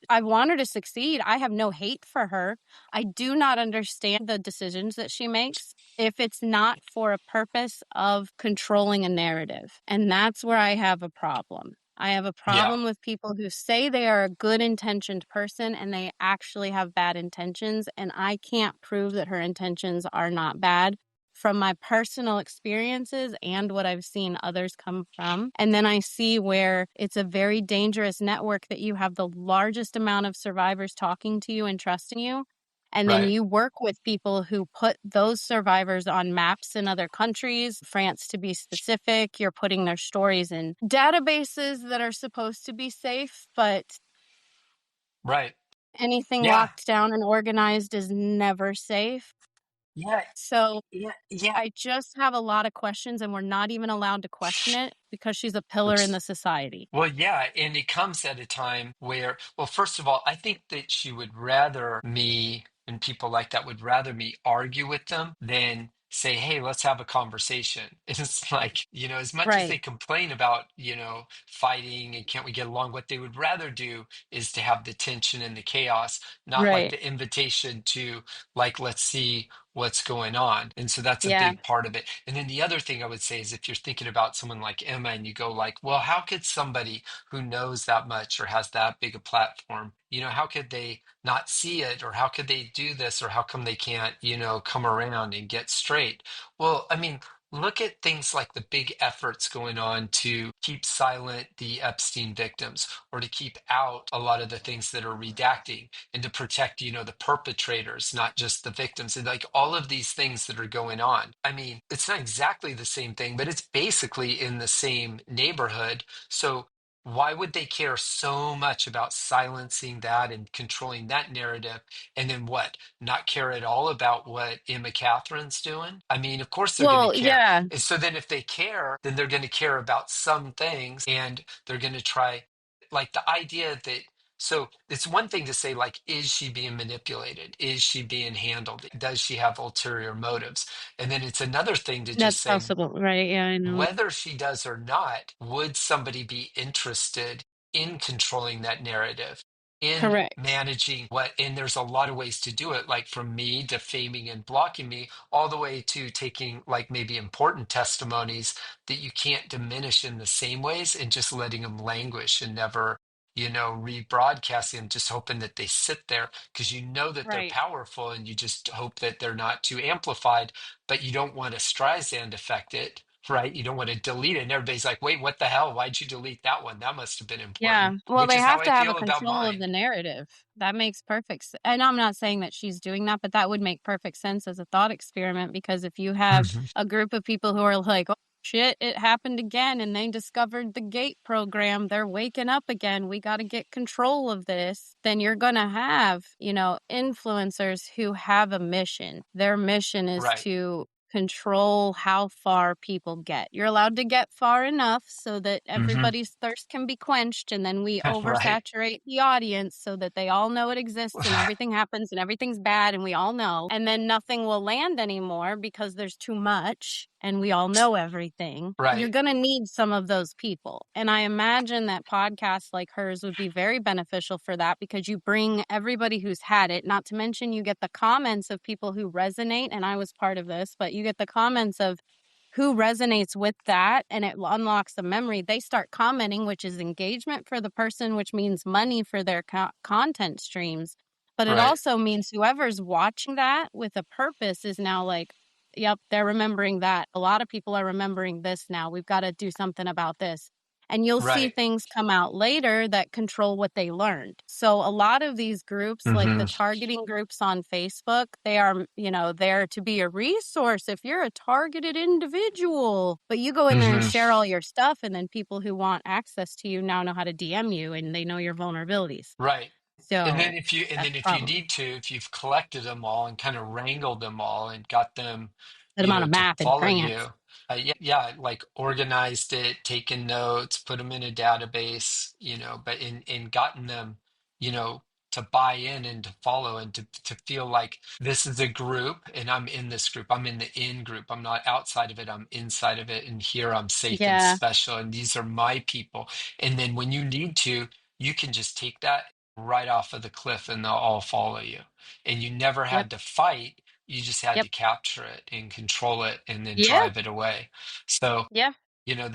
Speaker 1: I want her to succeed. I have no hate for her. I do not understand the decisions that she makes if it's not for a purpose of controlling a narrative. And that's where I have a problem. I have a
Speaker 2: Yeah.
Speaker 1: problem with people who say they are a good intentioned person and they actually have bad intentions. And I can't prove that her intentions are not bad from my personal experiences and what I've seen others come from. And then I see where it's a very dangerous network that you have the largest amount of survivors talking to you and trusting you. And then
Speaker 2: Right.
Speaker 1: you work with people who put those survivors on maps in other countries, France to be specific. You're putting their stories in databases that are supposed to be safe, but
Speaker 2: Right.
Speaker 1: anything
Speaker 2: Yeah.
Speaker 1: locked down and organized is never safe.
Speaker 2: Yeah.
Speaker 1: So
Speaker 2: Yeah. Yeah.
Speaker 1: I just have a lot of questions, and we're not even allowed to question it because she's a pillar in
Speaker 2: It's
Speaker 1: the society.
Speaker 2: Well, yeah, and it comes at a time where, well, first of all, I think that she would rather me and people like that would rather me argue with them than say, hey, let's have a conversation. It's like, as much as they
Speaker 1: Right,
Speaker 2: complain about, fighting and can't we get along, what they would rather do is to have the tension and the chaos, not like
Speaker 1: right.
Speaker 2: the invitation to, like, let's see what's going on. And so that's a
Speaker 1: Yeah.
Speaker 2: big part of it. And then the other thing I would say is if you're thinking about someone like Emma and you go like, well, how could somebody who knows that much or has that big a platform, how could they not see it, or how could they do this, or how come they can't, come around and get straight? Well, I mean, look at things like the big efforts going on to keep silent the Epstein victims, or to keep out a lot of the things that are redacting, and to protect, the perpetrators, not just the victims, and like all of these things that are going on. I mean, it's not exactly the same thing, but it's basically in the same neighborhood. So why would they care so much about silencing that and controlling that narrative? And then what? Not care at all about what Emma Catherine's doing? I mean, of course they're going to
Speaker 1: Well,
Speaker 2: care.
Speaker 1: yeah.
Speaker 2: And so then if they care, then they're going to care about some things, and they're going to try, like the idea that, so it's one thing to say, like, is she being manipulated? Is she being handled? Does she have ulterior motives? And then it's another thing to
Speaker 1: That's
Speaker 2: just say,
Speaker 1: possible. Right. Yeah, I know.
Speaker 2: whether she does or not, would somebody be interested in controlling that narrative, in
Speaker 1: Correct.
Speaker 2: managing what? And there's a lot of ways to do it, like from me defaming and blocking me, all the way to taking like maybe important testimonies that you can't diminish in the same ways and just letting them languish and never, rebroadcasting them, just hoping that they sit there because you know that they're
Speaker 1: Right.
Speaker 2: powerful and you just hope that they're not too amplified, but you don't want to Streisand affect it, right? You don't want to delete it. And everybody's like, wait, what the hell? Why'd you delete that one? That must have been
Speaker 1: Yeah.
Speaker 2: important,
Speaker 1: Well,
Speaker 2: which
Speaker 1: they
Speaker 2: is how
Speaker 1: have
Speaker 2: I
Speaker 1: to have a
Speaker 2: feel about
Speaker 1: control of
Speaker 2: mine.
Speaker 1: the narrative. That makes perfect And I'm not saying that she's doing that, but that would make perfect sense as a thought experiment, because if you have
Speaker 2: Hmm.
Speaker 1: a group of people who are like, oh, shit, it happened again and they discovered the gate program, they're waking up again, we got to get control of this, then you're going to have, influencers who have a mission. Their mission is
Speaker 2: Right.
Speaker 1: to control how far people get. You're allowed to get far enough so that
Speaker 2: Hmm.
Speaker 1: everybody's thirst can be quenched, and then we
Speaker 2: Right.
Speaker 1: oversaturate the audience so that they all know it exists and everything happens and everything's bad and we all know. And then nothing will land anymore because there's too much and we all know everything. You're
Speaker 2: Right.
Speaker 1: going to need some of those people. And I imagine that podcasts like hers would be very beneficial for that, because you bring everybody who's had it, not to mention you get the comments of people who resonate. And I was part of this, but you get the comments of who resonates with that, and it unlocks the memory. They start commenting, which is engagement for the person, which means money for their content streams. But it
Speaker 2: Right.
Speaker 1: also means whoever's watching that with a purpose is now like, yep, they're remembering that. A lot of people are remembering this now. We've got to do something about this. and you'll see
Speaker 2: Right.
Speaker 1: things come out later that control what they learned. So a lot of these groups, like the
Speaker 2: Hmm.
Speaker 1: targeting groups on Facebook, they are, there to be a resource if you're a targeted individual. But you go in there and
Speaker 2: Hmm.
Speaker 1: share all your stuff, and then people who want access to you now know how to DM you and they know your vulnerabilities.
Speaker 2: Right.
Speaker 1: So
Speaker 2: And
Speaker 1: that's
Speaker 2: then
Speaker 1: the
Speaker 2: if you
Speaker 1: problem.
Speaker 2: need to, if you've collected them all and kind of wrangled them all and got them,
Speaker 1: Put them on a
Speaker 2: to
Speaker 1: map in
Speaker 2: follow
Speaker 1: France.
Speaker 2: you, yeah, like organized it, taken notes, put them in a database, but in gotten them, you know, to buy in and to follow and to feel like this is a group and I'm in this group. I'm in the in group. I'm not outside of it. I'm inside of it. And here I'm safe and
Speaker 1: Yeah.
Speaker 2: special. And these are my people. And then when you need to, you can just take that right off of the cliff and they'll all follow you. And you never
Speaker 1: Yep.
Speaker 2: had to fight, you just had
Speaker 1: Yep.
Speaker 2: to capture it and control it and then
Speaker 1: Yeah.
Speaker 2: drive it away. So
Speaker 1: Yeah.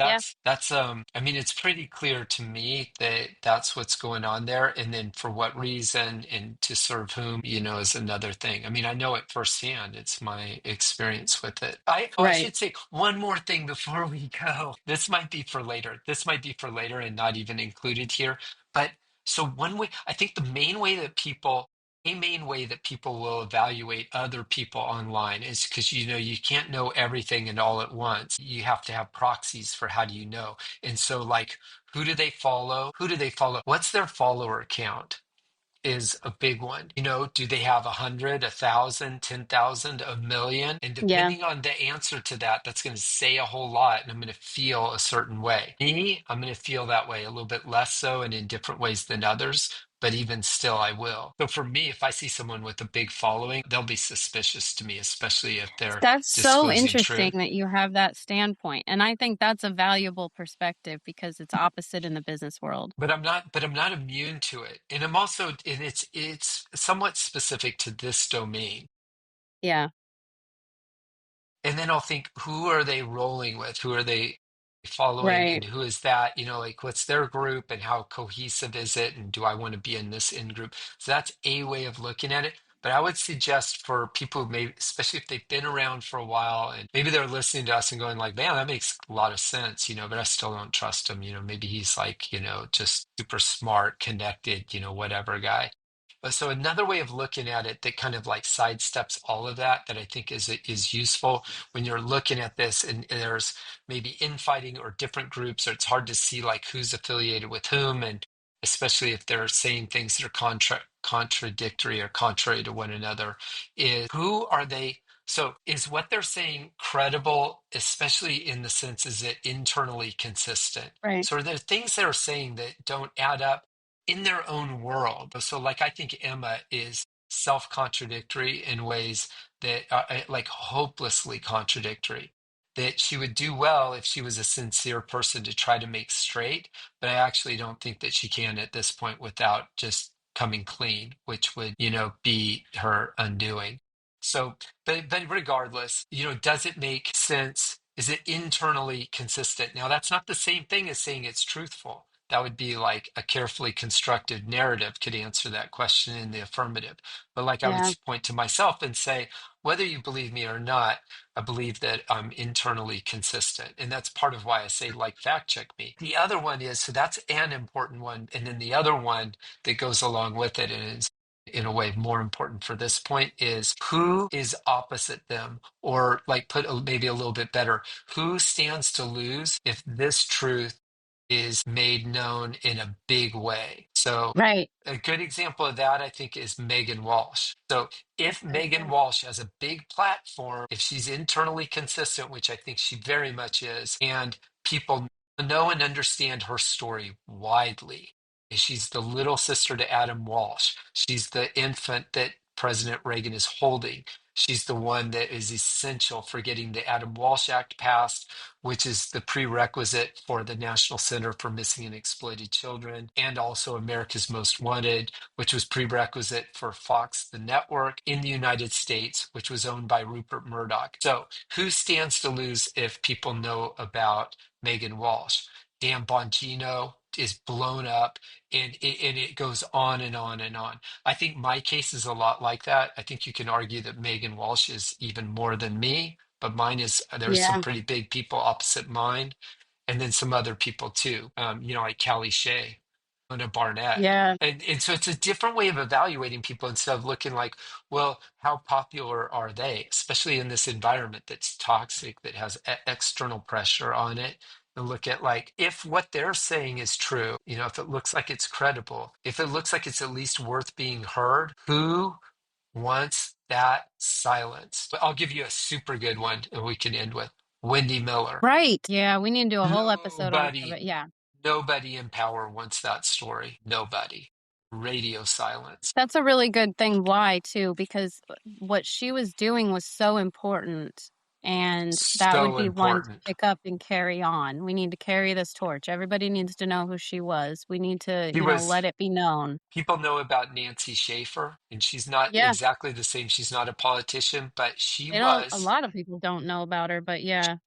Speaker 1: Yeah.
Speaker 2: that's I mean, it's pretty clear to me that that's what's going on there, and then for what reason and to serve whom, is another thing. I mean, I know it firsthand. It's my experience with it. I
Speaker 1: Right.
Speaker 2: should say one more thing before we go. This might be for later. This might be for later and not even included here. But so one way, I think the main way that people a main way that people will evaluate other people online is because you can't know everything and all at once. You have to have proxies for how do you know. And so like who do they follow? Who do they follow? What's their follower count? Is a big one. Do they have 100, 1,000, 10,000, a million? And
Speaker 1: Yeah.
Speaker 2: depending on the answer to that, that's going to say a whole lot, and I'm going to feel a certain way. Me, I'm going to feel that way a little bit less so and in different ways than others, but even still, I will. So for me, if I see someone with a big following, they'll be suspicious to me, especially if they're
Speaker 1: That's so
Speaker 2: disclosing
Speaker 1: interesting
Speaker 2: truth.
Speaker 1: that you have that standpoint. And I think that's a valuable perspective because it's opposite in the business world.
Speaker 2: But I'm not immune to it. And I'm also, and it's somewhat specific to this domain.
Speaker 1: Yeah.
Speaker 2: And then I'll think, who are they rolling with? Who are they following? And
Speaker 1: Right.
Speaker 2: who is that? Like what's their group and how cohesive is it? And do I want to be in this in group? So that's a way of looking at it. But I would suggest for people who maybe, especially if they've been around for a while and maybe they're listening to us and going like, man, that makes a lot of sense, but I still don't trust him. Maybe he's like, just super smart, connected, whatever guy. But so another way of looking at it that kind of like sidesteps all of that I think is useful when you're looking at this and there's maybe infighting or different groups or it's hard to see like who's affiliated with whom and especially if they're saying things that are contradictory or contrary to one another is who are they, so is what they're saying credible, especially in the sense is it internally consistent,
Speaker 1: Right.
Speaker 2: so are there things they're saying that don't add up in their own world. So, like, I think Emma is self contradictory in ways that are like hopelessly contradictory. That she would do well if she was a sincere person to try to make straight, but I actually don't think that she can at this point without just coming clean, which would, be her undoing. So, but regardless, does it make sense? Is it internally consistent? Now, that's not the same thing as saying it's truthful. That would be like a carefully constructed narrative could answer that question in the affirmative. But like I would
Speaker 1: Yeah.
Speaker 2: point to myself and say, whether you believe me or not, I believe that I'm internally consistent. And that's part of why I say, like, fact check me. The other one is, so that's an important one. And then the other one that goes along with it and is in a way more important for this point is who is opposite them, or like maybe a little bit better, who stands to lose if this truth is made known in a big way. So
Speaker 1: Right.
Speaker 2: a good example of that, I think, is Megan Walsh. So if Megan
Speaker 1: Okay.
Speaker 2: Walsh has a big platform, if she's internally consistent, which I think she very much is, and people know and understand her story widely, she's the little sister to Adam Walsh. She's the infant that President Reagan is holding. She's the one that is essential for getting the Adam Walsh Act passed, which is the prerequisite for the National Center for Missing and Exploited Children, and also America's Most Wanted, which was prerequisite for Fox, the network in the United States, which was owned by Rupert Murdoch. So, who stands to lose if people know about Megan Walsh? Dan Bongino is blown up, and it goes on and on and on. I think my case is a lot like that. I think you can argue that Megan Walsh is even more than me, but mine is there's some
Speaker 1: Yeah.
Speaker 2: pretty big people opposite mine. and then some other people too, like Callie Shea, Mona Barnett.
Speaker 1: Yeah.
Speaker 2: And so it's a different way of evaluating people instead of looking like, well, how popular are they, especially in this environment that's toxic, that has external pressure on it. And look at like, if what they're saying is true, if it looks like it's credible, if it looks like it's at least worth being heard, who wants that silence? But I'll give you a super good one and we can end with Wendy Miller.
Speaker 1: Right. Yeah, we need to do a whole episode on her,
Speaker 2: Nobody,
Speaker 1: but yeah.
Speaker 2: nobody in power wants that story. Nobody. Radio silence.
Speaker 1: That's a really good thing. Why, too? Because what she was doing was so important. And that would
Speaker 2: So
Speaker 1: be one to
Speaker 2: important.
Speaker 1: pick up and carry on. We need to carry this torch. Everybody needs to know who she was. We need to,
Speaker 2: He was,
Speaker 1: let it be known.
Speaker 2: people know about Nancy Schaefer, and she's not
Speaker 1: Yeah.
Speaker 2: exactly the same. She's not a politician, but
Speaker 1: A lot of people don't know about her, but yeah,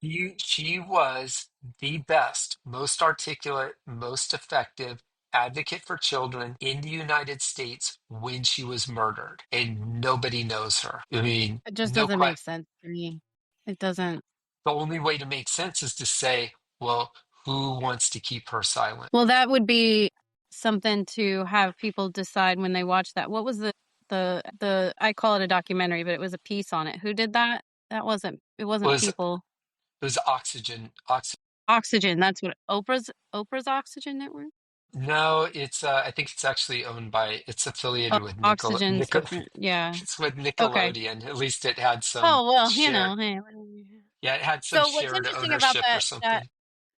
Speaker 2: she was the best, most articulate, most effective advocate for children in the United States when she was murdered, and nobody knows her. I mean,
Speaker 1: it just
Speaker 2: no
Speaker 1: doesn't make
Speaker 2: question.
Speaker 1: sense to me. It doesn't.
Speaker 2: The only way to make sense is to say, well, who wants to keep her silent?
Speaker 1: Well, that would be something to have people decide when they watch that. What was the I call it a documentary, but it was a piece on it. Who did that? It wasn't
Speaker 2: Was
Speaker 1: people.
Speaker 2: oxygen?
Speaker 1: Oxygen, that's what Oprah's Oxygen Network?
Speaker 2: No, it's I think it's actually owned by, it's affiliated with
Speaker 1: Oxygen's different. Yeah.
Speaker 2: it's with
Speaker 1: Okay.
Speaker 2: Nickelodeon. At least it had some
Speaker 1: Oh, well,
Speaker 2: shared,
Speaker 1: hey.
Speaker 2: yeah, it had some
Speaker 1: So what's
Speaker 2: shared
Speaker 1: interesting about
Speaker 2: ownership or
Speaker 1: that
Speaker 2: something.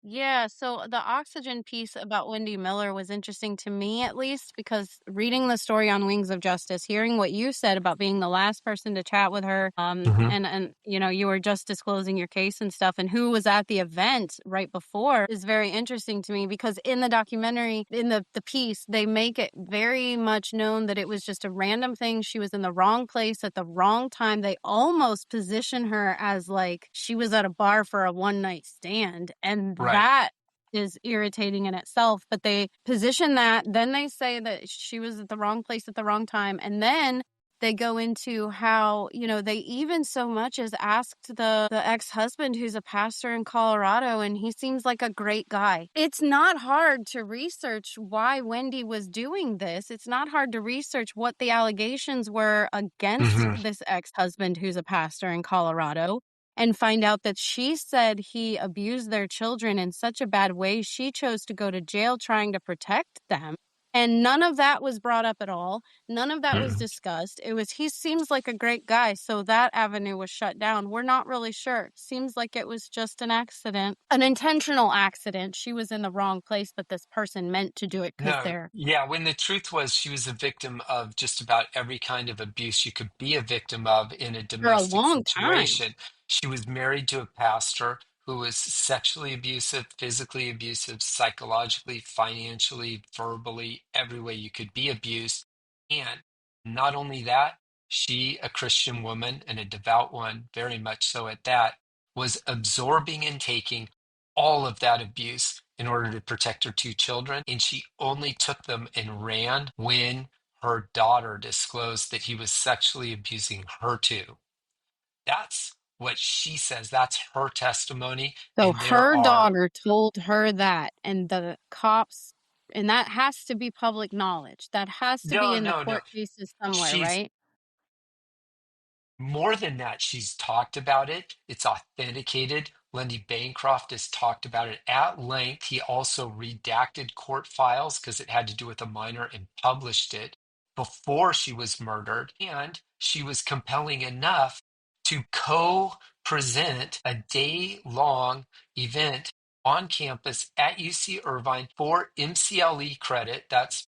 Speaker 1: yeah, so the oxygen piece about Wendy Miller was interesting to me, at least, because reading the story on Wings of Justice, hearing what you said about being the last person to chat with her,
Speaker 2: Hmm.
Speaker 1: and you were just disclosing your case and stuff, and who was at the event right before is very interesting to me because in the documentary, in the piece, they make it very much known that it was just a random thing. She was in the wrong place at the wrong time. They almost position her as like she was at a bar for a one night stand, and
Speaker 2: Right.
Speaker 1: that is irritating in itself, but they position that, then they say that she was at the wrong place at the wrong time, and then they go into how, they even so much as asked the ex-husband who's a pastor in Colorado, and he seems like a great guy. It's not hard to research why Wendy was doing this. It's not hard to research what the allegations were against
Speaker 2: Hmm.
Speaker 1: this ex-husband who's a pastor in Colorado and find out that she said he abused their children in such a bad way, she chose to go to jail trying to protect them. And none of that was brought up at all. None of that was
Speaker 2: Hmm.
Speaker 1: discussed. He seems like a great guy, so that avenue was shut down. We're not really sure. Seems like it was just an accident, an intentional accident. She was in the wrong place, but this person meant to do it because
Speaker 2: No, yeah, when the truth was she was a victim of just about every kind of abuse you could be a victim of in a
Speaker 1: for a
Speaker 2: domestic
Speaker 1: long time.
Speaker 2: situation. She was married to a pastor who was sexually abusive, physically abusive, psychologically, financially, verbally, every way you could be abused. And not only that, she, a Christian woman and a devout one, very much so at that, was absorbing and taking all of that abuse in order to protect her two children. And she only took them and ran when her daughter disclosed that he was sexually abusing her too. That's what she says. That's her testimony.
Speaker 1: So
Speaker 2: And there
Speaker 1: her
Speaker 2: are,
Speaker 1: daughter told her that, and the cops, and that has to be public knowledge. That has to be
Speaker 2: no,
Speaker 1: in the
Speaker 2: no, no.
Speaker 1: court cases somewhere,
Speaker 2: She's
Speaker 1: right?
Speaker 2: more than that, she's talked about it. It's authenticated. Lendy Bancroft has talked about it at length. He also redacted court files because it had to do with a minor and published it before she was murdered. And she was compelling enough to co-present a day-long event on campus at UC Irvine for MCLE credit. That's,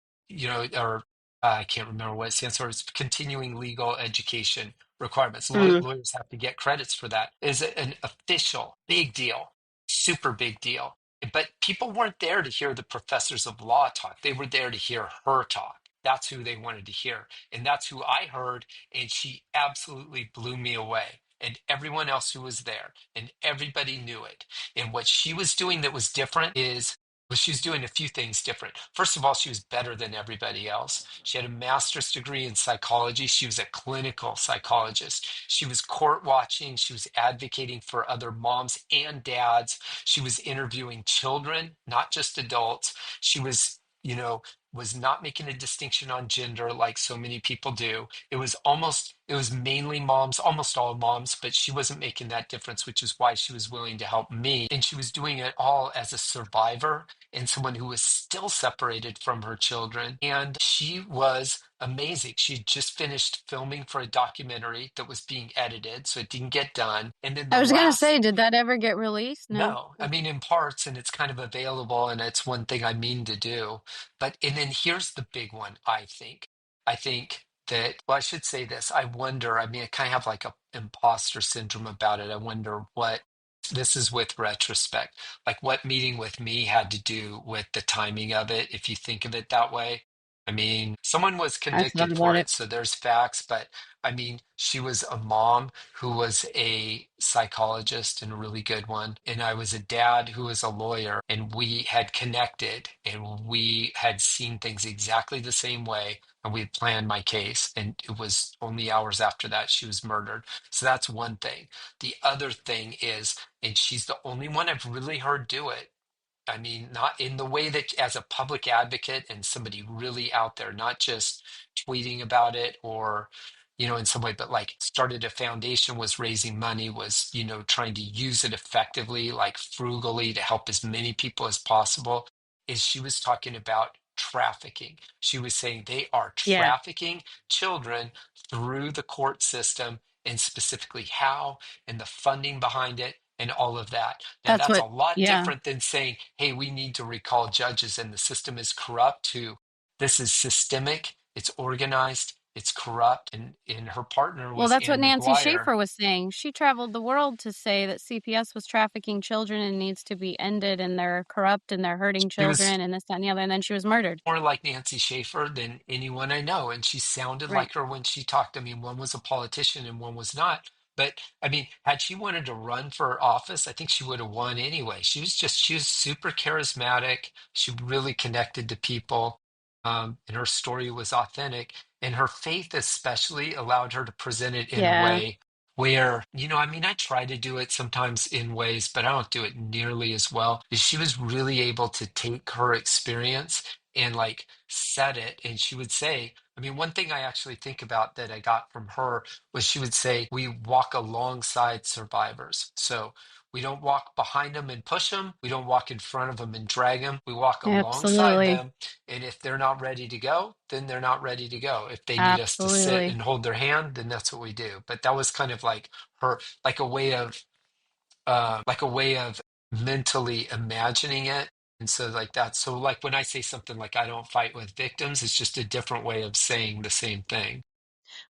Speaker 2: or I can't remember what it stands for. It's continuing legal education requirements.
Speaker 1: Mm.
Speaker 2: Lawyers have to get credits for that. Is an official big deal, super big deal. But people weren't there to hear the professors of law talk. They were there to hear her talk. That's who they wanted to hear. And that's who I heard. And she absolutely blew me away. And everyone else who was there. And everybody knew it. And what she was doing that was different is Well, she's doing a few things different. First of all, she was better than everybody else. She had a master's degree in psychology. She was a clinical psychologist. She was court watching. She was advocating for other moms and dads. She was interviewing children, not just adults. She was, was not making a distinction on gender like so many people do. It was mainly moms, almost all moms, but she wasn't making that difference, which is why she was willing to help me. And she was doing it all as a survivor and someone who was still separated from her children. And she was amazing. She just finished filming for a documentary that was being edited, so it didn't get done. And then
Speaker 1: I
Speaker 2: the
Speaker 1: was gonna
Speaker 2: last
Speaker 1: say, did that ever get released? No.
Speaker 2: no, I mean in parts, and it's kind of available, and it's one thing I mean to do. But and then here's the big one, I think. I think that, well, I should say this. I wonder, I mean, I kind of have like a imposter syndrome about it. I wonder what this is with retrospect, like what meeting with me had to do with the timing of it, if you think of it that way. I mean, someone was
Speaker 1: I've thought
Speaker 2: convicted for
Speaker 1: about it.
Speaker 2: it, so there's facts, but I mean, she was a mom who was a psychologist and a really good one. And I was a dad who was a lawyer, and we had connected and we had seen things exactly the same way. And we had planned my case. And it was only hours after that she was murdered. So that's one thing. The other thing is, and she's the only one I've really heard do it. I mean, not in the way that as a public advocate and somebody really out there, not just tweeting about it or, in some way, but like started a foundation, was raising money, was, trying to use it effectively, like frugally to help as many people as possible, is she was talking about trafficking. She was saying they are
Speaker 1: Yeah,
Speaker 2: trafficking children through the court system, and specifically how, and the funding behind it and all of that. Now,
Speaker 1: that's
Speaker 2: that's a
Speaker 1: what,
Speaker 2: lot
Speaker 1: yeah.
Speaker 2: different than saying, hey, we need to recall judges and the system is corrupt, to this is systemic, it's organized, it's corrupt. And her partner
Speaker 1: Well,
Speaker 2: was
Speaker 1: that's what
Speaker 2: Anne
Speaker 1: Nancy
Speaker 2: McGuire.
Speaker 1: Schaefer was saying. She traveled the world to say that CPS was trafficking children and needs to be ended, and they're corrupt and they're hurting
Speaker 2: She was
Speaker 1: children and this, that, and the other. And then she was murdered.
Speaker 2: more like Nancy Schaefer than anyone I know. And she sounded
Speaker 1: Right.
Speaker 2: like her when she talked. I mean, one was a politician and one was not. But I mean, had she wanted to run for office, I think she would have won anyway. She was super charismatic. She really connected to people. And her story was authentic. And her faith, especially, allowed her to present it in a
Speaker 1: Yeah.
Speaker 2: way where, I mean, I try to do it sometimes in ways, but I don't do it nearly as well. She was really able to take her experience and like set it. And she would say, I mean, one thing I actually think about that I got from her was she would say, we walk alongside survivors. So we don't walk behind them and push them. We don't walk in front of them and drag them. We walk alongside
Speaker 1: Absolutely.
Speaker 2: them. And if they're not ready to go, then they're not ready to go. If they need us to sit
Speaker 1: Absolutely.
Speaker 2: and hold their hand, then that's what we do. But that was kind of like her, like a way of mentally imagining it. And so like that. So like when I say something like I don't fight with victims, it's just a different way of saying the same thing.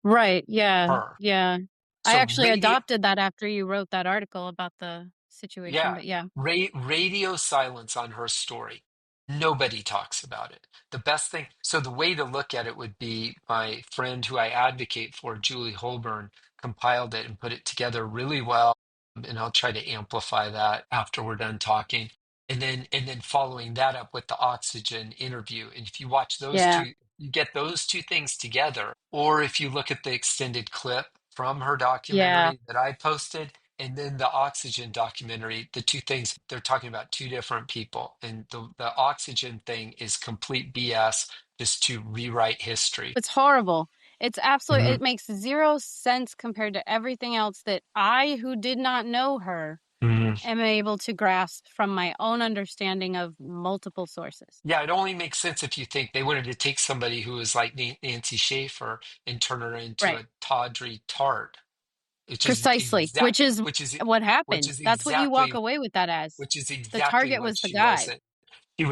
Speaker 1: Right. Yeah.
Speaker 2: Her.
Speaker 1: Yeah. I
Speaker 2: So
Speaker 1: actually adopted that after you wrote that article about the situation,
Speaker 2: yeah,
Speaker 1: but yeah.
Speaker 2: radio silence on her story. Nobody talks about it. The best thing, so the way to look at it would be my friend who I advocate for, Julie Holborn, compiled it and put it together really well. And I'll try to amplify that after we're done talking. And then following that up with the oxygen interview. And if you watch those
Speaker 1: Yeah.
Speaker 2: two, you get those two things together. Or if you look at the extended clip from her
Speaker 1: Yeah.
Speaker 2: documentary that I posted, and then the oxygen documentary, the two things, they're talking about two different people. And the oxygen thing is complete BS, just to rewrite history.
Speaker 1: It's horrible. It's absolutely,
Speaker 2: Hmm.
Speaker 1: it makes zero sense compared to everything else that I, who did not know her,
Speaker 2: Hmm.
Speaker 1: am able to grasp from my own understanding of multiple sources.
Speaker 2: Yeah, it only makes sense if you think they wanted to take somebody who was like Nancy Schaefer and turn her into
Speaker 1: Right.
Speaker 2: a tawdry tart, which is
Speaker 1: Precisely,
Speaker 2: exact,
Speaker 1: what
Speaker 2: which
Speaker 1: happened.
Speaker 2: is
Speaker 1: That's what you walk
Speaker 2: exactly,
Speaker 1: away with that as.
Speaker 2: which is
Speaker 1: The
Speaker 2: exactly
Speaker 1: target
Speaker 2: what
Speaker 1: was the
Speaker 2: she
Speaker 1: guy.
Speaker 2: wasn't. She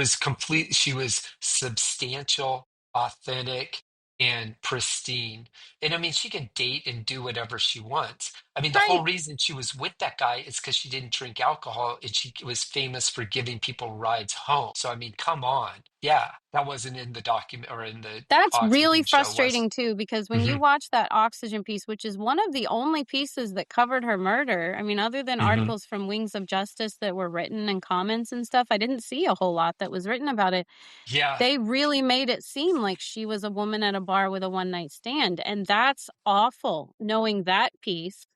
Speaker 2: was substantial, authentic, and pristine. And I mean, she can date and do whatever she wants. I mean, the whole
Speaker 1: Right.
Speaker 2: reason she was with that guy is because she didn't drink alcohol and she was famous for giving people rides home. So, I mean, come on. Yeah, that wasn't in the document or in the
Speaker 1: That's really
Speaker 2: Oxygen show, was
Speaker 1: frustrating too, because when
Speaker 2: it?
Speaker 1: you watch that Oxygen piece, which is one of the only pieces that covered her murder, I mean, other than
Speaker 2: Hmm.
Speaker 1: articles from Wings of Justice that were written and comments and stuff, I didn't see a whole lot that was written about it.
Speaker 2: Yeah,
Speaker 1: They really made it seem like she was a woman at a bar with a one night stand. And that's awful, knowing that piece.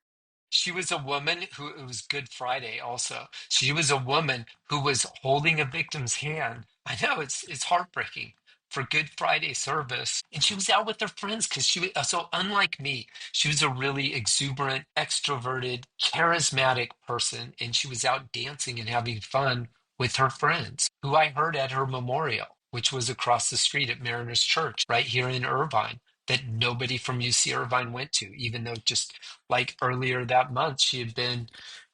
Speaker 2: she was a woman who, it was Good Friday also. She was a woman who was holding a victim's hand. I know it's heartbreaking for Good Friday service. And she was out with her friends because she was so unlike me. She was a really exuberant, extroverted, charismatic person. And she was out dancing and having fun with her friends, who I heard at her memorial, which was across the street at Mariners Church, right here in Irvine, that nobody from UC Irvine went to, even though just like earlier that month she had been,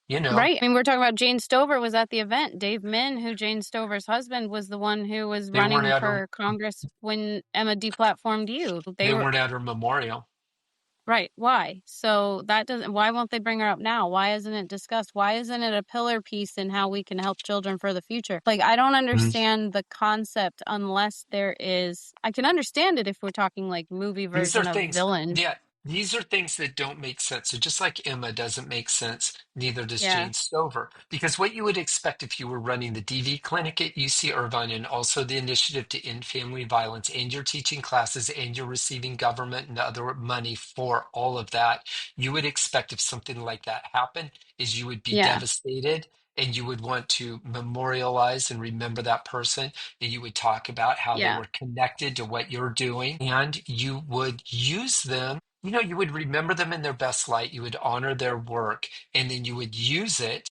Speaker 2: you know,
Speaker 1: Right. I mean, we're talking about Jane Stover was at the event. Dave Min, who Jane Stover's husband, was the one who was
Speaker 2: they weren't
Speaker 1: running
Speaker 2: at her
Speaker 1: for Congress when Emma deplatformed you. They
Speaker 2: they
Speaker 1: were
Speaker 2: weren't at her memorial.
Speaker 1: right. Why? So that doesn't, why won't they bring her up now? Why isn't it discussed? Why isn't it a pillar piece in how we can help children for the future? Like, I don't
Speaker 2: Mhm.
Speaker 1: understand the concept unless there is, I can understand it if we're talking like movie
Speaker 2: These are
Speaker 1: version of
Speaker 2: things,
Speaker 1: villain.
Speaker 2: yeah, these are things that don't make sense. So just like Emma doesn't make sense, neither does
Speaker 1: Yeah.
Speaker 2: Jane Stover. Because what you would expect if you were running the DV clinic at UC Irvine and also the initiative to end family violence, and you're teaching classes and you're receiving government and other money for all of that, you would expect if something like that happened, is you would be
Speaker 1: Yeah.
Speaker 2: devastated and you would want to memorialize and remember that person, and you would talk about how they
Speaker 1: Yeah.
Speaker 2: were connected to what you're doing, and you would use them. You know, you would remember them in their best light, you would honor their work, and then you would use it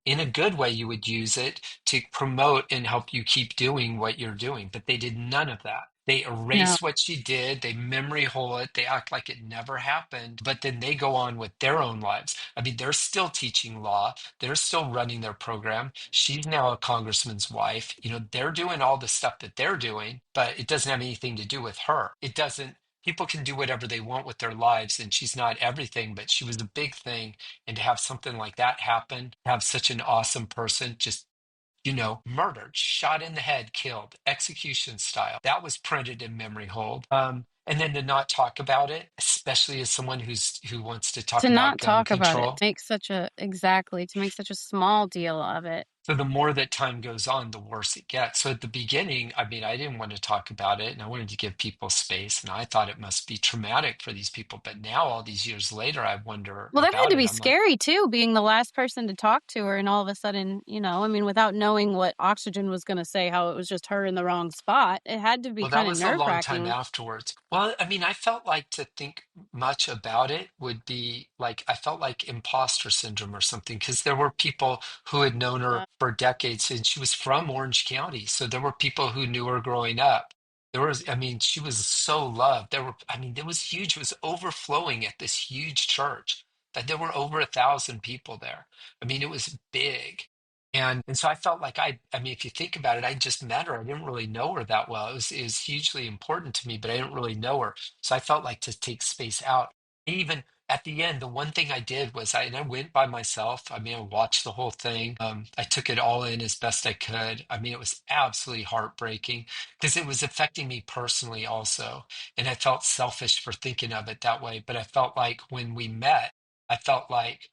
Speaker 2: in a good way. You would use it to promote and help you keep doing what you're doing. But they did none of that. They
Speaker 1: No.
Speaker 2: erase what she did, they memory hole it, they act like it never happened, but then they go on with their own lives. I mean, they're still teaching law, they're still running their program. She's now a congressman's wife. You know, they're doing all the stuff that they're doing, but it doesn't have anything to do with her. It doesn't, people can do whatever they want with their lives, and she's not everything, but she was a big thing. And to have something like that happen, have such an awesome person just, you know, murdered, shot in the head, killed, execution style. That was printed in memory hold. And then to not talk about it, especially as someone who wants to
Speaker 1: To
Speaker 2: talk about
Speaker 1: not
Speaker 2: gun
Speaker 1: talk about it,
Speaker 2: control.
Speaker 1: to make such a, exactly, to make such a small deal of it.
Speaker 2: So the more that time goes on, the worse it gets. So at the beginning, I mean, I didn't want to talk about it and I wanted to give people space, and I thought it must be traumatic for these people. But now, all these years later, I wonder
Speaker 1: Well, that had
Speaker 2: about
Speaker 1: to
Speaker 2: it.
Speaker 1: be
Speaker 2: I'm like,
Speaker 1: scary too, being the last person to talk to her, and all of a sudden, I mean, without knowing what Oxygen was going to say, how it was just her in the wrong spot, it had to be
Speaker 2: well, that
Speaker 1: kind of
Speaker 2: was a
Speaker 1: nerve
Speaker 2: long time
Speaker 1: wracking.
Speaker 2: afterwards. Well, I mean, I felt like to think much about it would be like, I felt like imposter syndrome or something, because there were people who had known her for decades, and she was from Orange County. So there were people who knew her growing up. There was, I mean, she was so loved. There were, I mean, there was huge, it was overflowing at this huge church. That there were over 1,000 people there. I mean, it was big. And so I felt like I mean, if you think about it, I just met her. I didn't really know her that well. It was hugely important to me, but I didn't really know her. So I felt like to take space out. Even at the end, the one thing I did was and I went by myself. I mean, I watched the whole thing. I took it all in as best I could. I mean, it was absolutely heartbreaking because it was affecting me personally also. And I felt selfish for thinking of it that way. But I felt like when we met, I felt like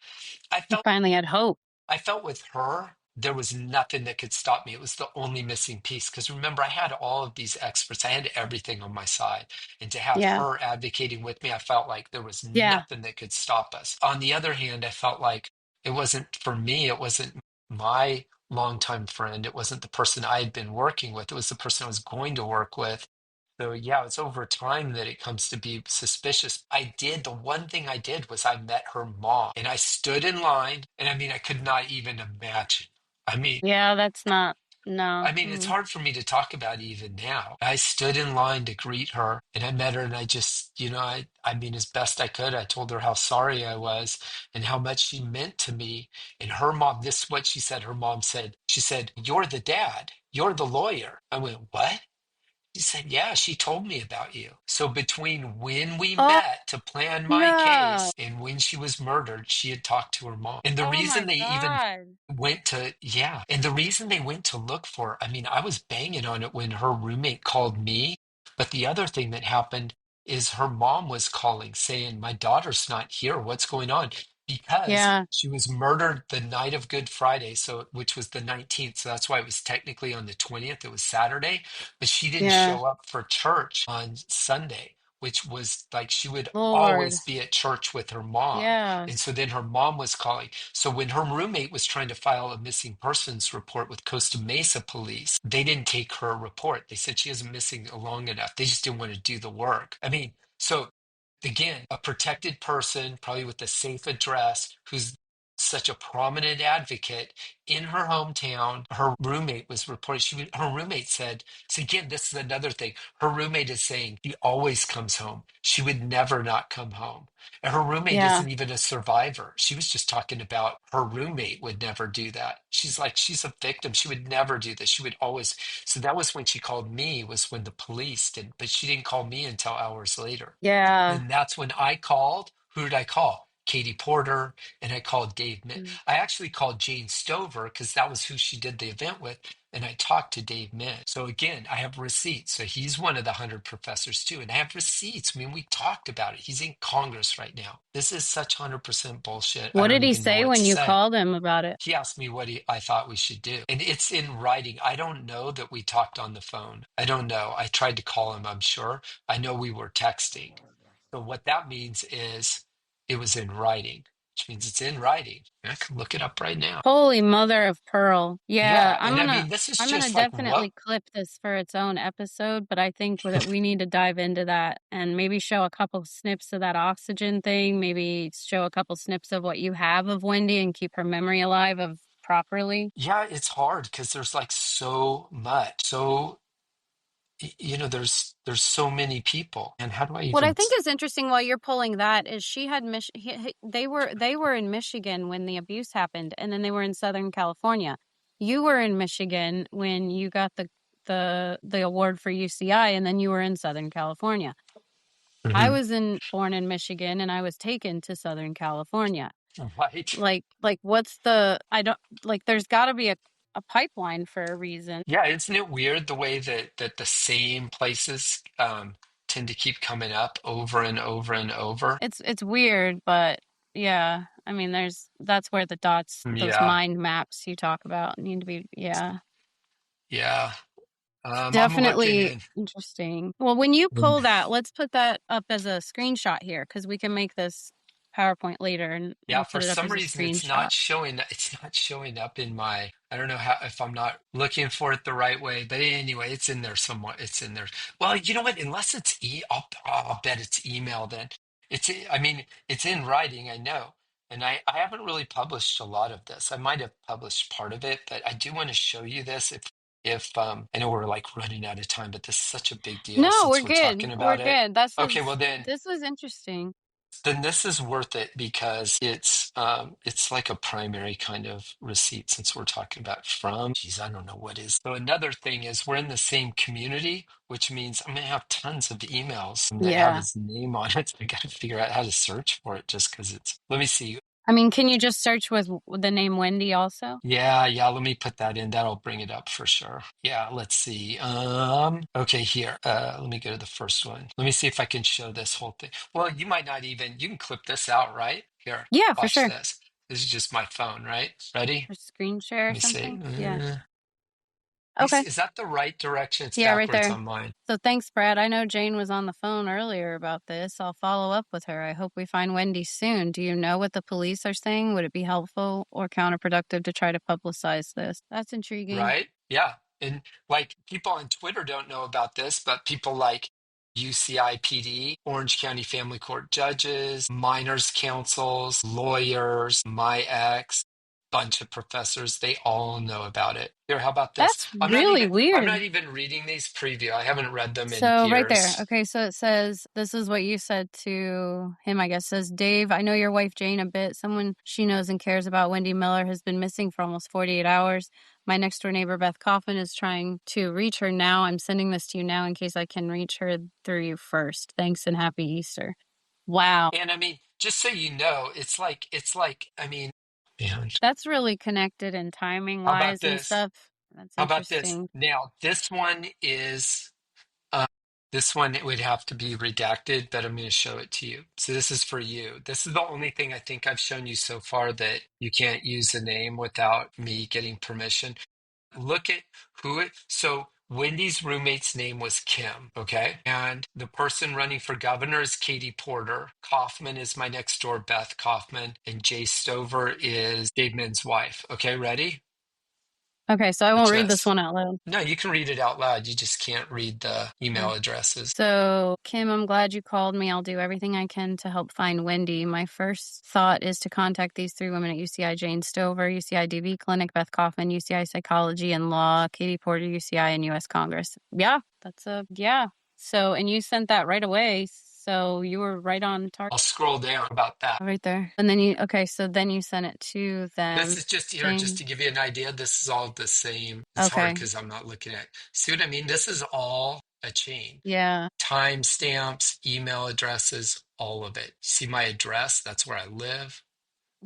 Speaker 2: I
Speaker 1: You
Speaker 2: felt
Speaker 1: finally had hope.
Speaker 2: I felt with her, there was nothing that could stop me. It was the only missing piece. Because remember, I had all of these experts, I had everything on my side. And to have
Speaker 1: Yeah.
Speaker 2: her advocating with me, I felt like there was
Speaker 1: Yeah.
Speaker 2: nothing that could stop us. On the other hand, I felt like it wasn't for me, it wasn't my longtime friend, it wasn't the person I had been working with, it was the person I was going to work with. So yeah, it's over time that it comes to be suspicious. The one thing I did was I met her mom and I stood in line, and I mean I could not even imagine. I mean,
Speaker 1: Yeah, that's not, no.
Speaker 2: I mean it's hard for me to talk about even now. I stood in line to greet her and I met her, and I just, I mean as best I could, I told her how sorry I was and how much she meant to me. And her mom, this is what she said. Her mom said, she said, "You're the dad. You're the lawyer." I went, "What?" She said, "Yeah, she told me about you." So between when we
Speaker 1: Oh,
Speaker 2: met to plan my
Speaker 1: no.
Speaker 2: case and when she was murdered, she had talked to her mom. And the
Speaker 1: Oh
Speaker 2: reason
Speaker 1: my
Speaker 2: they even
Speaker 1: God.
Speaker 2: went to, yeah, and the reason they went to look for her, I mean, I was banging on it when her roommate called me. But the other thing that happened is her mom was calling saying, my daughter's not here. What's going on? Because
Speaker 1: Yeah.
Speaker 2: she was murdered the night of Good Friday, so which was the 19th. So that's why it was technically on the 20th. It was Saturday, but she didn't
Speaker 1: Yeah.
Speaker 2: show up for church on Sunday, which was like she would
Speaker 1: Lord.
Speaker 2: always be at church with her mom.
Speaker 1: Yeah.
Speaker 2: And so then her mom was calling. So when her roommate was trying to file a missing persons report with Costa Mesa police, they didn't take her report. They said she isn't missing long enough. They just didn't want to do the work. I mean, so again, a protected person, probably with a safe address, who's such a prominent advocate in her hometown. Her roommate was reporting. Her roommate said, so again, this is another thing. Her roommate is saying she always comes home. She would never not come home. And her roommate
Speaker 1: Yeah.
Speaker 2: isn't even a survivor. She was just talking about her roommate would never do that. She's like, she's a victim. She would never do this. She would always. So that was when she called me, was when the police did, but she didn't call me until hours later.
Speaker 1: Yeah.
Speaker 2: And that's when I called. Who did I call? Katie Porter, and I called Dave.
Speaker 1: Mm.
Speaker 2: I actually called Jane Stover because that was who she did the event with, and I talked to Dave Mint. So again, I have receipts. So he's one of the 100 professors too, and I have receipts. I mean, we talked about it. He's in Congress right now. This is such 100% bullshit. I
Speaker 1: What
Speaker 2: don't
Speaker 1: did he
Speaker 2: even know
Speaker 1: say
Speaker 2: what to
Speaker 1: when you
Speaker 2: say.
Speaker 1: called him about it?
Speaker 2: He asked me what I thought we should do. And it's in writing. I don't know that we talked on the phone. I don't know. I tried to call him, I'm sure. I know we were texting. So what that means is it was in writing, which means it's in writing. I can look it up right now.
Speaker 1: Holy mother of pearl. Yeah,
Speaker 2: Yeah. And I mean, this is
Speaker 1: I'm gonna
Speaker 2: just like what?
Speaker 1: definitely clip this for its own episode, but I think that we need to dive into that and maybe show a couple snips of that oxygen thing, maybe show a couple snips of what you have of Wendy and keep her memory alive of properly.
Speaker 2: Yeah, it's hard because there's like so much. So, there's so many people. And how do I
Speaker 1: What I
Speaker 2: even?
Speaker 1: think is interesting while you're pulling that is she had they were in Michigan when the abuse happened, and then they were in Southern California. You were in Michigan when you got the award for UCI, and then you were in Southern California. I
Speaker 2: Mhm.
Speaker 1: was in born in Michigan, and I was taken to Southern California.
Speaker 2: Right.
Speaker 1: Like what's the I don't like. There's got to be a pipeline for a reason.
Speaker 2: Yeah, isn't it weird the way that the same places tend to keep coming up over and over and over?
Speaker 1: It's weird, but yeah. I mean, that's where the dots, those
Speaker 2: Yeah,
Speaker 1: mind maps you talk about need to be, yeah.
Speaker 2: yeah. I'm looking
Speaker 1: Definitely
Speaker 2: in.
Speaker 1: interesting. Well, when you
Speaker 2: Mm.
Speaker 1: pull that, let's put that up as a screenshot here because we can make this PowerPoint later and
Speaker 2: Yeah,
Speaker 1: we'll
Speaker 2: for
Speaker 1: put it up
Speaker 2: some
Speaker 1: as a
Speaker 2: reason
Speaker 1: screenshot.
Speaker 2: it's not showing up in my, I don't know how, if I'm not looking for it the right way, but anyway, it's in there somewhere. It's in there. Well, you know what? Unless it's I'll bet it's email then. I mean, it's in writing, I know. And I haven't really published a lot of this. I might have published part of it, but I do want to show you this if I know we're like running out of time, but this is such a big deal
Speaker 1: No, we're
Speaker 2: since we're
Speaker 1: good.
Speaker 2: talking
Speaker 1: We're
Speaker 2: about it.
Speaker 1: good.
Speaker 2: Okay, well then
Speaker 1: This was interesting.
Speaker 2: this is worth it because it's like a primary kind of receipt since we're talking about from, geez, I don't know what is. So another thing is we're in the same community, which means I'm gonna have tons of emails that have
Speaker 1: Yeah.
Speaker 2: his name on it. I gotta figure out how to search for it just because it's, let me see.
Speaker 1: I mean, can you just search with the name Wendy also?
Speaker 2: Yeah, let me put that in. That'll bring it up for sure. Yeah, let's see. Okay, here. Let me go to the first one. Let me see if I can show this whole thing. Well, you might not even, you can clip this out, right? Here,
Speaker 1: Yeah, for
Speaker 2: watch
Speaker 1: sure.
Speaker 2: this. This is just my phone, right? Ready?
Speaker 1: Or screen share
Speaker 2: Let
Speaker 1: or
Speaker 2: me see.
Speaker 1: something. Yeah.
Speaker 2: Is,
Speaker 1: Okay.
Speaker 2: is that the right direction? It's
Speaker 1: Yeah, right
Speaker 2: backwards
Speaker 1: there.
Speaker 2: on mine.
Speaker 1: So thanks, Brad. I know Jane was on the phone earlier about this. I'll follow up with her. I hope we find Wendy soon. Do you know what the police are saying? Would it be helpful or counterproductive to try to publicize this? That's intriguing.
Speaker 2: Right? Yeah. And like people on Twitter don't know about this, but people like UCIPD, Orange County Family Court judges, minors councils, lawyers, my ex, bunch of professors, they all know about it. Here, how about this?
Speaker 1: That's
Speaker 2: I'm not
Speaker 1: really
Speaker 2: even I'm
Speaker 1: weird.
Speaker 2: not even reading these preview. I haven't read them in
Speaker 1: So right there.
Speaker 2: years.
Speaker 1: Okay, so it says this is what you said to him, I guess. Says Dave, I know your wife Jane a bit. Someone she knows and cares about, Wendy Miller, has been missing for almost 48 hours. My next door neighbor Beth Coffin is trying to reach her now. I'm sending this to you now in case I can reach her through you first. Thanks and happy Easter. Wow.
Speaker 2: And I mean, just so you know, it's like, I mean, man,
Speaker 1: That's really connected in timing
Speaker 2: how about
Speaker 1: wise and
Speaker 2: this?
Speaker 1: stuff. That's
Speaker 2: How about this?
Speaker 1: interesting.
Speaker 2: Now, uh, this one it would have to be redacted, but I'm going to show it to you. So this is for you. This is the only thing I think I've shown you so far that you can't use the name without me getting permission. Look at who it, so Wendy's roommate's name was Kim, okay? And the person running for governor is Katie Porter. Kaufman is my next door, Beth Kaufman. And Jay Stover is Dave Min's wife. Okay, ready?
Speaker 1: Okay, so I
Speaker 2: Watch
Speaker 1: won't read this
Speaker 2: this.
Speaker 1: one out loud.
Speaker 2: No, you can read it out loud. You just can't read the email
Speaker 1: Okay.
Speaker 2: addresses.
Speaker 1: So, Kim, I'm glad you called me. I'll do everything I can to help find Wendy. My first thought is to contact these three women at UCI: Jane Stover, UCI DV Clinic; Beth Kaufman, UCI Psychology and Law; Katie Porter, UCI and US Congress. Yeah, yeah. So, and you sent that right away. So you were right on target
Speaker 2: I'll scroll down about that.
Speaker 1: right there. And then okay, so then you sent it to
Speaker 2: This
Speaker 1: them.
Speaker 2: is just here, just
Speaker 1: Jane.
Speaker 2: to give you an idea. This is all the same. It's hard
Speaker 1: Okay.
Speaker 2: because I'm not looking at. See what I mean? This is all a chain.
Speaker 1: Yeah.
Speaker 2: Timestamps, email addresses, all of it. See my address? That's where I live.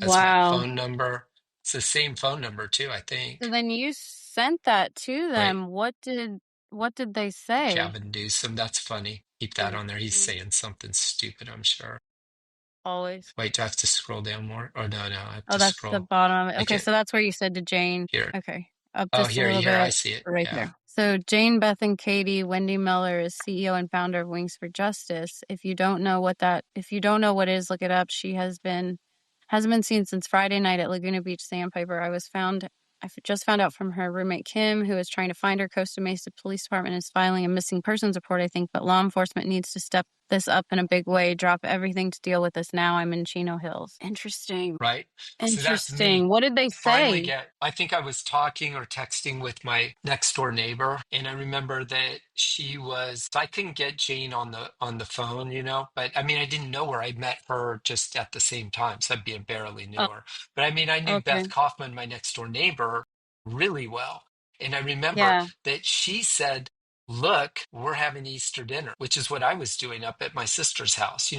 Speaker 2: That's my
Speaker 1: Wow.
Speaker 2: phone number. It's the same phone number too, I
Speaker 1: So
Speaker 2: think.
Speaker 1: then you sent that to
Speaker 2: Wait,
Speaker 1: them. What did they say?
Speaker 2: Gavin Newsom. That's funny. Keep that
Speaker 1: Mm,
Speaker 2: on there. He's
Speaker 1: mm,
Speaker 2: saying something stupid, I'm sure.
Speaker 1: always.
Speaker 2: Wait, do I have to scroll down more? Oh, no, I have
Speaker 1: Oh,
Speaker 2: to
Speaker 1: that's the
Speaker 2: scroll.
Speaker 1: bottom of it.
Speaker 2: I
Speaker 1: Okay,
Speaker 2: can't.
Speaker 1: so that's where you said to Jane.
Speaker 2: Here.
Speaker 1: Okay, up
Speaker 2: Oh,
Speaker 1: just a
Speaker 2: here,
Speaker 1: little
Speaker 2: here. I
Speaker 1: bit,
Speaker 2: see it.
Speaker 1: right
Speaker 2: Yeah.
Speaker 1: there. So Jane, Beth, and Katie, Wendy Miller is CEO and founder of Wings for Justice. If you don't know what it is, look it up. She hasn't been seen since Friday night at Laguna Beach Sandpiper. Just found out from her roommate Kim, who is trying to find her. Costa Mesa Police Department is filing a missing persons report, I think, but law enforcement needs to step this up in a big way. Drop everything to deal with this now. I'm in Chino Hills. Interesting.
Speaker 2: Right? So that's me.
Speaker 1: Interesting. What did they
Speaker 2: Finally
Speaker 1: say?
Speaker 2: get, I think I was talking or texting with my next door neighbor, and I remember that I couldn't get Jane on the phone, but I mean I didn't know her. I met her just at the same time, so I barely knew
Speaker 1: Oh,
Speaker 2: her. But I mean I knew Beth
Speaker 1: okay.
Speaker 2: Kaufman, my next door neighbor, really well. And I remember
Speaker 1: Yeah.
Speaker 2: that she said, look, we're having Easter dinner, which is what I was doing up at my sister's house.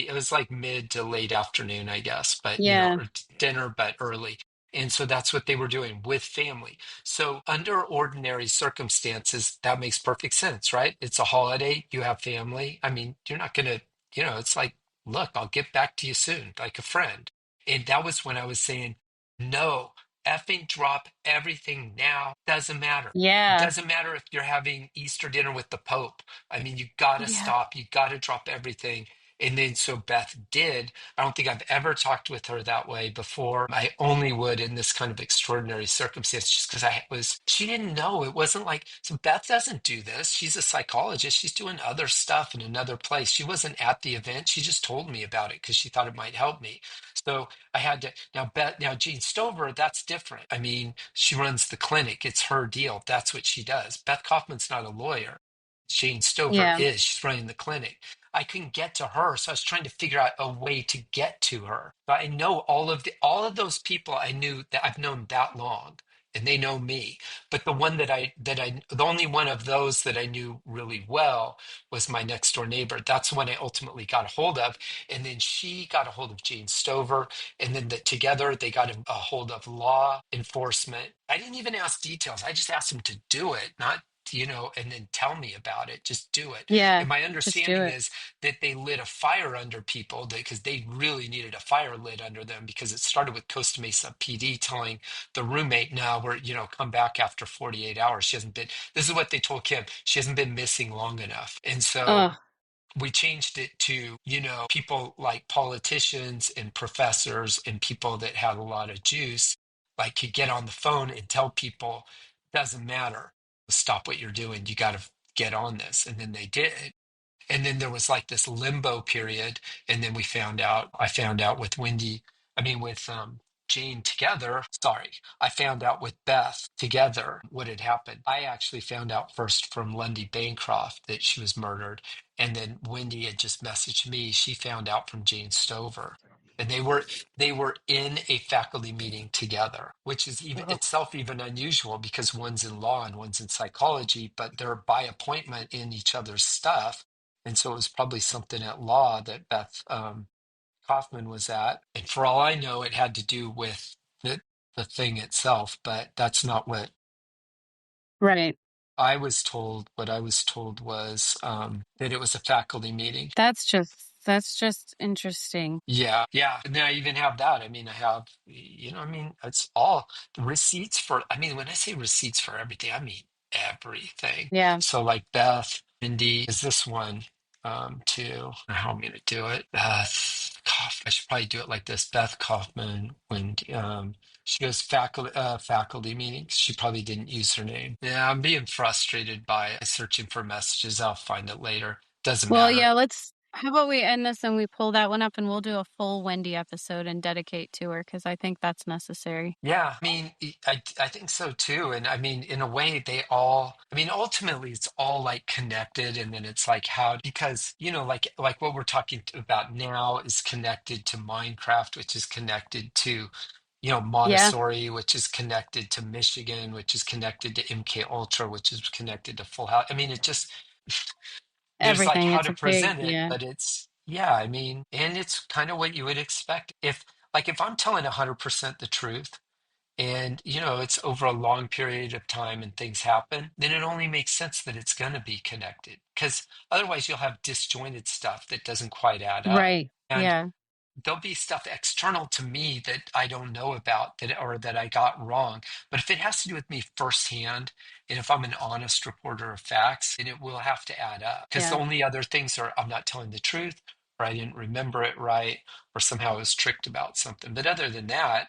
Speaker 2: It was like mid to late afternoon, I guess, but
Speaker 1: Yeah.
Speaker 2: or dinner, but early. And so that's what they were doing with family. So under ordinary circumstances, that makes perfect sense, right? It's a holiday, you have family. I mean, you're not gonna, it's like, look, I'll get back to you soon, like a friend. And that was when I was saying, no, effing drop everything now. Doesn't matter.
Speaker 1: Yeah.
Speaker 2: Doesn't matter if you're having Easter dinner with the Pope. I mean, you got to
Speaker 1: Yeah.
Speaker 2: stop. You got to drop everything. And then so Beth did. I don't think I've ever talked with her that way before. I only would in this kind of extraordinary circumstance just because she didn't know. It wasn't like, so Beth doesn't do this. She's a psychologist. She's doing other stuff in another place. She wasn't at the event. She just told me about it because she thought it might help me. So I had to now Jean Stover, that's different. I mean, she runs the clinic. It's her deal. That's what she does. Beth Kaufman's not a lawyer. Jane Stover
Speaker 1: Yeah.
Speaker 2: is. She's running the clinic. I couldn't get to her, so I was trying to figure out a way to get to her. But I know all of those people I knew that I've known that long, and they know me. But the only one of those that I knew really well was my next door neighbor. That's the one I ultimately got a hold of, and then she got a hold of Jane Stover, and then together they got a hold of law enforcement. I didn't even ask details. I just asked them to do it, not and then tell me about it. Just do it.
Speaker 1: Yeah.
Speaker 2: And my
Speaker 1: Just do
Speaker 2: understanding
Speaker 1: it.
Speaker 2: is that they lit a fire under people because they really needed a fire lit under them because it started with Costa Mesa PD telling the roommate, now we're, come back after 48 hours. This is what they told Kim. She hasn't been missing long enough. And so
Speaker 1: Oh,
Speaker 2: we changed it to, people like politicians and professors and people that had a lot of juice, like could get on the phone and tell people, doesn't matter, stop what you're doing. You got to get on this. And then they did. And then there was like this limbo period. And then I found out with with Jane together. Sorry, I found out with Beth together what had happened. I actually found out first from Lundy Bancroft that she was murdered. And then Wendy had just messaged me. She found out from Jane Stover. And they were in a faculty meeting together, which is even
Speaker 1: oh,
Speaker 2: itself even unusual because one's in law and one's in psychology, but they're by appointment in each other's stuff. And so it was probably something at law that Beth Kaufman was at. And for all I know, it had to do with the thing itself, but that's not what
Speaker 1: Right.
Speaker 2: I was told. What I was told was that it was a faculty meeting.
Speaker 1: That's just interesting.
Speaker 2: Yeah, yeah. And then I even have that. I mean, I have, I mean, it's all the receipts for, I mean, when I say receipts for everything, I mean everything.
Speaker 1: Yeah.
Speaker 2: So like Beth, Mindy is this one, too. How I'm gonna do it. I should probably do it like this. Beth Kaufman, when she goes faculty meetings, she probably didn't use her name. Yeah, I'm being frustrated by it. Searching for messages. I'll find it later. Doesn't
Speaker 1: Well,
Speaker 2: matter.
Speaker 1: yeah, how about we end this and we pull that one up and we'll do a full Wendy episode and dedicate to her because I think that's necessary.
Speaker 2: Yeah, I mean, I think so too. And I mean, in a way, they all, I mean, ultimately, it's all like connected. And then it's like how, because, like what we're talking about now is connected to Minecraft, which is connected to,
Speaker 1: Yeah,
Speaker 2: Montessori, which is connected to Michigan, which is connected to MK Ultra, which is connected to Full House. I mean, it just, there's like
Speaker 1: everything.
Speaker 2: how
Speaker 1: It's
Speaker 2: to
Speaker 1: a big,
Speaker 2: present it,
Speaker 1: yeah.
Speaker 2: but it's, yeah, I mean, and it's kind of what you would expect. If I'm telling 100% the truth, and it's over a long period of time and things happen, then it only makes sense that it's going to be connected, because otherwise you'll have disjointed stuff that doesn't quite add up.
Speaker 1: Right.
Speaker 2: And
Speaker 1: Yeah.
Speaker 2: there'll be stuff external to me that I don't know about, that or that I got wrong. But if it has to do with me firsthand, and if I'm an honest reporter of facts, then it will have to add up. Because the
Speaker 1: Yeah.
Speaker 2: only other things are I'm not telling the truth, or I didn't remember it right, or somehow I was tricked about something. But other than that,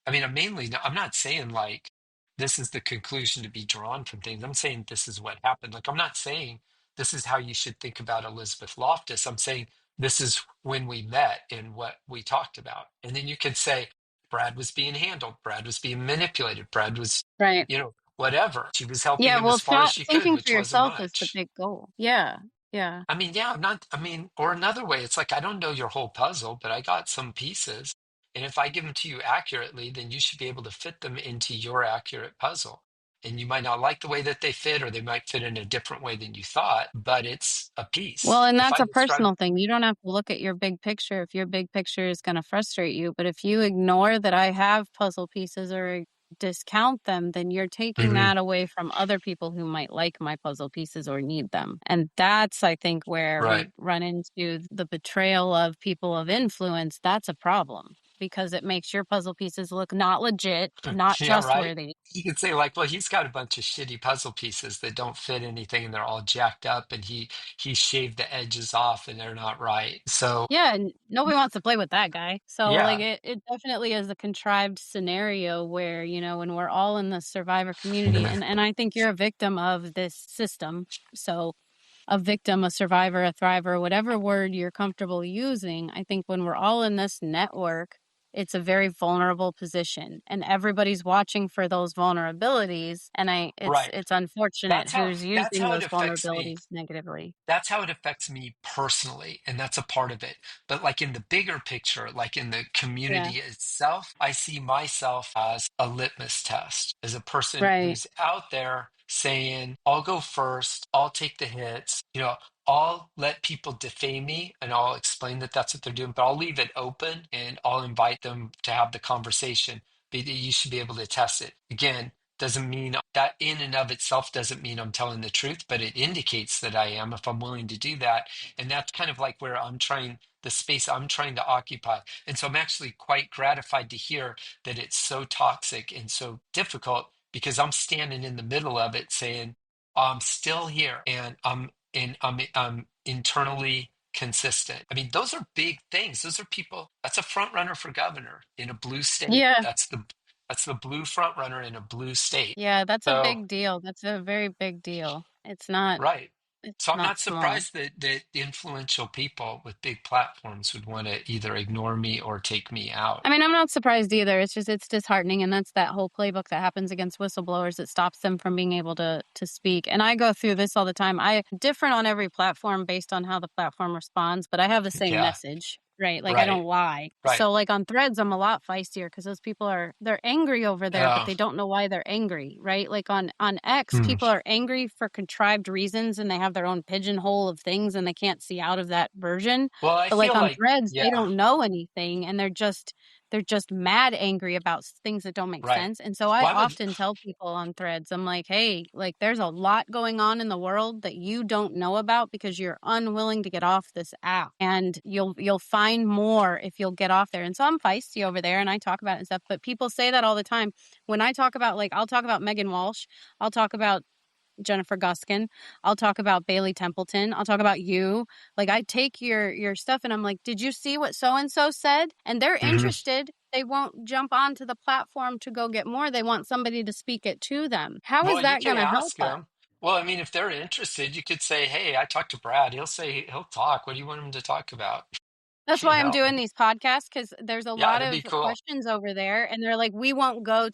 Speaker 2: I mean, I'm not saying like this is the conclusion to be drawn from things. I'm saying this is what happened. Like, I'm not saying this is how you should think about Elizabeth Loftus. I'm saying this is when we met and what we talked about. And then you can say Brad was being handled, Brad was being manipulated, Brad was,
Speaker 1: Right.
Speaker 2: whatever. She was helping
Speaker 1: Yeah.
Speaker 2: him
Speaker 1: Well,
Speaker 2: as far as she could,
Speaker 1: thinking for
Speaker 2: which wasn't
Speaker 1: yourself is the
Speaker 2: much.
Speaker 1: big goal. Yeah. Yeah.
Speaker 2: I mean, yeah, I'm not, I mean, or another way, it's like I don't know your whole puzzle, but I got some pieces. And if I give them to you accurately, then you should be able to fit them into your accurate puzzle. And you might not like the way that they fit, or they might fit in a different way than you thought, but it's a
Speaker 1: Well,
Speaker 2: piece.
Speaker 1: and
Speaker 2: If
Speaker 1: that's
Speaker 2: I
Speaker 1: a
Speaker 2: describe,
Speaker 1: personal thing. You don't have to look at your big picture if your big picture is going to frustrate you. But if you ignore that I have puzzle pieces or discount them, then you're taking
Speaker 2: Mhm.
Speaker 1: that away from other people who might like my puzzle pieces or need them. And that's, I think, where we
Speaker 2: Right.
Speaker 1: run into the betrayal of people of influence. That's a problem because it makes your puzzle pieces look not legit, not
Speaker 2: Yeah, right.
Speaker 1: trustworthy.
Speaker 2: You could say like, well, he's got a bunch of shitty puzzle pieces that don't fit anything and they're all jacked up, and he shaved the edges off and they're not right. So
Speaker 1: Yeah, and nobody wants to play with that guy. So, like,
Speaker 2: yeah.
Speaker 1: it definitely is a contrived scenario where, when we're all in the survivor community, and I think you're a victim of this system. So, a victim, a survivor, a thriver, whatever word you're comfortable using, I think when we're all in this network, it's a very vulnerable position, and everybody's watching for those vulnerabilities, and it's
Speaker 2: Right.
Speaker 1: it's unfortunate who's
Speaker 2: That's
Speaker 1: using
Speaker 2: how it
Speaker 1: those
Speaker 2: affects me.
Speaker 1: vulnerabilities negatively.
Speaker 2: That's how it affects me personally, and that's a part of it. But like in the bigger picture, like in the
Speaker 1: Yeah,
Speaker 2: community itself, I see myself as a litmus test, as a person
Speaker 1: right.
Speaker 2: who's out there saying, I'll go first, I'll take the hits, I'll let people defame me and I'll explain that that's what they're doing, but I'll leave it open and I'll invite them to have the conversation. But you should be able to test it. Again, doesn't mean that in and of itself doesn't mean I'm telling the truth, but it indicates that I am if I'm willing to do that. And that's kind of like where the space I'm trying to occupy. And so I'm actually quite gratified to hear that it's so toxic and so difficult, because I'm standing in the middle of it saying, I'm still here and I'm internally consistent. I mean, those are big things. Those are people, that's a front runner for governor in a blue state.
Speaker 1: Yeah.
Speaker 2: That's the blue front runner in a blue state.
Speaker 1: Yeah, that's a
Speaker 2: So,
Speaker 1: big deal. That's a very big deal. It's not
Speaker 2: right.
Speaker 1: it's
Speaker 2: So I'm
Speaker 1: not
Speaker 2: not
Speaker 1: small.
Speaker 2: surprised that influential people with big platforms would want to either ignore me or take me out.
Speaker 1: I mean, I'm not surprised either. It's just it's disheartening, and that's that whole playbook that happens against whistleblowers that stops them from being able to speak. And I go through this all the time. I different on every platform based on how the platform responds, but I have the same
Speaker 2: Yeah.
Speaker 1: message. right? Like I
Speaker 2: Right.
Speaker 1: don't lie.
Speaker 2: Right.
Speaker 1: So like on Threads, I'm a lot feistier because those people they're angry over there, but
Speaker 2: Oh.
Speaker 1: they don't know why they're angry, right? Like on X,
Speaker 2: Hmm.
Speaker 1: people are angry for contrived reasons and they have their own pigeonhole of things and they can't see out of that version.
Speaker 2: Well, I
Speaker 1: But like
Speaker 2: feel
Speaker 1: on
Speaker 2: like,
Speaker 1: Threads, they
Speaker 2: yeah,
Speaker 1: don't know anything and they're just mad angry about things that don't make
Speaker 2: right.
Speaker 1: sense. And so I
Speaker 2: Well, I would,
Speaker 1: often tell people on Threads, I'm like, hey, like there's a lot going on in the world that you don't know about because you're unwilling to get off this app. And you'll find more if you'll get off there. And so I'm feisty over there and I talk about it and stuff. But people say that all the time. When I talk about like I'll talk about Megan Walsh, I'll talk about Jennifer Guskin. I'll talk about Bailey Templeton. I'll talk about you. Like I take your stuff and I'm like, did you see what so and so said? And they're
Speaker 2: mhm.
Speaker 1: interested. They won't jump onto the platform to go get more. They want somebody to speak it to them. How is
Speaker 2: Well, you
Speaker 1: that
Speaker 2: can
Speaker 1: going to help
Speaker 2: ask
Speaker 1: us?
Speaker 2: them. Well, I mean, if they're interested, you could say, "Hey, I talked to Brad. He'll talk. What do you want him to talk about?"
Speaker 1: That's
Speaker 2: You
Speaker 1: why I'm
Speaker 2: know?
Speaker 1: doing these podcasts because there's a
Speaker 2: Yeah,
Speaker 1: lot
Speaker 2: that'd be
Speaker 1: of
Speaker 2: cool.
Speaker 1: questions over there, and they're like, we won't go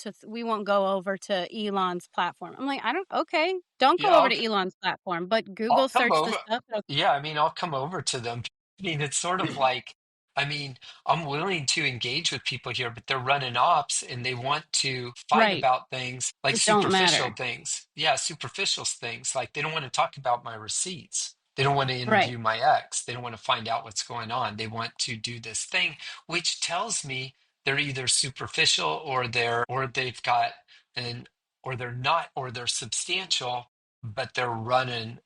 Speaker 1: over to Elon's platform." I'm like, I don't, okay, don't
Speaker 2: Yeah,
Speaker 1: go over to Elon's platform, but
Speaker 2: I'll
Speaker 1: Google
Speaker 2: come
Speaker 1: search the
Speaker 2: over.
Speaker 1: stuff.
Speaker 2: Yeah, I mean, I'll come over to them. I mean, it's sort of like, I mean, I'm willing to engage with people here, but they're running ops and they want to fight
Speaker 1: Right,
Speaker 2: about things like
Speaker 1: that don't
Speaker 2: superficial
Speaker 1: matter.
Speaker 2: things. Yeah, superficial things. Like they don't want to talk about my receipts. They don't want to
Speaker 1: Right.
Speaker 2: interview my ex. They don't want to find out what's going on. They want to do this thing, which tells me they're either superficial or they've got an or they're not or they're substantial, but they're running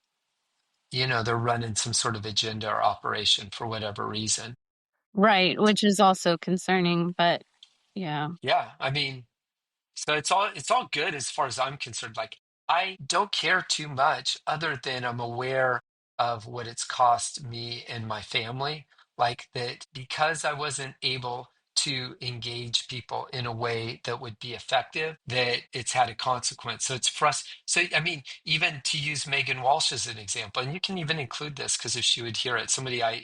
Speaker 2: some sort of agenda or operation for whatever reason.
Speaker 1: Right, which is also concerning, but yeah.
Speaker 2: Yeah, I mean, so it's all good as far as I'm concerned. Like I don't care too much other than I'm aware of what it's cost me and my family. Like that because I wasn't able to engage people in a way that would be effective, that it's had a consequence. So it's so I mean, even to use Megan Walsh as an example, and you can even include this because if she would hear it, somebody I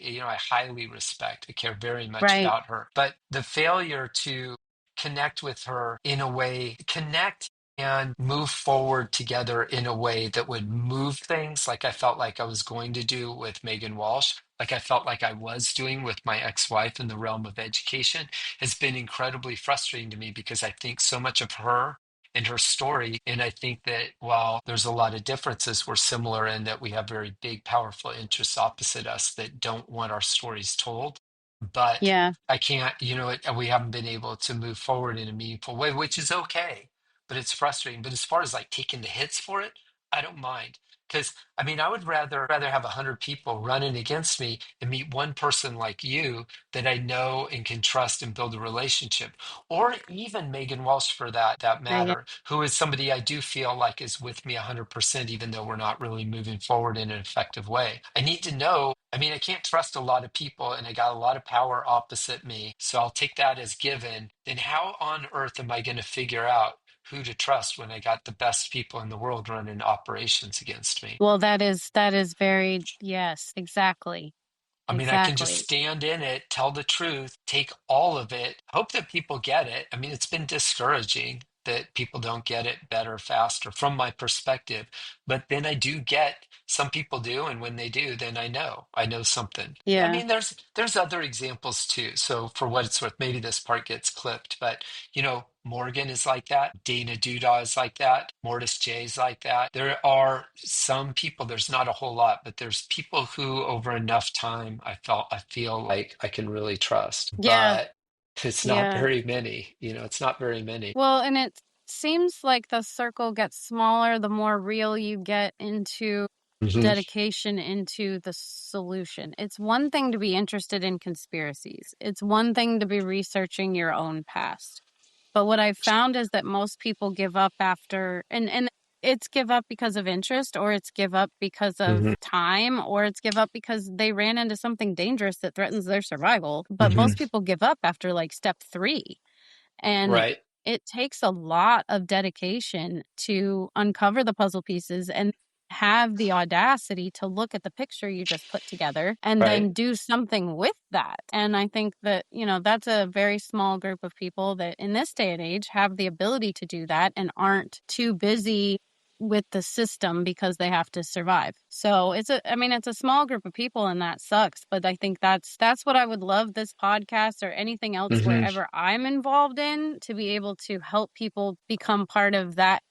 Speaker 2: highly respect, I care very much
Speaker 1: Right.
Speaker 2: about her. But the failure to connect with her in a way, connect and move forward together in a way that would move things like I felt like I was going to do with Megan Walsh, like I felt like I was doing with my ex-wife in the realm of education, has been incredibly frustrating to me because I think so much of her and her story. And I think that while there's a lot of differences, we're similar in that we have very big, powerful interests opposite us that don't want our stories told. But
Speaker 1: Yeah.
Speaker 2: I can't, we haven't been able to move forward in a meaningful way, which is okay, but it's frustrating. But as far as like taking the hits for it, I don't mind. Because I mean, I would rather have 100 people running against me and meet one person like you that I know and can trust and build a relationship, or even Megan Walsh for that
Speaker 1: Megan.
Speaker 2: matter, who is somebody I do feel like is with me 100%, even though we're not really moving forward in an effective way. I need to know. I mean, I can't trust a lot of people, and I got a lot of power opposite me, so I'll take that as given. Then how on earth am I going to figure out who to trust when I got the best people in the world running operations against me?
Speaker 1: Well, that is very, yes, exactly.
Speaker 2: I mean, I can just
Speaker 1: Exactly.
Speaker 2: stand in it, tell the truth, take all of it, hope that people get it. I mean, it's been discouraging that people don't get it better, faster from my perspective. But then I do get some people do, and when they do, then I know something. I
Speaker 1: Yeah.
Speaker 2: mean, there's other examples too. So for what it's worth, maybe this part gets clipped, but Morgan is like that. Dana Duda is like that. Mortis J is like that. There are some people, there's not a whole lot, but there's people who over enough time I feel like I can really trust.
Speaker 1: Yeah.
Speaker 2: But it's not
Speaker 1: Yeah.
Speaker 2: very many, it's not very many.
Speaker 1: Well, and it seems like the circle gets smaller the more real you get into
Speaker 2: Hmm.
Speaker 1: dedication into the solution. It's one thing to be interested in conspiracies. It's one thing to be researching your own past. But what I've found is that most people give up after, and it's give up because of interest, or it's give up because of
Speaker 2: Hmm.
Speaker 1: time, or it's give up because they ran into something dangerous that threatens their survival. But
Speaker 2: Hmm.
Speaker 1: most people give up after like step 3. And
Speaker 2: Right,
Speaker 1: it takes a lot of dedication to uncover the puzzle pieces and have the audacity to look at the picture you just put together and
Speaker 2: right.
Speaker 1: then do something with that. And I think that, that's a very small group of people that in this day and age have the ability to do that and aren't too busy. with the system because they have to survive. So it's a small group of people and that sucks, but I think that's what I would love this podcast or anything else
Speaker 2: Hmm.
Speaker 1: wherever I'm involved in, to be able to help people become part of that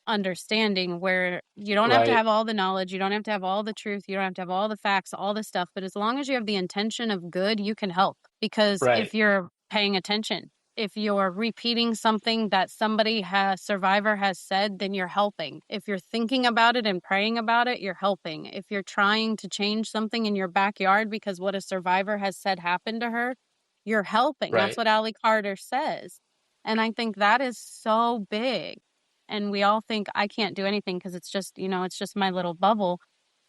Speaker 1: understanding, where you don't have to
Speaker 2: Right.
Speaker 1: have all the knowledge, you don't have to have all the truth, you don't have to have all the facts, all the stuff, but as long as you have the intention of good, you can help. Because if
Speaker 2: Right.
Speaker 1: you're paying attention, if you're repeating something that survivor has said, then you're helping. If you're thinking about it and praying about it, you're helping. If you're trying to change something in your backyard because what a survivor has said happened to her, you're helping. That's
Speaker 2: Right.
Speaker 1: what Allie Carter says. And I think that is so big. And we all think I can't do anything because it's just my little bubble.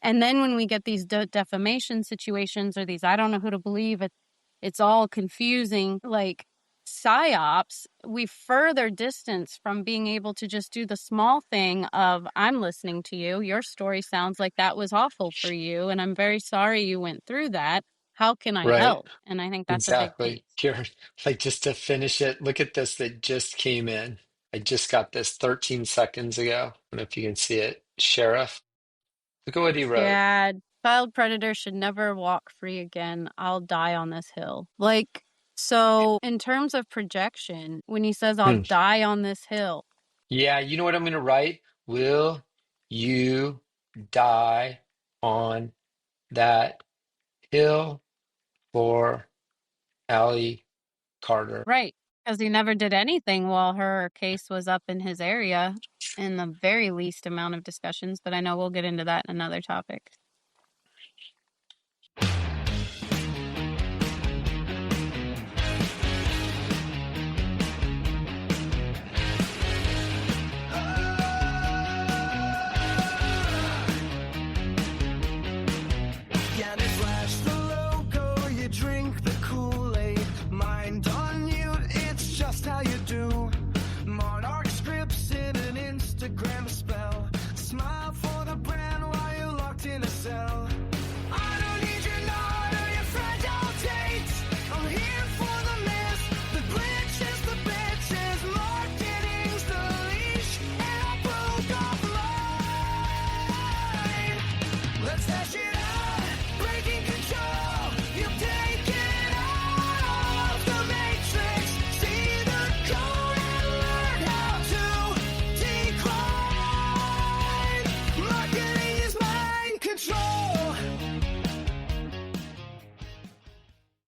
Speaker 1: And then when we get these defamation situations, or these, I don't know who to believe, it's all confusing, like psyops, we further distance from being able to just do the small thing of, I'm listening to you. Your story sounds like that was awful for you, and I'm very sorry you went through that. How can I
Speaker 2: Right.
Speaker 1: help? And I think that's a big
Speaker 2: Exactly.
Speaker 1: piece.
Speaker 2: Here, like just to finish it, look at this that just came in. I just got this 13 seconds ago. I don't know if you can see it. Sheriff, look at what he wrote.
Speaker 1: Dad, child predator should never walk free again. I'll die on this hill. Like, so in terms of projection, when he says, I'll
Speaker 2: Hmm.
Speaker 1: die on this hill,
Speaker 2: Yeah, you know what I'm going to write? Will you die on that hill for Allie Carter?
Speaker 1: right? Because he never did anything while her case was up in his area, in the very least amount of discussions. But I know we'll get into that in another topic.
Speaker 3: Yeah, they flash the logo, you drink the Kool-Aid. Mind on you, it's just how you